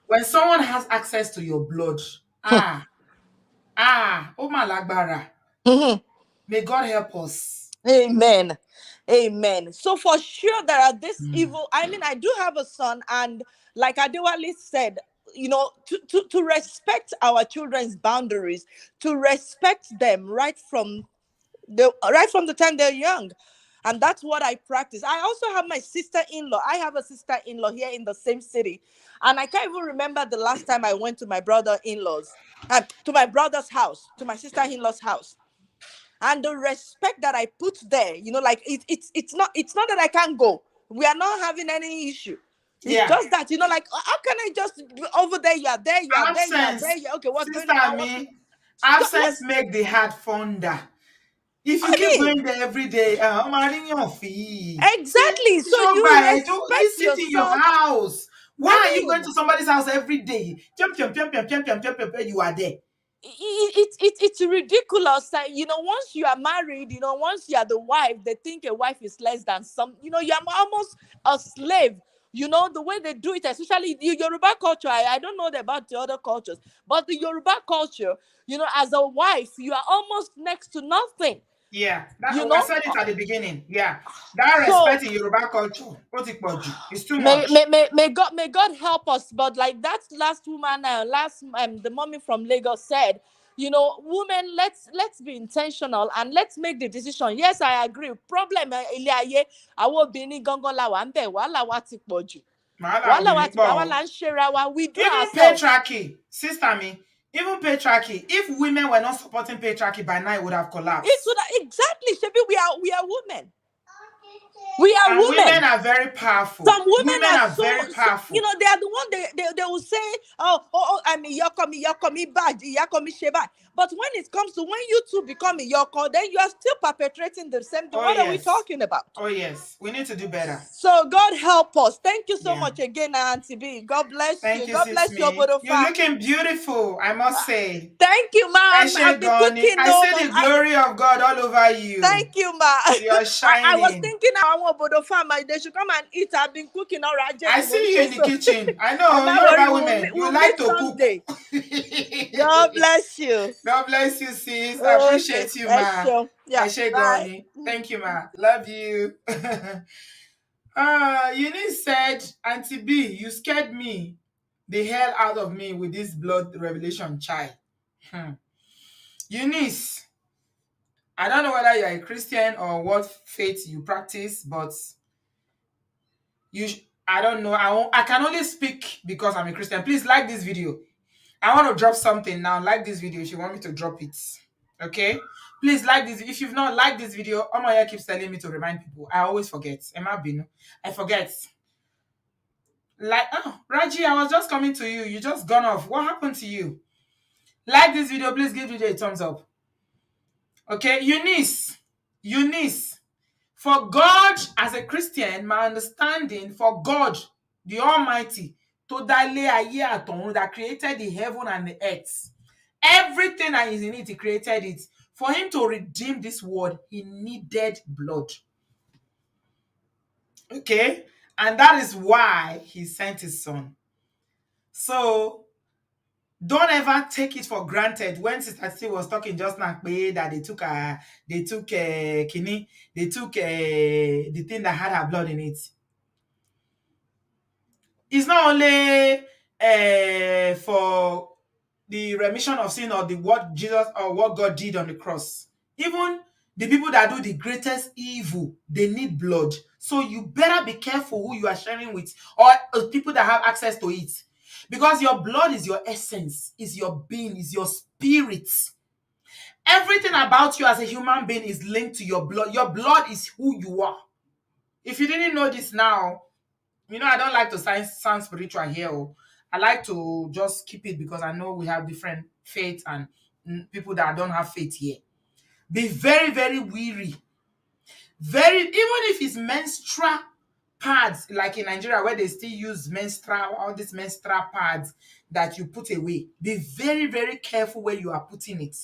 When someone has access to your blood, oh my lagbara. May God help us. Amen. Amen. So for sure there are this evil. I mean, I do have a son, and like Adewale said, to respect our children's boundaries, to respect them right from the time they're young. And that's what I practice. I also have my sister-in-law. I have a sister-in-law here in the same city. And I can't even remember the last time I went to my brother-in-law's, to my brother's house, to my sister-in-law's house. And the respect that I put there, like it's not that I can't go. We are not having any issue. It's Yeah. just that, like, how can I just over there, you are there, you are there, you are there, Absence, okay, what's going sister on? me, So absence let's make the heart fonder. If you I keep mean going there every day, your fee. See, exactly. So show you by respect just sit in your yourself. house. Why I are you going mean, to somebody's house every day? Jump, jump, jump, jump, jump, jump, jump, jump, you are there. it's ridiculous. Once you are married, once you are the wife, they think a wife is less than some. You're almost a slave. The way they do it, especially the Yoruba culture. I don't know about the other cultures, but the Yoruba culture, as a wife, you are almost next to nothing. Yeah, You I know, said it at the beginning. Yeah, that so respect in Yoruba culture, it's too may, much. may, may, may God help us. But like that last woman, the mommy from Lagos said, You know, women, let's be intentional and let's make the decision. Yes, I agree. Problem ilé ayé, àwọn obìnrin gangan la wà ń bẹ̀, wàhálà wa ti pọ̀ jù. Wàhálà wa ti pọ̀, àwa là ń ṣera wa. We do Even ourselves. patriarchy, sister me, even patriarchy, if women were not supporting patriarchy by now, it would have collapsed. It would exactly, Shebi, we are women. We are And women are very powerful. Some women are very powerful. you know, they are the one they will say, oh, I'm a yoko me bad, yoko me sheba. But when it comes to when you two become a yoko, then you are still perpetrating the same thing. What are we talking about? Oh yes, we need to do better. So God help us. Thank you so much again, Auntie B. God bless you. God bless you, Obodo. You're looking beautiful, I must say. Thank you, ma. I've been cooking. I see the glory of God all over you. Thank you, ma. You're shining. I was thinking I want Obodo farm. They should come and eat. I've been cooking all right. I see you in the kitchen. I know you're about women. You like to cook. God bless you. God bless you, sis. I appreciate you, ma. Yeah, bye. Thank you, ma. Love you. Eunice said, Auntie B, you scared me the hell out of me with this blood revelation child. Eunice, I don't know whether you're a Christian or what faith you practice, but I don't know. I can only speak because I'm a Christian. Please like this video. I want to drop something now. Like this video if you want me to drop it. Okay? Please like this. If you've not liked this video, Omaya keeps telling me to remind people. I always forget. Emma Binu. I forget. Like, oh, Raji, I was just coming to you. You just gone off. What happened to you? Like this video. Please give video a thumbs up. Okay? Eunice. For God, as a Christian, my understanding, for God, the Almighty, that created the heaven and the earth, everything that is in it, he created it. For him to redeem this world, he needed blood. Okay? And that is why he sent his son. So, don't ever take it for granted. When Sister C was talking just now, that they took the thing that had her blood in it. It's not only for the remission of sin or what Jesus or what God did on the cross. Even the people that do the greatest evil, they need blood. So you better be careful who you are sharing with, or people that have access to it. Because your blood is your essence, is your being, is your spirit. Everything about you as a human being is linked to your blood. Your blood is who you are. If you didn't know this now, you know, I don't like to sound spiritual here. I like to just keep it because I know we have different faiths and people that don't have faith here. Be very, very weary. Even if it's menstrual pads, like in Nigeria where they still use all these menstrual pads that you put away. Be very, very careful where you are putting it.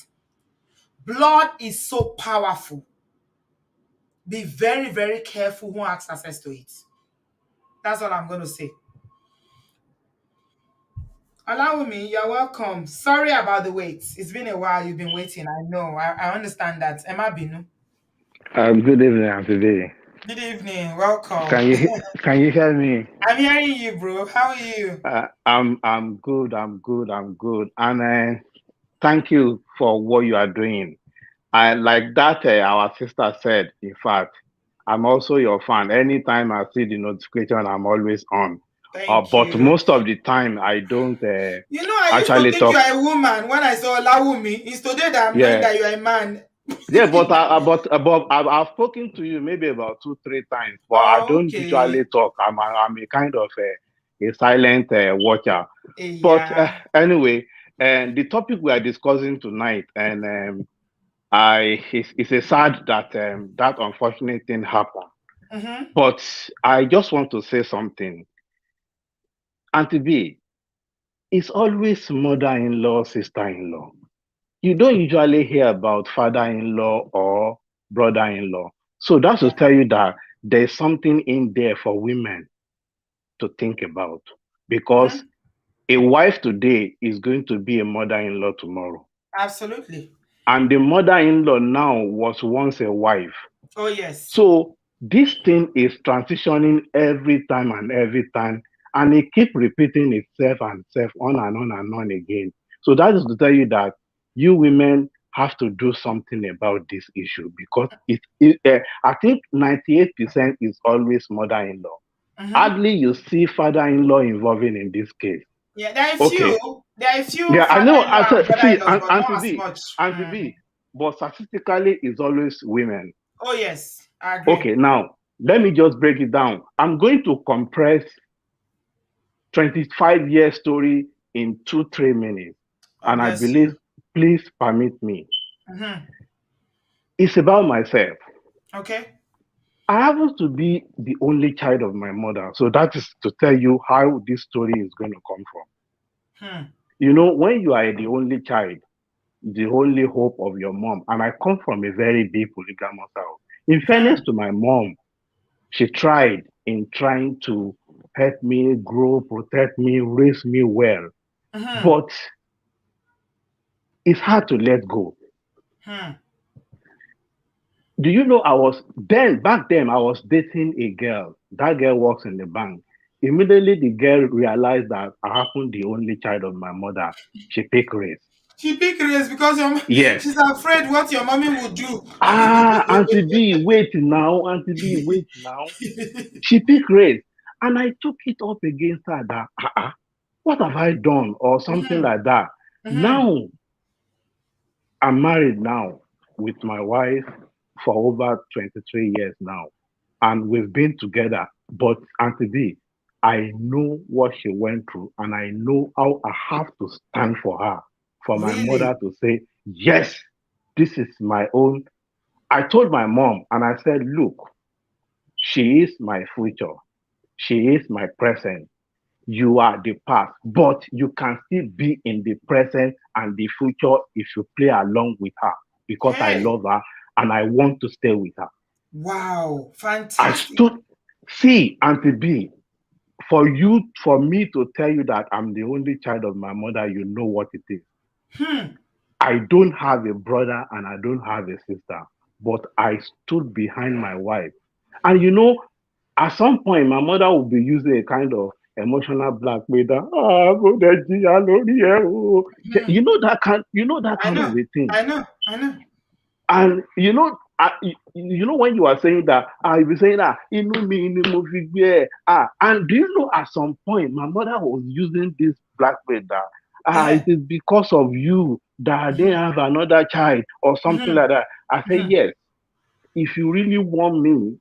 Blood is so powerful. Be very, very careful who has access to it. That's all I'm going to say. Allow me, you're welcome. Sorry about the wait. It's been a while you've been waiting. I know. I understand that. Emma Binu. Good evening, Auntie B. Good evening. Welcome. Can you hear me? I'm hearing you, bro. How are you? I'm good. And thank you for what you are doing. I like that. Our sister said. In fact, I'm also your fan. Anytime I see the notification, I'm always on. But most of the time, I don't. I used to think you're a woman when I saw Lawumi. It's today that I'm knowing that you're a man. Yeah, but I've spoken to you maybe about 2-3 times, but I don't usually talk. I'm a kind of a silent watcher. Yeah. But anyway, the topic we are discussing tonight, and it's a sad that that unfortunate thing happened. Mm-hmm. But I just want to say something. Auntie B, it's always mother-in-law, sister-in-law. You don't usually hear about father-in-law or brother-in-law. So that's to tell you that there's something in there for women to think about. Because a wife today is going to be a mother-in-law tomorrow. Absolutely. And the mother-in-law now was once a wife. Oh, yes. So this thing is transitioning every time. And it keeps repeating itself and itself on and on again. So that is to tell you that You women have to do something about this issue because I think 98% is always mother-in-law. Mm-hmm. Hardly you see father-in-law involving in this case. Yeah, there are a Okay. few. There are a few Yeah, I know. I father-in-law and said, see, brother-in-laws, but not Auntie as B, much. Auntie Mm. B, but statistically, it's always women. Oh yes, I agree. Okay, now let me just break it down. I'm going to compress 25-year story in 2, 3 minutes, God and I bless you. believe, please permit me. Mm-hmm. It's about myself. Okay. I happen to be the only child of my mother, so that is to tell you how this story is going to come from. Hmm. You know, when you are the only child, the only hope of your mom, and I come from a very big polygamous house. In fairness Hmm. to my mom, she tried in trying to help me grow, protect me, raise me well, Mm-hmm. but it's hard to let go. Hmm. Do you know back then I was dating a girl. That girl works in the bank. Immediately the girl realized that I happened the only child of my mother. She picked race. She picked race because Yes. she's afraid what your mommy would do. Auntie B, wait now. Auntie B, wait now. She picked race. And I took it up against her that, what have I done? Or something Mm-hmm. like that. Mm-hmm. Now, I'm married now with my wife for over 23 years now. And we've been together. But Auntie B, I know what she went through and I know how I have to stand for her. For my Really? mother to say, yes, this is my own. I told my mom and I said, look, she is my future. She is my present. You are the past, but you can still be in the present and the future if you play along with her because I Hey. love her and I want to stay with her. Wow. I Fantastic. stood, see, Auntie B, for me to tell you that I'm the only child of my mother, you know what it is. Hmm. I don't have a brother and I don't have a sister, but I stood behind my wife. And you know, at some point, my mother will be using a kind of emotional blackmail that, mo dẹ̀ jìyà lórí ẹ̀ o." Hmm. You know that I kind of know. a thing. I know. I know. And you know when you are saying that, you be saying that, inú mi ni mo fi gbé ẹ. And do you know at some point, my mother was using this blackmail that, it Uh-huh. is because of you that I didn't Mm-hmm. have another child or something Mm-hmm. like that. I say, Mm-hmm. yes, if you really want me,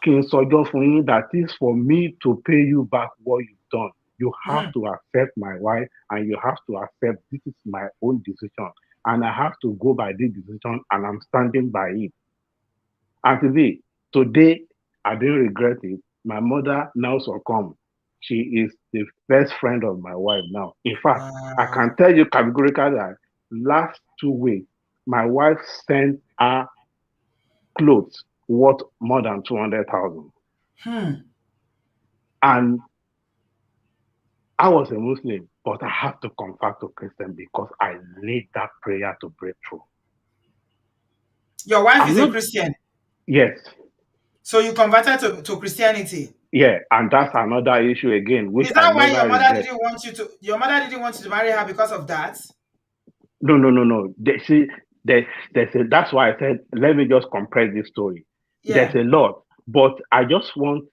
kí n sọjọ́ fún yín, that is for me to pay you back what you've done. You have Mm-hmm. to accept my wife and you have to accept this is my own decision. And I have to go by this decision and I'm standing by it. And today, I didn't regret it. My mother now succumbed. She is the best friend of my wife now. In fact, I can Wow. tell you categorically that last 2 weeks, my wife sent her clothes worth more than 200,000. Hmm. And I was a Muslim, but I have to convert to Christian because I need that prayer to break through. Your wife I'm is a not, Christian, yes, so you converted to Christianity. yeah, and that's another issue again, which Is I that why never your mother regret. didn't want you to? Your mother didn't want you to marry her because of that? No, no, no, no. See, that's why I said, let me just compress this story. There's Yeah. a lot, but I just want,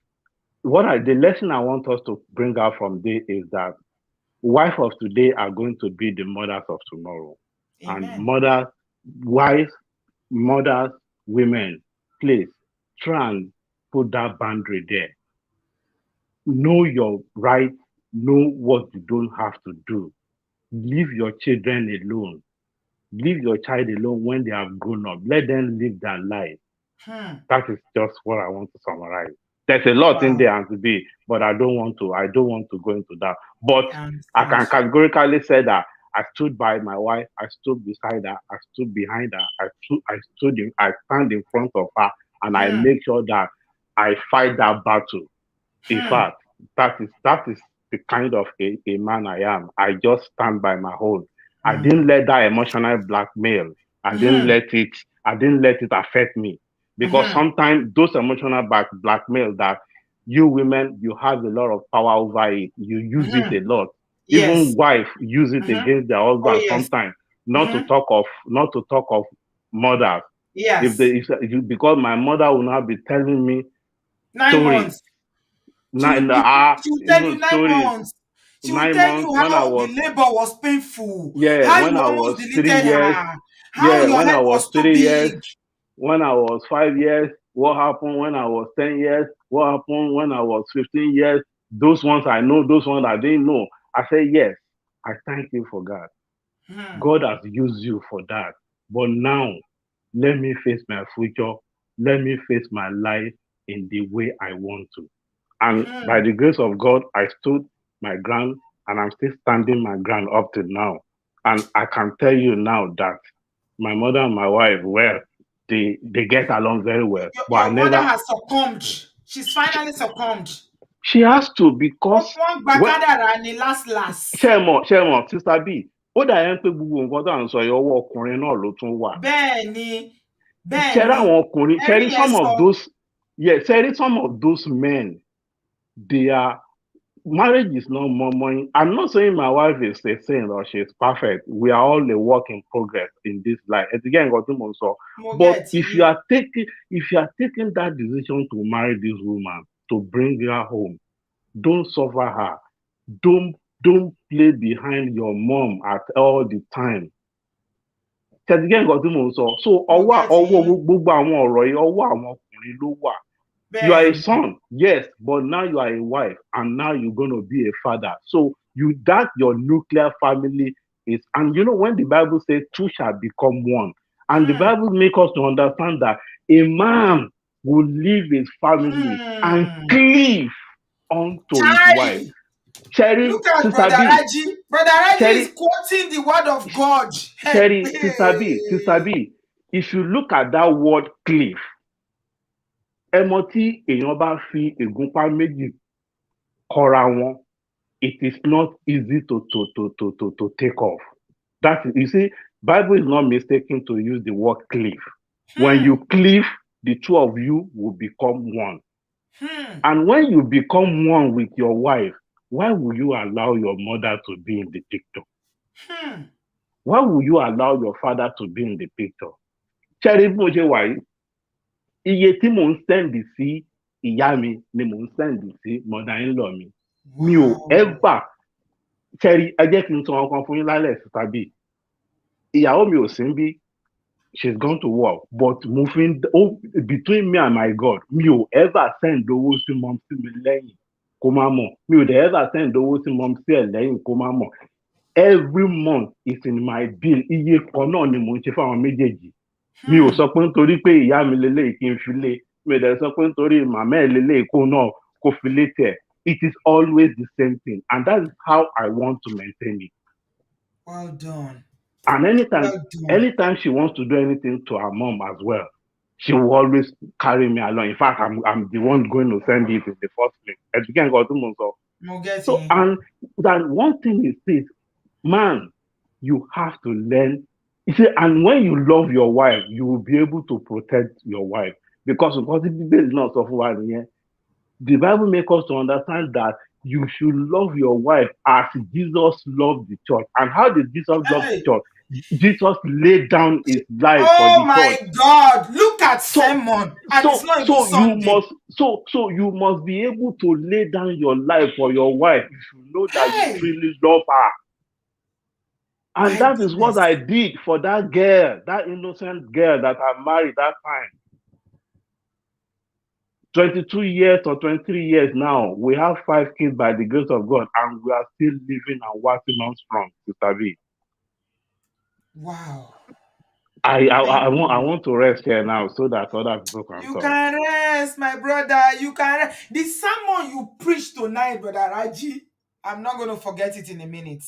the lesson I want us to bring out from this is that wife of today are going to be the mothers of tomorrow. And Amen. mothers, wives, mothers, women, please try and put that boundary there. Know your right, know what you don't have to do. Leave your children alone. Leave your child alone when they have grown up. Let them live their life. Hmm. That is just what I want to summarize. There's a lot in Wow. there and to be, but I don't want to go into that. But I I understand. can categorically say that I stood by my wife, I stood beside her, I stood behind her, I stand in front of her, and I Hmm. make sure that I fight that battle. In Hmm. fact, that is the kind of a man I am. I just stand by my own. I didn't Hmm. let that emotional blackmail. Hmm. I didn't let it affect me. Because Hmm. sometimes those emotional blackmail that you women, you have a lot of power over it. You use it Hmm. a lot. Even Yes. wife use it Hmm. against their Oh husband yes. sometimes. not to talk of mothers. If Yes. they if, because my mother will now be telling me 9 months. stories, nine She will tell even you nine stories. months. She will tell 9 months you when I how was, the labor was painful, yeah, how when you I almost was 3 deleted years, her, how yeah, your when head I was was too 3 years, big. when I was 5 years, what happened when I was 10 years, what happened when I was 15 years. Those ones I know, those ones I didn't know. I say yes. I thank you for God. Hmm. God has used you for that. But now, let me face my future. Let me face my life in the way I want to. And by Hmm. the grace of God, I stood my ground and I'm still standing my ground up to now. And I can tell you now that my mother and my wife, well, they get along very well. But I Your mother never, has succumbed. She's finally succumbed. she has to because One when, gbakadara ni last. ṣe mọ̀, Sister B, ó dà yẹn pé gbogbo nǹkan tó à ń sọ yìí ọwọ́ ọkùnrin náà ló tún wà. Bẹ́ẹ̀ ni, bẹ́ẹ̀ Ṣẹ́rí ni. àwọn ọkùnrin, Ẹ̀rí ṣẹ́rí yẹn some of sọ. those, yeah, ṣẹ́rí some of those men, they are, marriage is not more money. I'm not saying my wife is a saint or she's perfect. We are all a work in progress in this life. And again, Mo but get if you yín. are taking that decision to marry this woman, to bring her home, don't suffer her. Don't don't play behind your mom at all the time. Ṣẹ̀dígẹ́ nǹkan tí mò ń sọ. So Mo ọwọ́ get ọwọ́ yín. gbogbo àwọn ọ̀rọ̀ yìí ọwọ́ àwọn ọkùnrin ló wà. You are Bẹ́ẹ̀ a ni. son, yes, but now you are a wife, and now you're going to be a father. So you that your nuclear family is, and you know when the Bible says two shall become one, and the Hmm. Bible makes us to understand that a man will leave his family and Hmm. cleave unto his wife. Chai! Cherry, Look at Sister Brother B, Raji. Brother Raji is Cherry, quoting the word of God. Hey, Cherry, Sister hey. B. If you look at that word cleave, ẹ mọ tí èèyàn bá fi ìgúnpá méjì kọra wọn, it is not easy to take off. That is, you see, Bible is not mistaken to use the word cleave. When you Hmm. cleave, the two of you will become one. Hmm. And when you become one with your wife, why will you allow your mother to be in the picture? Hmm. Why will you allow your father to be in the picture? Ṣẹ́rí bí mo ṣe wà yìí, iye tí mò ń sẹ́ndì sí ìyá mi ni mò ń sẹ́ndì sí mother in law mi. Mi ò Wow. ever, ṣẹ́rí ẹ jẹ́ kí n sọ ọkàn fún yín lálẹ́ síta bí. Ìyàwó mi ò sí ń bí, she's gone to work, but mo fi ń, between me and my God, mi ò ever send owó sí mom sí mi lẹ́yìn kó má mọ̀. Mi ò dẹ̀ ever send owó sí mom sí ẹ̀ lẹ́yìn kó má mọ̀. Every month is in my bill. Iye kan náà ni mò ń ṣe fáwọn méjèèjì. Mi ò Hmm. sọ pé nítorí pé ìyá mi leléyìí kí n fi lé, mi ò dẹ̀ sọ pé nítorí màmá ẹ̀ leléyìí kó náà kó fi lé tiẹ̀. It is always the same thing, and that is how I want to maintain it. Well done. And Well done. anytime she wants to do anything to her mom as well, she will always carry me along. In fact, I'm the one going to send it in the first place. Again, God, Mo get so, yín. and that one thing is this, man, you have to learn. You see, and when you love your wife, you will be able to protect your wife. Because the Bible is not so far here. The Bible makes us to understand that you should love your wife as Jesus loved the church. And how did Jesus love the Hey. church? Jesus laid down his life for Oh the my church. God. Look at So sermon. And it's not even Sunday. so you must be able to lay down your life for your wife if you know that you Hey. truly love her. And My that is what goodness. I did for that girl, that innocent girl that I married that time. 22 years or 23 years now, we have 5 kids by the grace of God, and we are still living and working on strong, Sister B. Wow. I Thank want I you. want to rest here now so that other people can You talk. can rest, my brother. You can rest. The sermon you preached tonight, Brother Raji, I'm not going to forget it in a minute.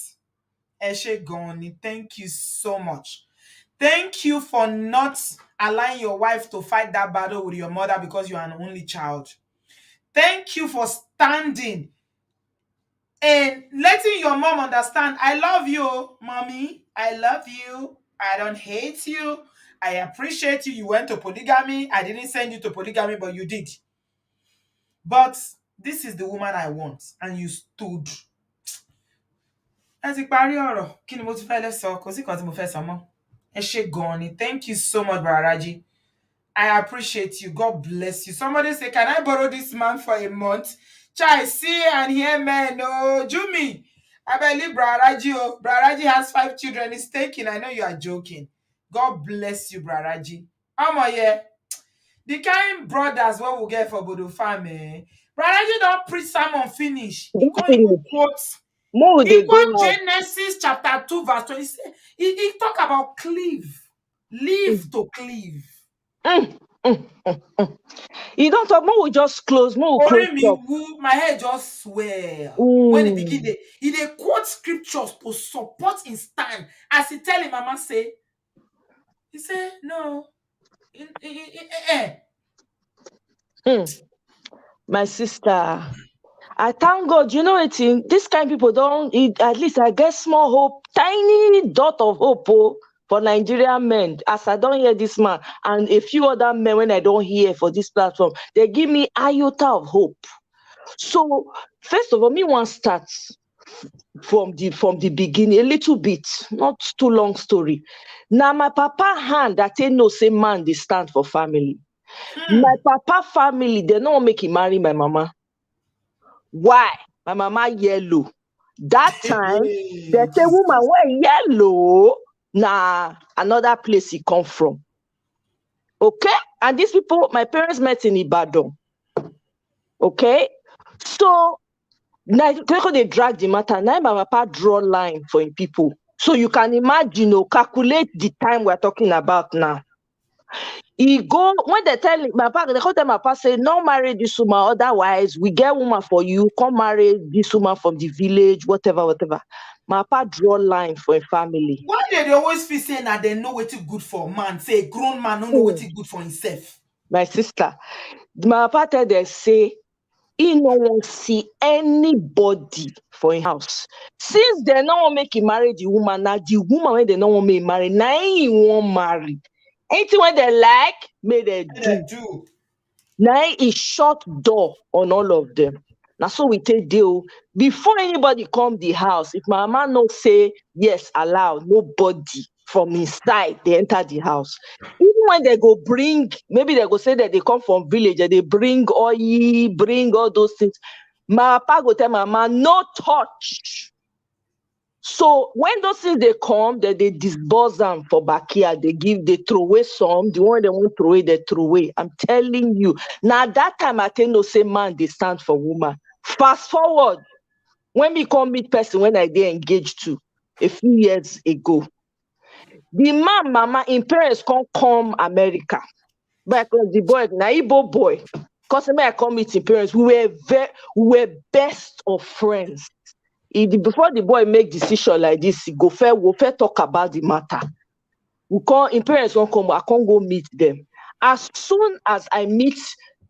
Eshe Goni, thank you so much. Thank you for not allowing your wife to fight that battle with your mother because you are an only child. Thank you for standing and letting your mom understand, I love you, mommy. I love you. I don't hate you. I appreciate you. You went to polygamy. I didn't send you to polygamy, but you did. But this is the woman I want. And you stood. ẹ ti parí ọ̀rọ̀ kí ni mo tún fẹ́ lẹ́ sọ kò sí kan tí mo fẹ́ sọ mọ́ ẹ ṣé gan ni thank you so much Braraji. I appreciate you. God bless you. Somebody say, can I borrow this man for a month? Chai, see and hear men. No, Jumi. I believe Braraji. Oh, Braraji has 5 children. He's taking. I know you are joking. God bless you, Braraji. Yeah. The kind brothers what we get for Bodo farm, eh? Braraji don't preach sermon finish. He can't even quote. More He they go quote now. Genesis chapter 2, verse 20. He talk about cleave. Live to cleave. You don't talk more, we just close, more we close Ori mi up. wu, my head just swell. When he begin, they quote scriptures to support his stand. As he tell him, mama say, he say, no. My sister, I thank God, you know it in this kind of people don't at least I get small hope, tiny dot of hope for Nigerian men. As I don't hear this man and a few other men when I don't hear for this platform, they give me iota of hope. So first of all, me want start from the beginning, a little bit, not too long story. Now my papa hand that ain't no same man they stand for family. My papa family, they don't make him marry my mama. Why? My mama yellow. That time, they say woman wear yellow. Nah, another place he come from. Okay? And these people, my parents met in Ibadan. Okay? So now they drag the matter. Now my papa draw line for him people. So you can imagine, calculate the time we're talking about now. He go when they tell my papa, they tell my papa say, no marry this woman, otherwise we get woman for you, come marry this woman from the village, whatever. My papa draw line for a family. Why they always feel saying that they know what is good for man? Say a grown man don't know what is good for himself. My sister, my papa tell them say he no want see anybody for his house. Since they no want make him marry the woman, now the woman when they no want make him marry, now he won't marry. Anything when they like, may they do. Now he shut door on all of them. Now so we take deal. Before anybody come the house, if my mama no say yes, allow nobody from inside, they enter the house. Even when they go bring, maybe they go say that they come from village and they bring oil, bring all those things. My papa go tell my mama, no touch. So when those things they come, they disburse them for backyard. They throw away some. The one they won't throw away, they throw away. I'm telling you. Now that time I tell no say man, they stand for woman. Fast forward, when we come meet person when I they engaged to a few years ago. The man, mama, in parents can't come America. But the boy, Naibo boy, because I come meet in parents, we were best of friends. Before the boy make decision like this, go fair talk about the matter. We call in parents won't come, I can't go meet them. As soon as I meet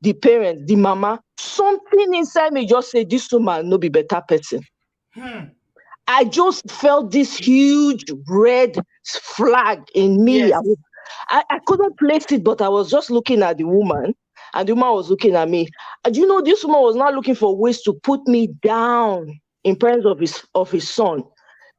the parents, the mama, something inside me just say this woman no be better person. I just felt this huge red flag in me. Yes. I couldn't place it, but I was just looking at the woman, and the woman was looking at me. And you know, this woman was not looking for ways to put me down in presence of his son.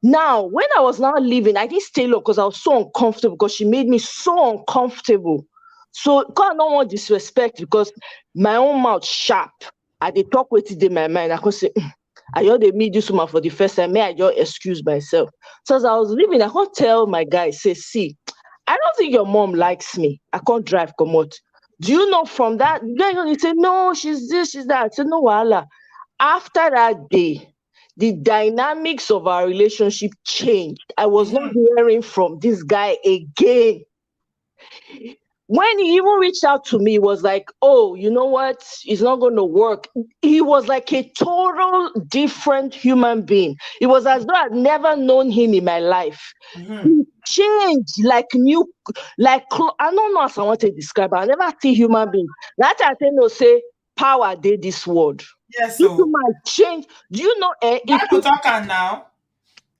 Now, when I was now leaving, I didn't stay long because I was so uncomfortable because she made me so uncomfortable. So, I don't want disrespect because my own mouth sharp. I did talk with it in my mind. I could say, I just meet this woman for the first time. May I just excuse myself? So as I was leaving, I can't tell my guy, say, see, I don't think your mom likes me. I can't drive, come out. Do you know from that? He said, no, she's this, she's that. I said, no, wala. After that day, the dynamics of our relationship changed. I was not hearing from this guy again. When he even reached out to me, he was like, oh, you know what? It's not going to work. He was like a total different human being. It was as though I'd never known him in my life. He changed like new, I don't know how I want to describe it. I never see human being. That I think no say power did this word. Yes, This so might change. Do you know? Bible talking now.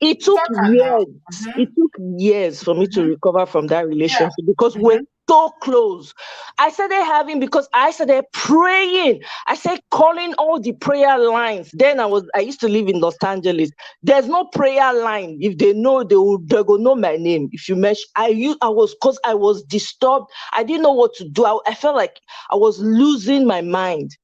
It took Talk her now. years. It took years for me to recover from that Yeah. relationship because we're so close. I started having because I started praying. I started calling all the prayer lines. Then I used to live in Los Angeles. There's no prayer line. If they know, they go know my name. If you mention, I was because I was disturbed. I didn't know what to do. I felt like I was losing my mind.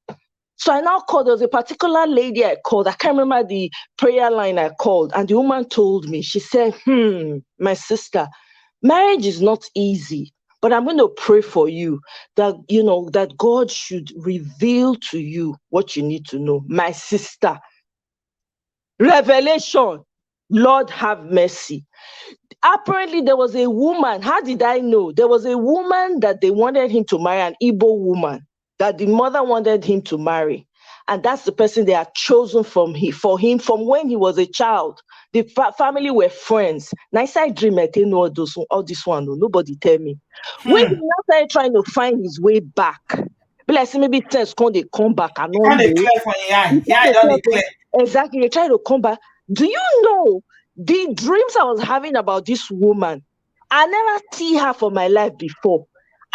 So I now called. There was a particular lady I called. I can't remember the prayer line I called. And the woman told me, she said, my sister, marriage is not easy, but I'm going to pray for you that, that God should reveal to you what you need to know. My sister, revelation, Lord have mercy. Apparently, there was a woman. How did I know? There was a woman that they wanted him to marry, an Igbo woman that the mother wanted him to marry. And that's the person they had chosen for him from when he was a child. The family were friends. Nice I dream I tell know all this one. Nobody tell me. When he now started trying to find his way back, be like, say maybe things come back. I You don't can't know. declare for your eye. You Yeah, I can't don't declare. declare. Exactly. They try to come back. Do you know the dreams I was having about this woman? I never see her for my life before.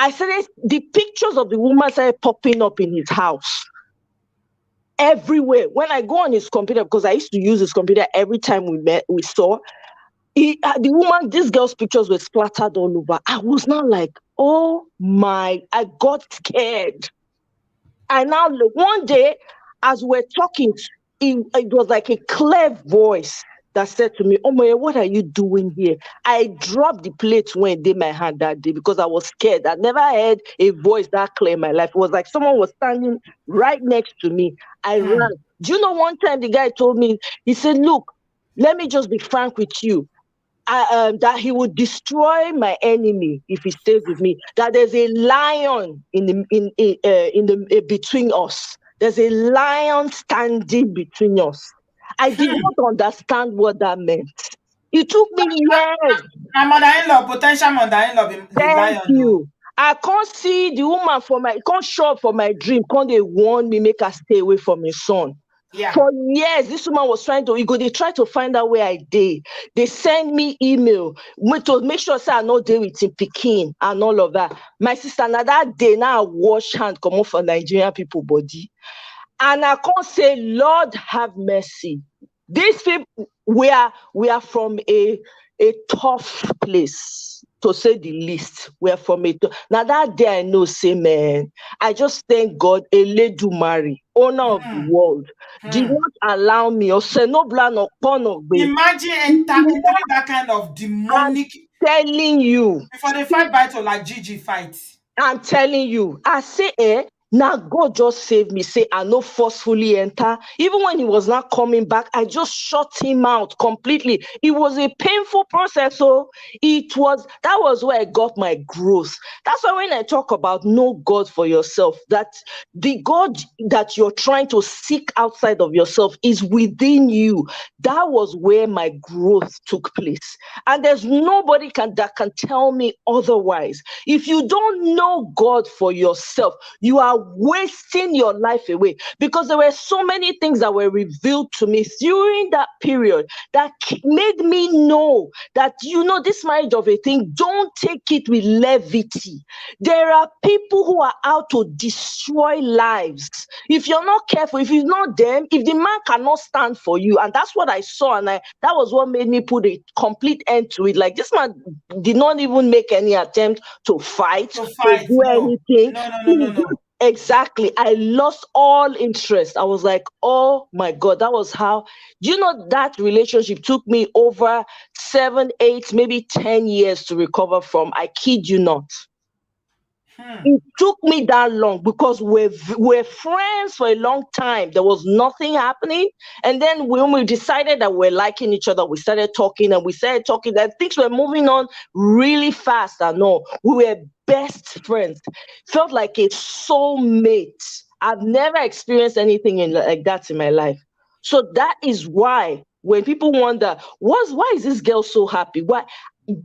I started the pictures of the woman started popping up in his house everywhere. When I go on his computer, because I used to use his computer every time we saw the woman, this girl's pictures were splattered all over. I was now like, oh my, I got scared. I now look one day as we're talking, it was like a clear voice that said to me, "Oh my, what are you doing here?" I dropped the plate when it did my hand that day because I was scared. I never heard a voice that clear in my life. It was like someone was standing right next to me. I ran. Do you know one time the guy told me, he said, "Look, let me just be frank with you. That he would destroy my enemy if he stays with me. That there's a lion in the between us. There's a lion standing between us." I did not understand what that meant. It took me years. My mother-in-law, potential mother-in-law, be Thank lion. No. you. I can't see the woman can't show up for my dream. Can't they warn me, make her stay away from his son? Yeah. For years, this woman was they try to find out where I did. They send me email to make sure say I no dey with him pikin and all of that. My sister, now that day, now I wash hand come off for Nigerian people body. And I can't say, Lord have mercy. These people, we are from a tough place, to say the least. We are from now that day I know, say man, I just thank God, Eledumare, owner of the world, did not allow me or say no plan or pon of me. Imagine entering that kind of I'm demonic telling you. before they fight battle like Gigi fight. I'm telling you, I say, now God just saved me. Say, I no forcefully enter. Even when he was not coming back, I just shut him out completely. It was a painful process. So that was where I got my growth. That's why when I talk about know God for yourself, that the God that you're trying to seek outside of yourself is within you. That was where my growth took place. And there's nobody that can tell me otherwise. If you don't know God for yourself, you are wasting your life away, because there were so many things that were revealed to me during that period that made me know that, this marriage of a thing, don't take it with levity. There are people who are out to destroy lives. If you're not careful, if it's not them, if the man cannot stand for you, and that's what I saw, and that was what made me put a complete end to it. Like, this man did not even make any attempt to fight, to do No. anything. No. Exactly. I lost all interest. I was like, oh my God, that was how, that relationship took me over 7, 8, maybe 10 years to recover from. I kid you not. It took me that long because we're friends for a long time. There was nothing happening. And then when we decided that we're liking each other, we started talking that things were moving on really fast. I know we were best friends. Felt like a soulmate. I've never experienced anything like that in my life. So that is why when people wonder, why is this girl so happy? Why?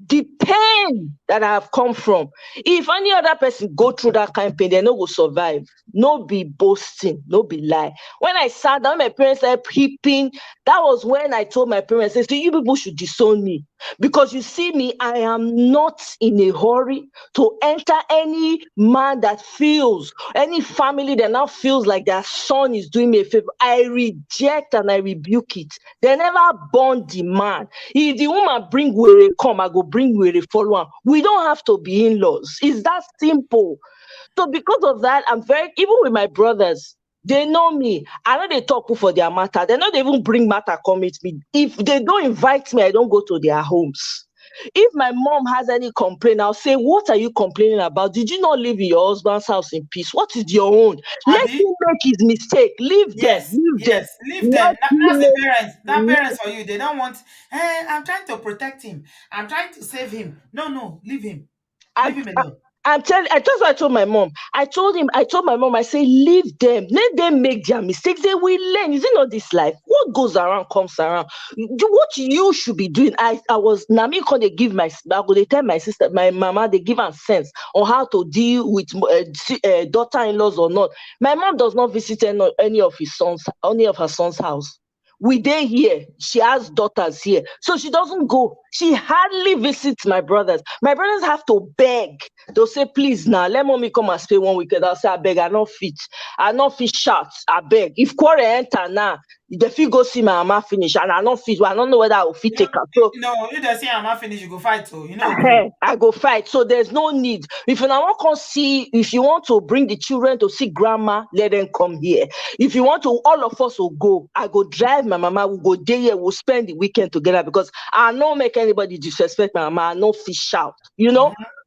the pain that I have come from, if any other person go through that kind of pain, they no go survive. No be boasting, no be lie. When I sat down, my parents started peeping. That was when I told my parents, I said, you people should disown me. Because you see me, I am not in a hurry to enter any man that feels, any family that now feels like their son is doing me a favor. I reject and I rebuke it. They never born the man. If the woman bring where come, I go bring where follow am. We don't have to be in-laws. It's that simple. So because of that, I'm very, even with my brothers, they know me. I know they talk for their matter. They know they even bring matter come meet me. If they don't invite me, I don't go to their homes. If my mom has any complaint, I'll say, what are you complaining about? Did you not live in your husband's house in peace? What is your own? Let Abi? him make his mistake. Leave them. Yes, Leave them. yes, leave them. Let That's the him parents. That make. parents for you. They don't want. I'm trying to protect him. I'm trying to save him. No, no, leave him. Leave I'm, him alone. I'm telling. I That's what I told my mom. I told him. I told my mom. I say, leave them. Let them make their mistakes. They will learn. Is it not this life? What goes around comes around. What you should be doing. I was Nami. Can they give my? I go. They tell my sister, my mama. They give her sense on how to deal with daughter-in-laws or not. My mom does not visit any of her son's house. We dey here. She has daughters here. So she doesn't go. She hardly visits my brothers. My brothers have to beg. They'll say, please now, let mommy come and stay one weekend. I'll say, I beg, I not fit. I not fit shout. I beg. If quarrel enter now, the fit go see my mama finish. And I not fit. I don't know whether I will fit You know, take her. So no, you just say I'm not finished. You go fight. So you know, agree. I go fight. So there's no need. If you now want to see, if you want to bring the children to see grandma, let them come here. If you want to, all of us will go. I go drive my mama. We'll go there here. We'll spend the weekend together because I don't make anybody disrespect my mama. I no fish out.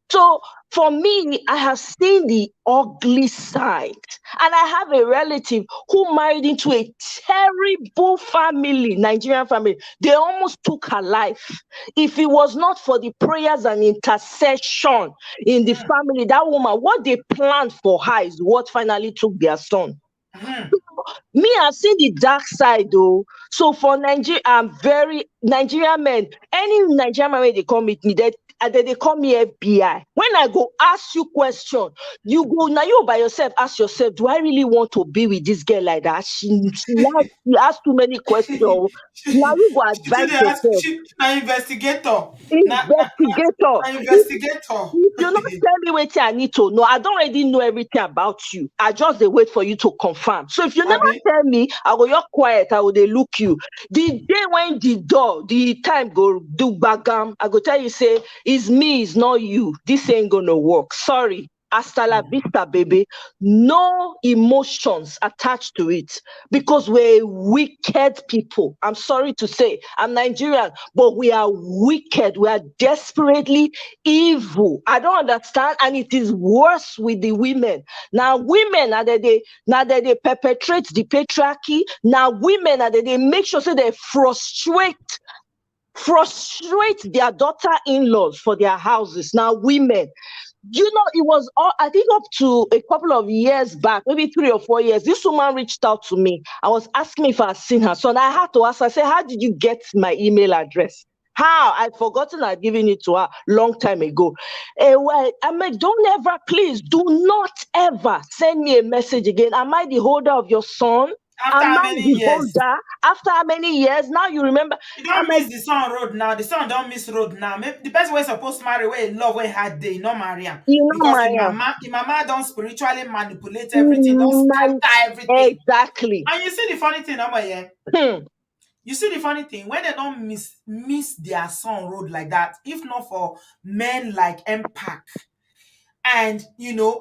So for me, I have seen the ugly side. And I have a relative who married into a terrible family, Nigerian family. They almost took her life. If it was not for the prayers and intercession in the family, that woman, what they planned for her is what finally took their son. Me, I've seen the dark side though. So for Nigeria, I'm very Nigerian men. Any Nigerian man when they come with me, they call me FBI. When I go ask you question, you go now you by yourself ask yourself, do I really want to be with this girl like that? She asks too many questions. Now you go She did advise ask. yourself. She an investigator. Investigator. Na investigator. If you not tell me what I need to know, I don't already know everything about you. I just dey wait for you to confirm. So if you never Abi? tell me, I go you're quiet, I will dey look you. The day when the time go do bagam, I go tell you, say, it's me, it's not you. This ain't gonna work. Sorry. Hasta la vista, baby. No emotions attached to it because we're wicked people. I'm sorry to say, I'm Nigerian, but we are wicked. We are desperately evil. I don't understand, and it is worse with the women. Now, women are they perpetrate the patriarchy. Now, women are they make sure so they frustrate their daughter-in-laws for their houses. Now, women, it was all, I think up to a couple of years back, maybe 3 or 4 years, this woman reached out to me. I was asking me if I had seen her son. I had to ask her, I said, how did you get my email address? How? I'd forgotten I'd given it to her long time ago. Well, I'm like, don't ever, please, do not ever send me a message again. Am I the holder of your son? After Am how I many the years? holder? After how many years? Now you remember. You I'm don't like, miss the son road now. The son don't miss road now. Maybe the person we're supposed to marry where he love where he had day, not marry him. you know, Because Maya. the mama don't spiritually manipulate everything, don't scatter everything. Exactly. And you see the funny thing, yeah. Hmm. You see the funny thing, when they don't miss their son road like that, if not for men like Impact, and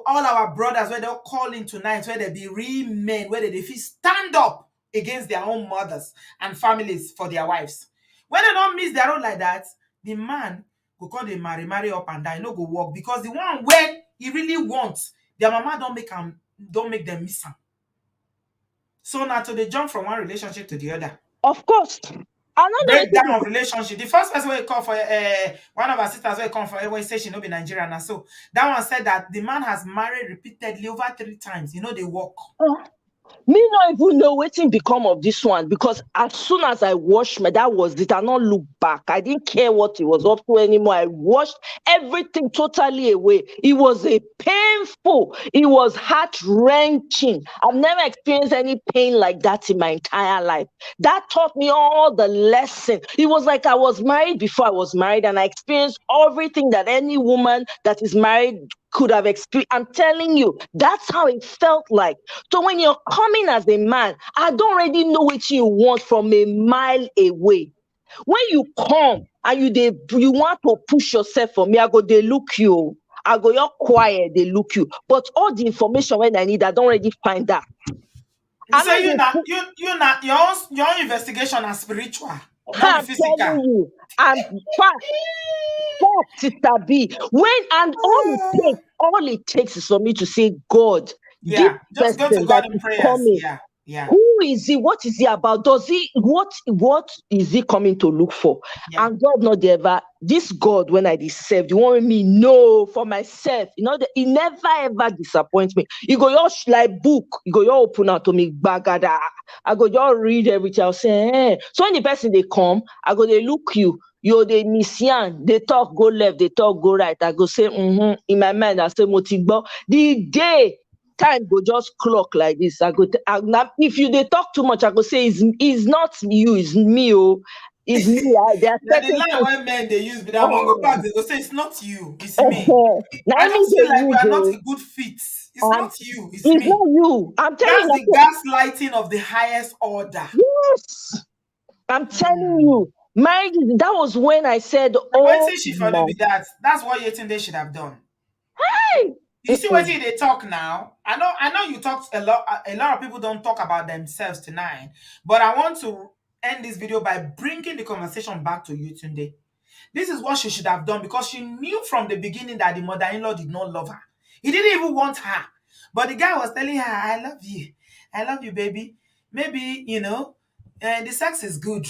all our brothers where they'll call in tonight, where they be real men, where they feel stand up against their own mothers and families for their wives. When they don't miss their own like that, the man go call the marry up and die, no go work because the one where he really wants, their mama don't make them miss him. So now to they jump from one relationship to the other. Of course. Another Breakdown of relationship. The first person we call for one of our sisters will come for everyone say she no be Nigerian. And so that one said that the man has married repeatedly over 3 times. They work. Me not even know wetin become of this one, because as soon as I washed my, that was it. I not look back. I didn't care what it was up to anymore. I washed everything totally away. It was a painful. It was heart wrenching. I've never experienced any pain like that in my entire life. That taught me all the lesson. It was like I was married before I was married, and I experienced everything that any woman that is married could have experienced. I'm telling you, that's how it felt like. So when you're coming as a man, I don't already know what you want from a mile away. When you come and you want to push yourself for me, I go, they look you. I go, you're quiet, they look you. But all the information when I need, I don't already find that. I So know you not your own investigation are spiritual, not be I'm physical. telling you, I'm fast. Sister B. When and all it takes is for me to say, God, this Yeah, just go to person that God in is prayers. coming, Yeah, yeah, who is he? What is he about? What is he coming to look for? yeah. And God not ever, this God, when I serve, you want me know for myself. You know, he never ever disappoints me. You go, your like book, you go, your open out to me, bagada. I go, your read everything. I'll say, So when the person they come, I go, they look you. You they Nissian, they talk go left, they talk go right. I go say, in my mind, I say, Motigbo. The day time go just clock like this. If you they talk too much, I go say, it's not you, it's me. Oh, it's me. There are Now the certain line things. when men they use, but that one go Oh, back, they go say it's not you, it's me. now I me just feel they like we use, are not a good fit. It's and not you, it's it's me. not you. I'm telling That's you. the gaslighting of the highest order. Yes, I'm telling Hmm. you. Marriage. That was when I said, Now, wait "Oh till she for do my, be that. That's what Yetunde should have done. hey, You see what they talk now? I know you talked a lot. A lot of people don't talk about themselves tonight, but I want to end this video by bringing the conversation back to you, Tunde. This is what she should have done, because she knew from the beginning that the mother-in-law did not love her. He didn't even want her. But the guy was telling her, I love you. I love you, baby. Maybe, the sex is good.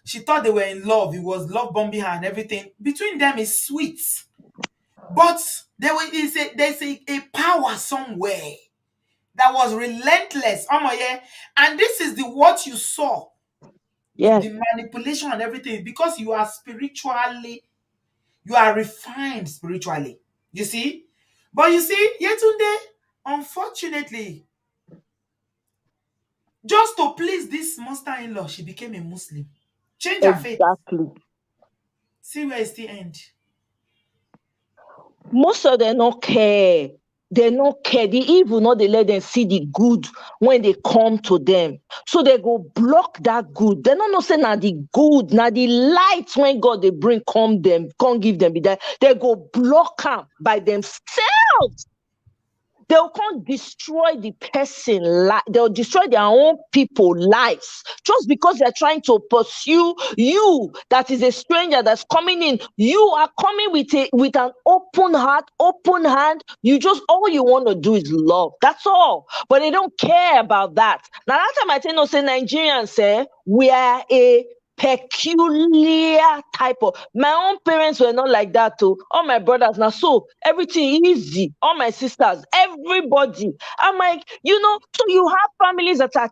She thought they were in love. It was love bombing her and everything. Between them is sweet. But there's a power somewhere that was relentless. Yeah. And this is the what you saw with yes, the manipulation and everything, because you are refined spiritually. You see? But you see, Yetunde, unfortunately, just to please this monster-in-law, she became a Muslim. Change her faith. exactly." See where it still end. Most of them don't care. They don't care. The evil, not they let them see the good when they come to them. So they go block that good. They don't know say now the good, now the light when God they bring come them, can't give them be that. They go block them by themselves. They'll come destroy the person life. They'll destroy their own people lives just because they're trying to pursue you. That is a stranger that's coming in. You are coming with an open heart, open hand. You just all you want to do is love. That's all. But they don't care about that. Now that time I tell you, say Nigerians say we are a peculiar type of. My own parents were not like that too. All my brothers now, so everything easy. All my sisters, everybody. I'm like, so you have families that are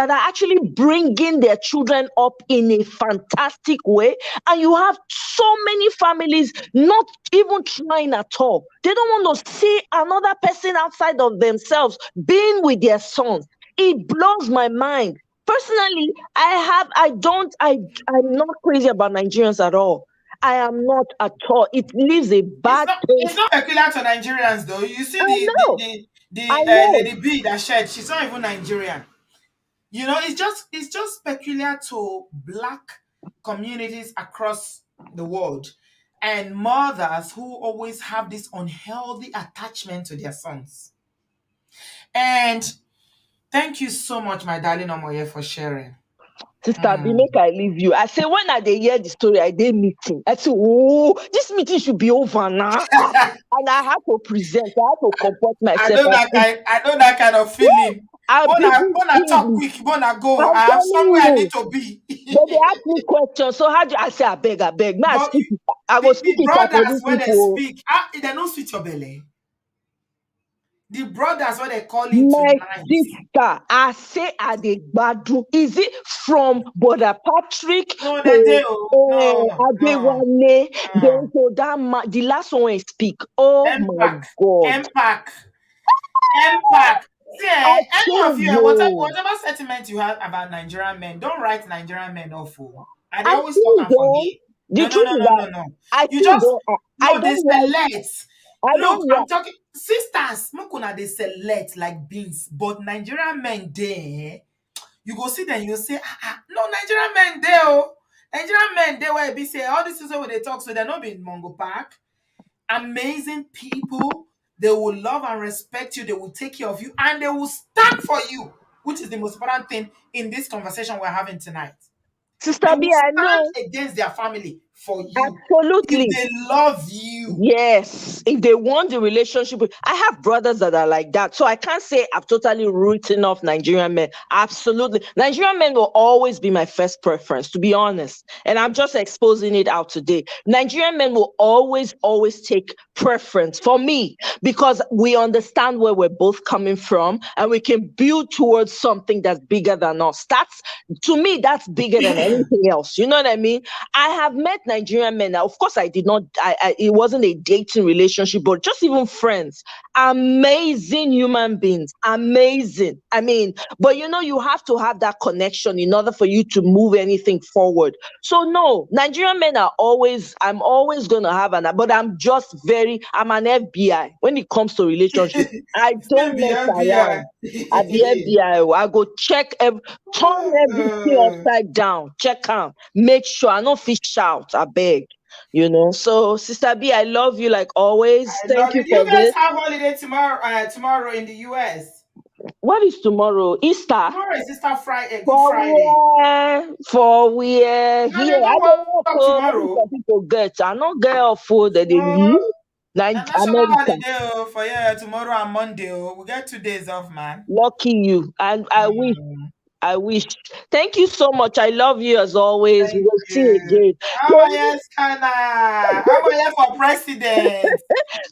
actually bringing their children up in a fantastic way, and you have so many families not even trying at all. They don't want to see another person outside of themselves being with their sons. It blows my mind. Personally, I'm not crazy about Nigerians at all. I am not at all. It leaves a It's bad not it's taste. not peculiar to Nigerians though. You see I the the know, the, I the know. Lady B that shared, she's not even Nigerian. It's just peculiar to black communities across the world, and mothers who always have this unhealthy attachment to their sons. And thank you so much, my darling Omoye, for sharing. Sister B, Mm. make I leave you. I say when I dey hear the story, I dey meeting. I say, oh, this meeting should be over now. And I have to present. I have to comport myself. I know that kind of feeling. And people Bona talk English. quick, bona go. I'm I have telling somewhere I need you. to be. But they ask me questions. So how do I say I beg, I beg? May I But speak it? I go the speak it for brothers, these when they people. speak, they don't sweet your belly. The brothers, what they call in My tonight. sister, I say Adegbadu. Is it from Brother Patrick No, they to do. No, no. Adewale? Uh, Then to that the last one I speak. Oh my Empac. God. Empac. Empac. See, I any of don't you, know. whatever sentiment you have about Nigerian men, don't write Nigerian men off. And they I always talk still and don't. forget. The No, no, truth no, is no, that no, no. I You still just, don't. I no, they don't write. select. I Look, don't I'm write. talking, sisters, Mukuna, they select like beans. But Nigerian men, there, you go see them, you say, no, Nigerian men, there, oh. Nigerian men, they where be say, all this is what they talk, so they're not being Mongo Park. Amazing people. They will love and respect you. They will take care of you and they will stand for you, which is the most important thing in this conversation we're having tonight. They Sister B, will I know. stand against their family for you if Absolutely. they love you. Yes, if they want the relationship, I have brothers that are like that. So I can't say I've totally written off Nigerian men. Absolutely. Nigerian men will always be my first preference, to be honest. And I'm just exposing it out today. Nigerian men will always, always take preference for me because we understand where we're both coming from and we can build towards something that's bigger than us. That's, to me, that's bigger than anything else. You know what I mean? I have met Nigerian men. Now, of course, I did not. It wasn't a dating relationship, but just even friends. Amazing human beings. Amazing. I mean, but you have to have that connection in order for you to move anything forward. So no, Nigerian men are always. I'm always gonna have but I'm just very. I'm an FBI when it comes to relationship. I Still don't be mess FBI. around. I be FBI. I go check turn everything Uh, upside down. Check am. Make sure I no fish out. I beg. So Sister B, I love you like always. I Thank love you it. for You guys this. have holiday tomorrow in the US. What is tomorrow? Easter? Tomorrow is Easter Friday, Good For Friday. where? For where? No, Here. they I don't don't work. work Oh, tomorrow. some people get. I not get off food that they No, use. a Like national America. holiday for yeah, tomorrow and Monday. We get 2 days off, man. Lucky you. And I wish. Mm, I wish. Thank you so much. I love you as always. We thank will see you you. again. I'm a yes, Kana. I'm a here for president.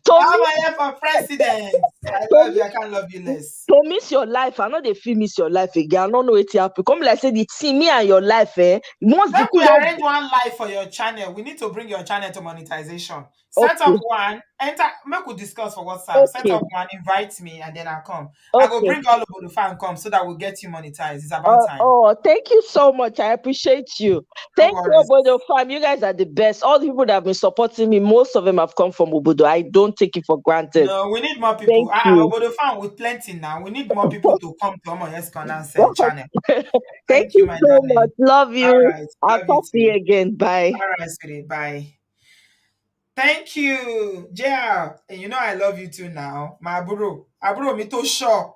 To I'm me, a here for president. I to love you. I can't love you me, less. to miss your life. I know they feel miss your life again. I don't know what happen. Come like say the see me and your life, eh? Once the Make we thing arrange one live for your channel. We need to bring your channel to monetization. Set up okay, one, enter, make we discuss for WhatsApp. Set okay, up one, invite me, and then I'll come. I go okay. bring all over the fan come so that we'll get you monetized. It's about time. Thank you so much. I appreciate you. No Thank you, worries. Obodo fam. You guys are the best. All the people that have been supporting me, most of them have come from Obodo. I don't take it for granted. No, we need more people. Thank you. Over the fan with plenty now. We need more people to come to Omo Yes Corner's channel. Thank Thank you, you my so much. darling. Love All you. right. I'll Love you talk to you too. again. Bye. All right, sweetie. Bye. Thank you, JR. And you know I love you too now. My aburo. Aburo me to sure.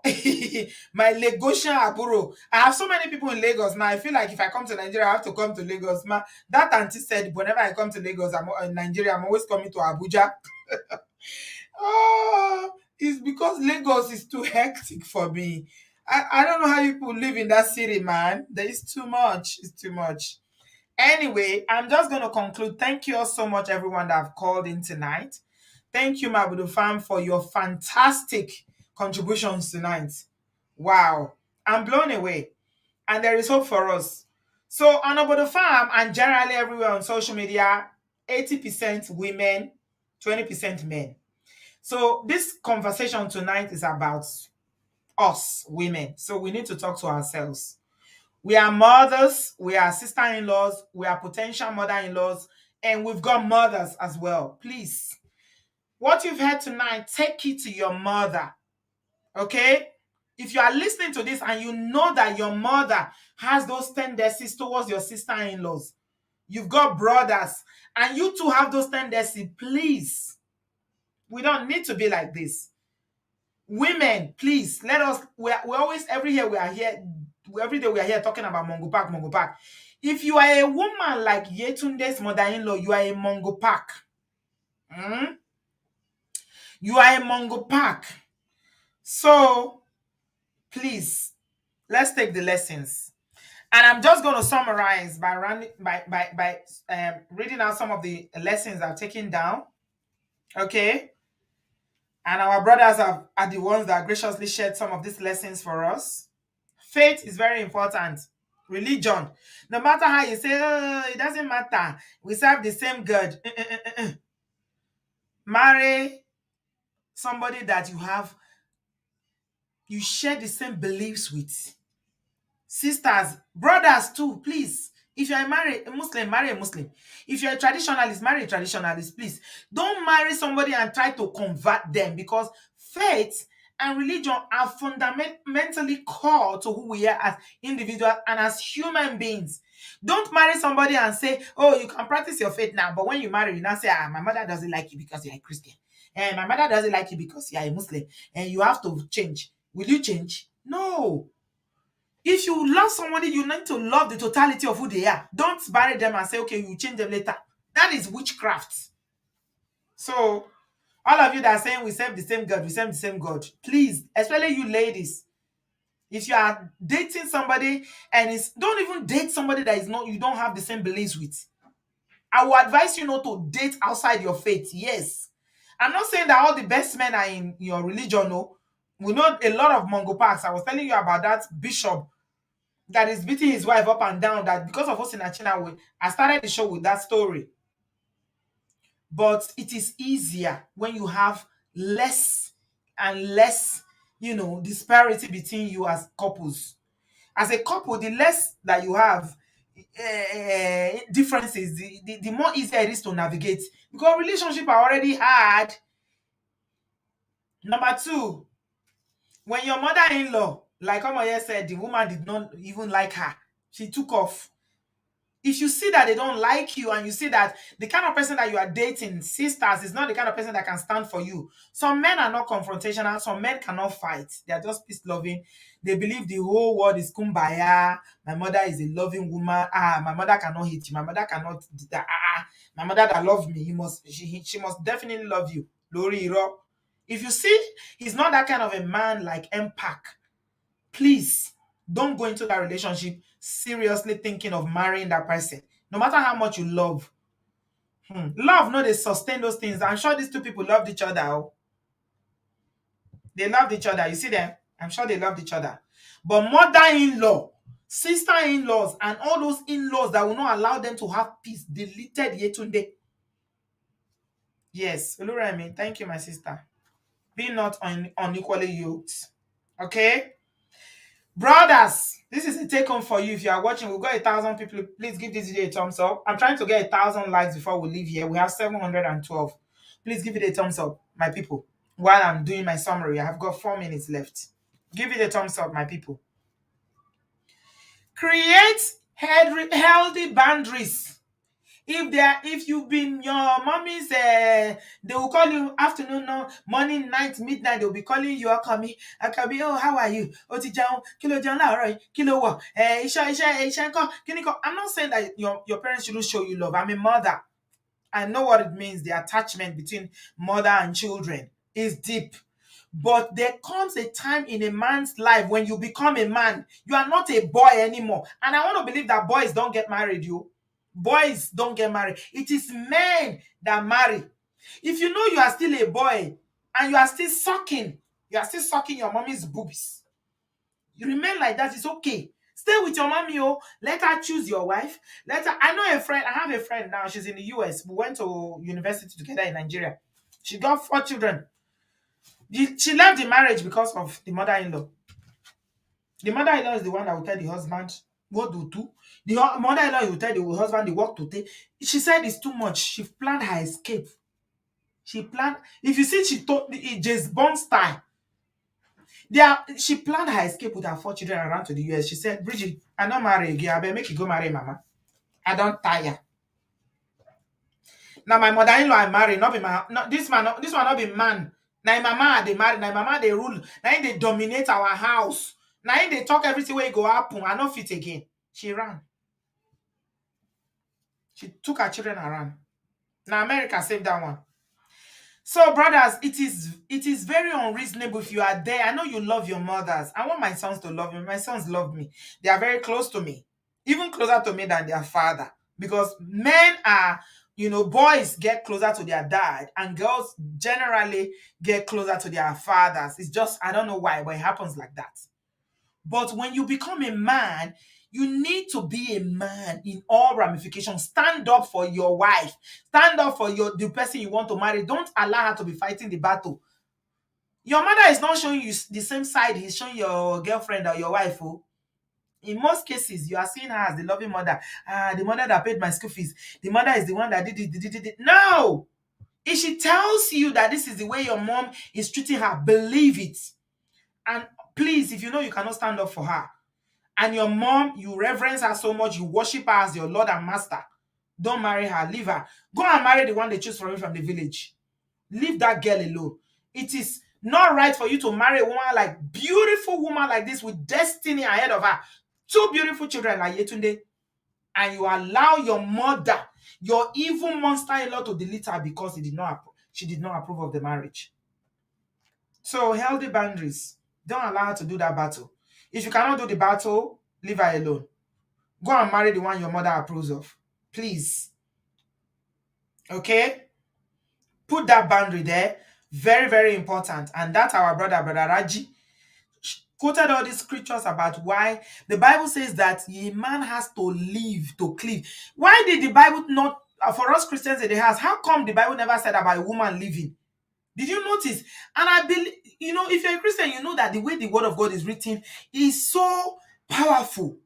My Lagosian aburo. I have so many people in Lagos now. I feel like if I come to Nigeria, I have to come to Lagos. That auntie said whenever I come to Lagos, I'm in Nigeria, I'm always coming to Abuja. Oh, it's because Lagos is too hectic for me. I don't know how people live in that city, man. There is too much. It's too much. Anyway, I'm just going to conclude. Thank you all so much, everyone that have called in tonight. Thank you, Mabudu fam, for your fantastic contributions tonight. Wow. I'm blown away. And there is hope for us. So, on Obodo Farm and generally everywhere on social media, 80% women, 20% men. So, this conversation tonight is about us, women. So, we need to talk to ourselves. We are mothers, we are sister-in-laws, we are potential mother-in-laws, and we've got mothers as well. Please, what you've heard tonight, take it to your mother, okay? If you are listening to this and you know that your mother has those tendencies towards your sister-in-laws, you've got brothers, and you two have those tendencies, please, we don't need to be like this. Women, please let us. We're always every year we are here. Every day we are here talking about Mongo Park, Mongo Park. If you are a woman like Yetunde's mother-in-law, you are a Mongo Park. You are a Mongo Park. So please, let's take the lessons. And I'm just going to summarize by reading out some of the lessons I've taken down. Okay. And our brothers are the ones that graciously shared some of these lessons for us. Faith is very important. Religion, no matter how you say, oh, it doesn't matter. We serve the same God. Marry somebody that you share the same beliefs with. Sisters, brothers too, please. If you are a Muslim, marry a Muslim. If you're a traditionalist, marry a traditionalist, please. Don't marry somebody and try to convert them, because faith and religion are fundamentally core to who we are as individuals and as human beings. Don't marry somebody and say, oh, you can practice your faith now, but when you marry, you now say, my mother doesn't like you because you're a Christian. And my mother doesn't like you because you're a Muslim. And you have to change. Will you change? No. If you love somebody, you need to love the totality of who they are. Don't marry them and say, okay, you change them later. That is witchcraft. So, all of you that are saying we serve the same God, we serve the same God, please, especially you ladies, if you are dating somebody and don't even date somebody that is not, you don't have the same beliefs with. I will advise you not to date outside your faith. Yes. I'm not saying that all the best men are in your religion. No. We know a lot of Mongo Parks. I was telling you about that bishop that is beating his wife up and down, that because of Osinachi, I started the show with that story. But it is easier when you have less and less, disparity between you as couples. As a couple, the less that you have differences, the more easier it is to navigate, because relationships are already hard. Number two, when your mother-in-law, like Omoye said, the woman did not even like her, she took off. If you see that they don't like you, and you see that the kind of person that you are dating, sisters, is not the kind of person that can stand for you. Some men are not confrontational. Some men cannot fight. They are just peace loving. They believe the whole world is kumbaya. My mother is a loving woman. My mother cannot hit you. My mother cannot. My mother that loves me, she must definitely love you. Lori Iro. If you see he's not that kind of a man like Mpac, please don't go into that relationship seriously thinking of marrying that person, no matter how much you love. Love, no, they sustain those things. I'm sure these two people loved each other. They loved each other. You see them? I'm sure they loved each other. But mother-in-law, sister-in-laws, and all those in-laws that will not allow them to have peace, deleted Yetunde. Yes, Oluremi, thank you, my sister. Be not unequally yoked. Okay? Brothers, this is a take home for you. If you are watching, we've got 1,000 people. Please give this video a thumbs up. I'm trying to get 1,000 likes before we leave here. We have 712. Please give it a thumbs up, my people. While I'm doing my summary, I have got 4 minutes left. Give it a thumbs up, my people. Create healthy boundaries. If you've been your mommy's, they will call you afternoon, no, morning, night, midnight. They will be calling you. Akami, oh, how are you? Kilo kilo I'm not saying that your parents shouldn't show you love. I'm a mother. I know what it means. The attachment between mother and children is deep. But there comes a time in a man's life when you become a man. You are not a boy anymore. And I want to believe that boys don't get married, Boys don't get married. It is men that marry. If you know you are still a boy and you are still sucking your mommy's boobs, you remain like that, it's okay. Stay with your mommy, let her choose your wife. I have a friend now, she's in the US. We went to university together in Nigeria. She got 4 children. She left the marriage because of the mother-in-law. The mother-in-law is the one that will tell the husband what to do. The mother-in-law will tell the husband the work to take. She said it's too much. She planned her escape. If you see, she told James Bond style. She planned her escape with her 4 children around to the US. She said, Bridget, I don't marry again. I better make you go marry mama. I don't tire. Now my mother-in-law I marry, not be this one not be man. Now mama they marry, now mama they rule, now they dominate our house. Now they talk everything where it go happen. I not fit again. She ran. She took her children around. Now America saved that one. So brothers, it is very unreasonable if you are there. I know you love your mothers. I want my sons to love me. My sons love me. They are very close to me. Even closer to me than their father. Because men are Boys get closer to their dad and girls generally get closer to their fathers. It's just, I don't know why, but it happens like that. But when you become a man, you need to be a man in all ramifications. Stand up for your wife. Stand up for the person you want to marry. Don't allow her to be fighting the battle. Your mother is not showing you the same side he's showing your girlfriend or your wife. Oh. In most cases, you are seeing her as the loving mother. The mother that paid my school fees. The mother is the one that did it. No! If she tells you that this is the way your mom is treating her, believe it. And please, if you know you cannot stand up for her, and your mom, you reverence her so much, you worship her as your Lord and Master, don't marry her, leave her. Go and marry the one they choose for you from the village. Leave that girl alone. It is not right for you to marry a woman beautiful woman like this with destiny ahead of her. 2 beautiful children like Yetunde. And you allow your mother, your evil monster-in-law, to delete her because she did not approve of the marriage. So healthy boundaries. Don't allow her to do that battle. If you cannot do the battle, leave her alone. Go and marry the one your mother approves of. Please. Okay? Put that boundary there. Very, very important. And that's our brother Raji, quoted all these scriptures about why the Bible says that a man has to live to cleave. Why did the Bible not, for us Christians in the house, how come the Bible never said about a woman living? Did you notice? And I believe, if you're a Christian, you know that the way the word of God is written is so powerful.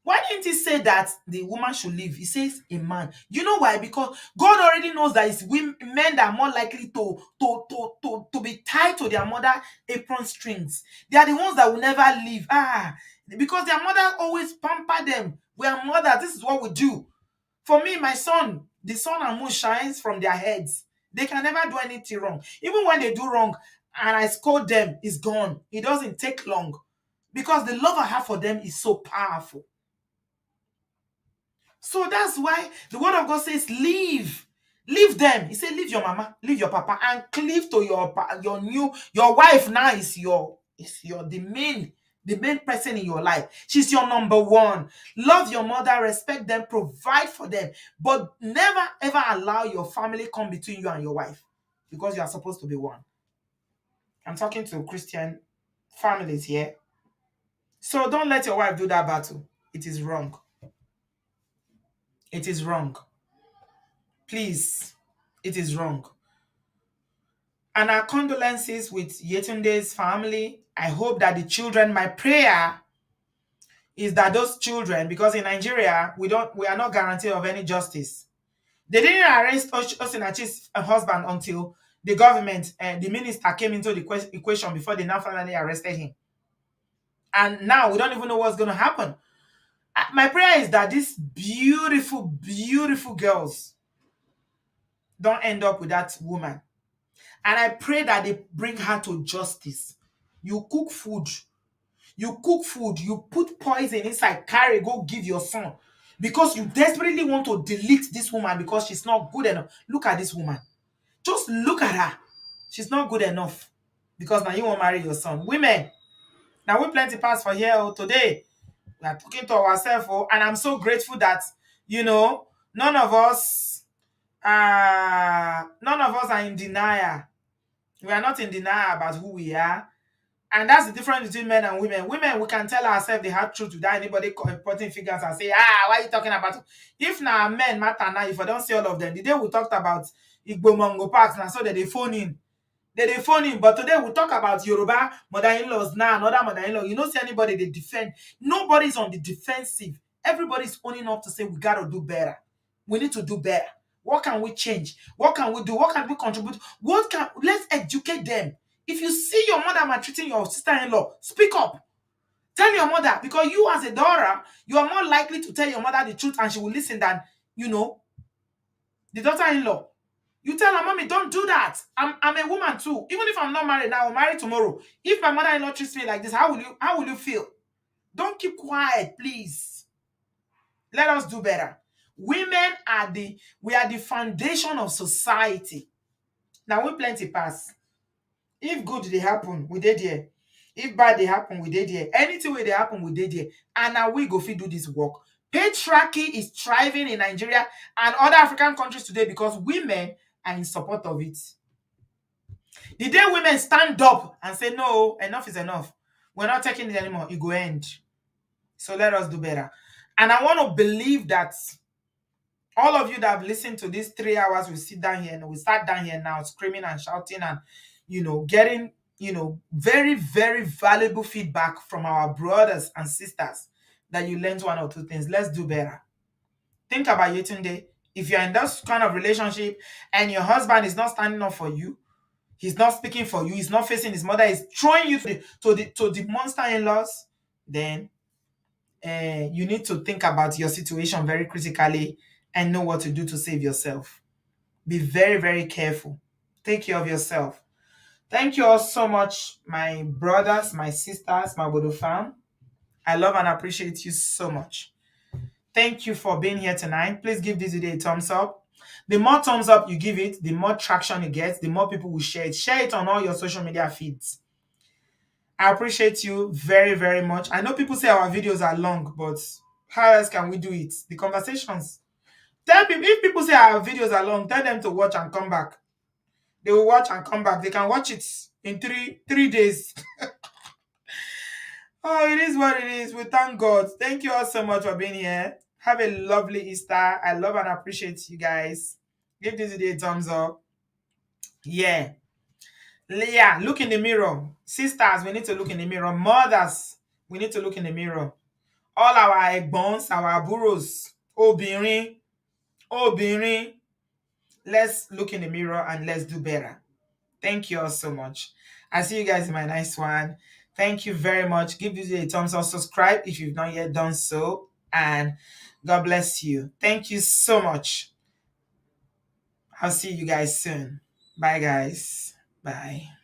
Why didn't he say that the woman should live? He says a man. You know why? Because God already knows that it's men that are more likely to be tied to their mother apron strings. They are the ones that will never leave. Because their mother always pamper them. We are mothers. This is what we do. For me, my son, the sun and moon shines from their heads. They can never do anything wrong. Even when they do wrong and I scold them, it's gone. It doesn't take long. Because the love I have for them is so powerful. So that's why the word of God says, leave them. He said, leave your mama, leave your papa, and cleave to your wife. Now is the main person in your life. She's your number one. Love your mother, respect them, provide for them, but never ever allow your family come between you and your wife, because you are supposed to be one. I'm talking to Christian families here. So don't let your wife do that battle. It is wrong. It is wrong. Please, it is wrong. And our condolences with Yetunde's family. I hope that the children, my prayer is that those children, because in Nigeria, we are not guaranteed of any justice. They didn't arrest Osinachi's husband until the government and the minister came into the equation before they now finally arrested him. And now we don't even know what's going to happen. My prayer is that these beautiful, beautiful girls don't end up with that woman. And I pray that they bring her to justice. You cook food, you put poison inside, carry, go give your son. Because you desperately want to delete this woman because she's not good enough. Look at this woman. Just look at her. She's not good enough. Because now you won't marry your son. Women, now we plenty pass for here today. We are talking to ourselves, and I'm so grateful that, none of us are in denial. We are not in denial about who we are. And that's the difference between men and women. Women, we can tell ourselves the hard truth without anybody pointing fingers and say, why are you talking about it? If now men matter now, if I don't see all of them, the day we talked about Igbo Mongo Parks, now so that they phone in. They phone in, but today we talk about Yoruba mother-in-laws now, another mother-in-law. You don't see anybody they defend. Nobody's on the defensive. Everybody's owning up to say we got to do better. We need to do better. What can we change? What can we do? What can we contribute? Let's educate them. If you see your mother maltreating your sister-in-law, speak up. Tell your mother, because you as a daughter, you are more likely to tell your mother the truth and she will listen than, the daughter-in-law. You tell her, mommy, don't do that. I'm a woman too. Even if I'm not married now, I'll marry tomorrow. If my mother-in-law treats me like this, how will you feel? Don't keep quiet, please. Let us do better. Women we are the foundation of society. Now we plenty pass. If good they happen, we did here. If bad they happen, we did here. Anything way they happen, we did here. And now we go fit do this work. Patriarchy is thriving in Nigeria and other African countries today because women are in support of it. The day women stand up and say, no, enough is enough, we're not taking it anymore, it will end. So let us do better. And I want to believe that all of you that have listened to these 3 hours, we sit down here and we sat down here now screaming and shouting and, getting, very, very valuable feedback from our brothers and sisters that you learned 1 or 2 things. Let's do better. Think about Yetunde. If you're in that kind of relationship and your husband is not standing up for you, he's not speaking for you, he's not facing his mother, he's throwing you to the monster in-laws, then you need to think about your situation very critically and know what to do to save yourself. Be very, very careful. Take care of yourself. Thank you all so much, my brothers, my sisters, my Bodo fam. I love and appreciate you so much. Thank you for being here tonight. Please give this video a thumbs up. The more thumbs up you give it, the more traction it gets, the more people will share it. Share it on all your social media feeds. I appreciate you very, very much. I know people say our videos are long, but how else can we do it? The conversations. Tell people, if people say our videos are long, tell them to watch and come back. They will watch and come back. They can watch it in three days. Oh, it is what it is. We thank God. Thank you all so much for being here. Have a lovely Easter. I love and appreciate you guys. Give this video a thumbs up. Yeah. Yeah, look in the mirror. Sisters, we need to look in the mirror. Mothers, we need to look in the mirror. All our egbons, our burros, obìnrin, let's look in the mirror and let's do better. Thank you all so much. I'll see you guys in my next one. Thank you very much. Give this video a thumbs up. Subscribe if you've not yet done so. And God bless you. Thank you so much. I'll see you guys soon. Bye, guys. Bye.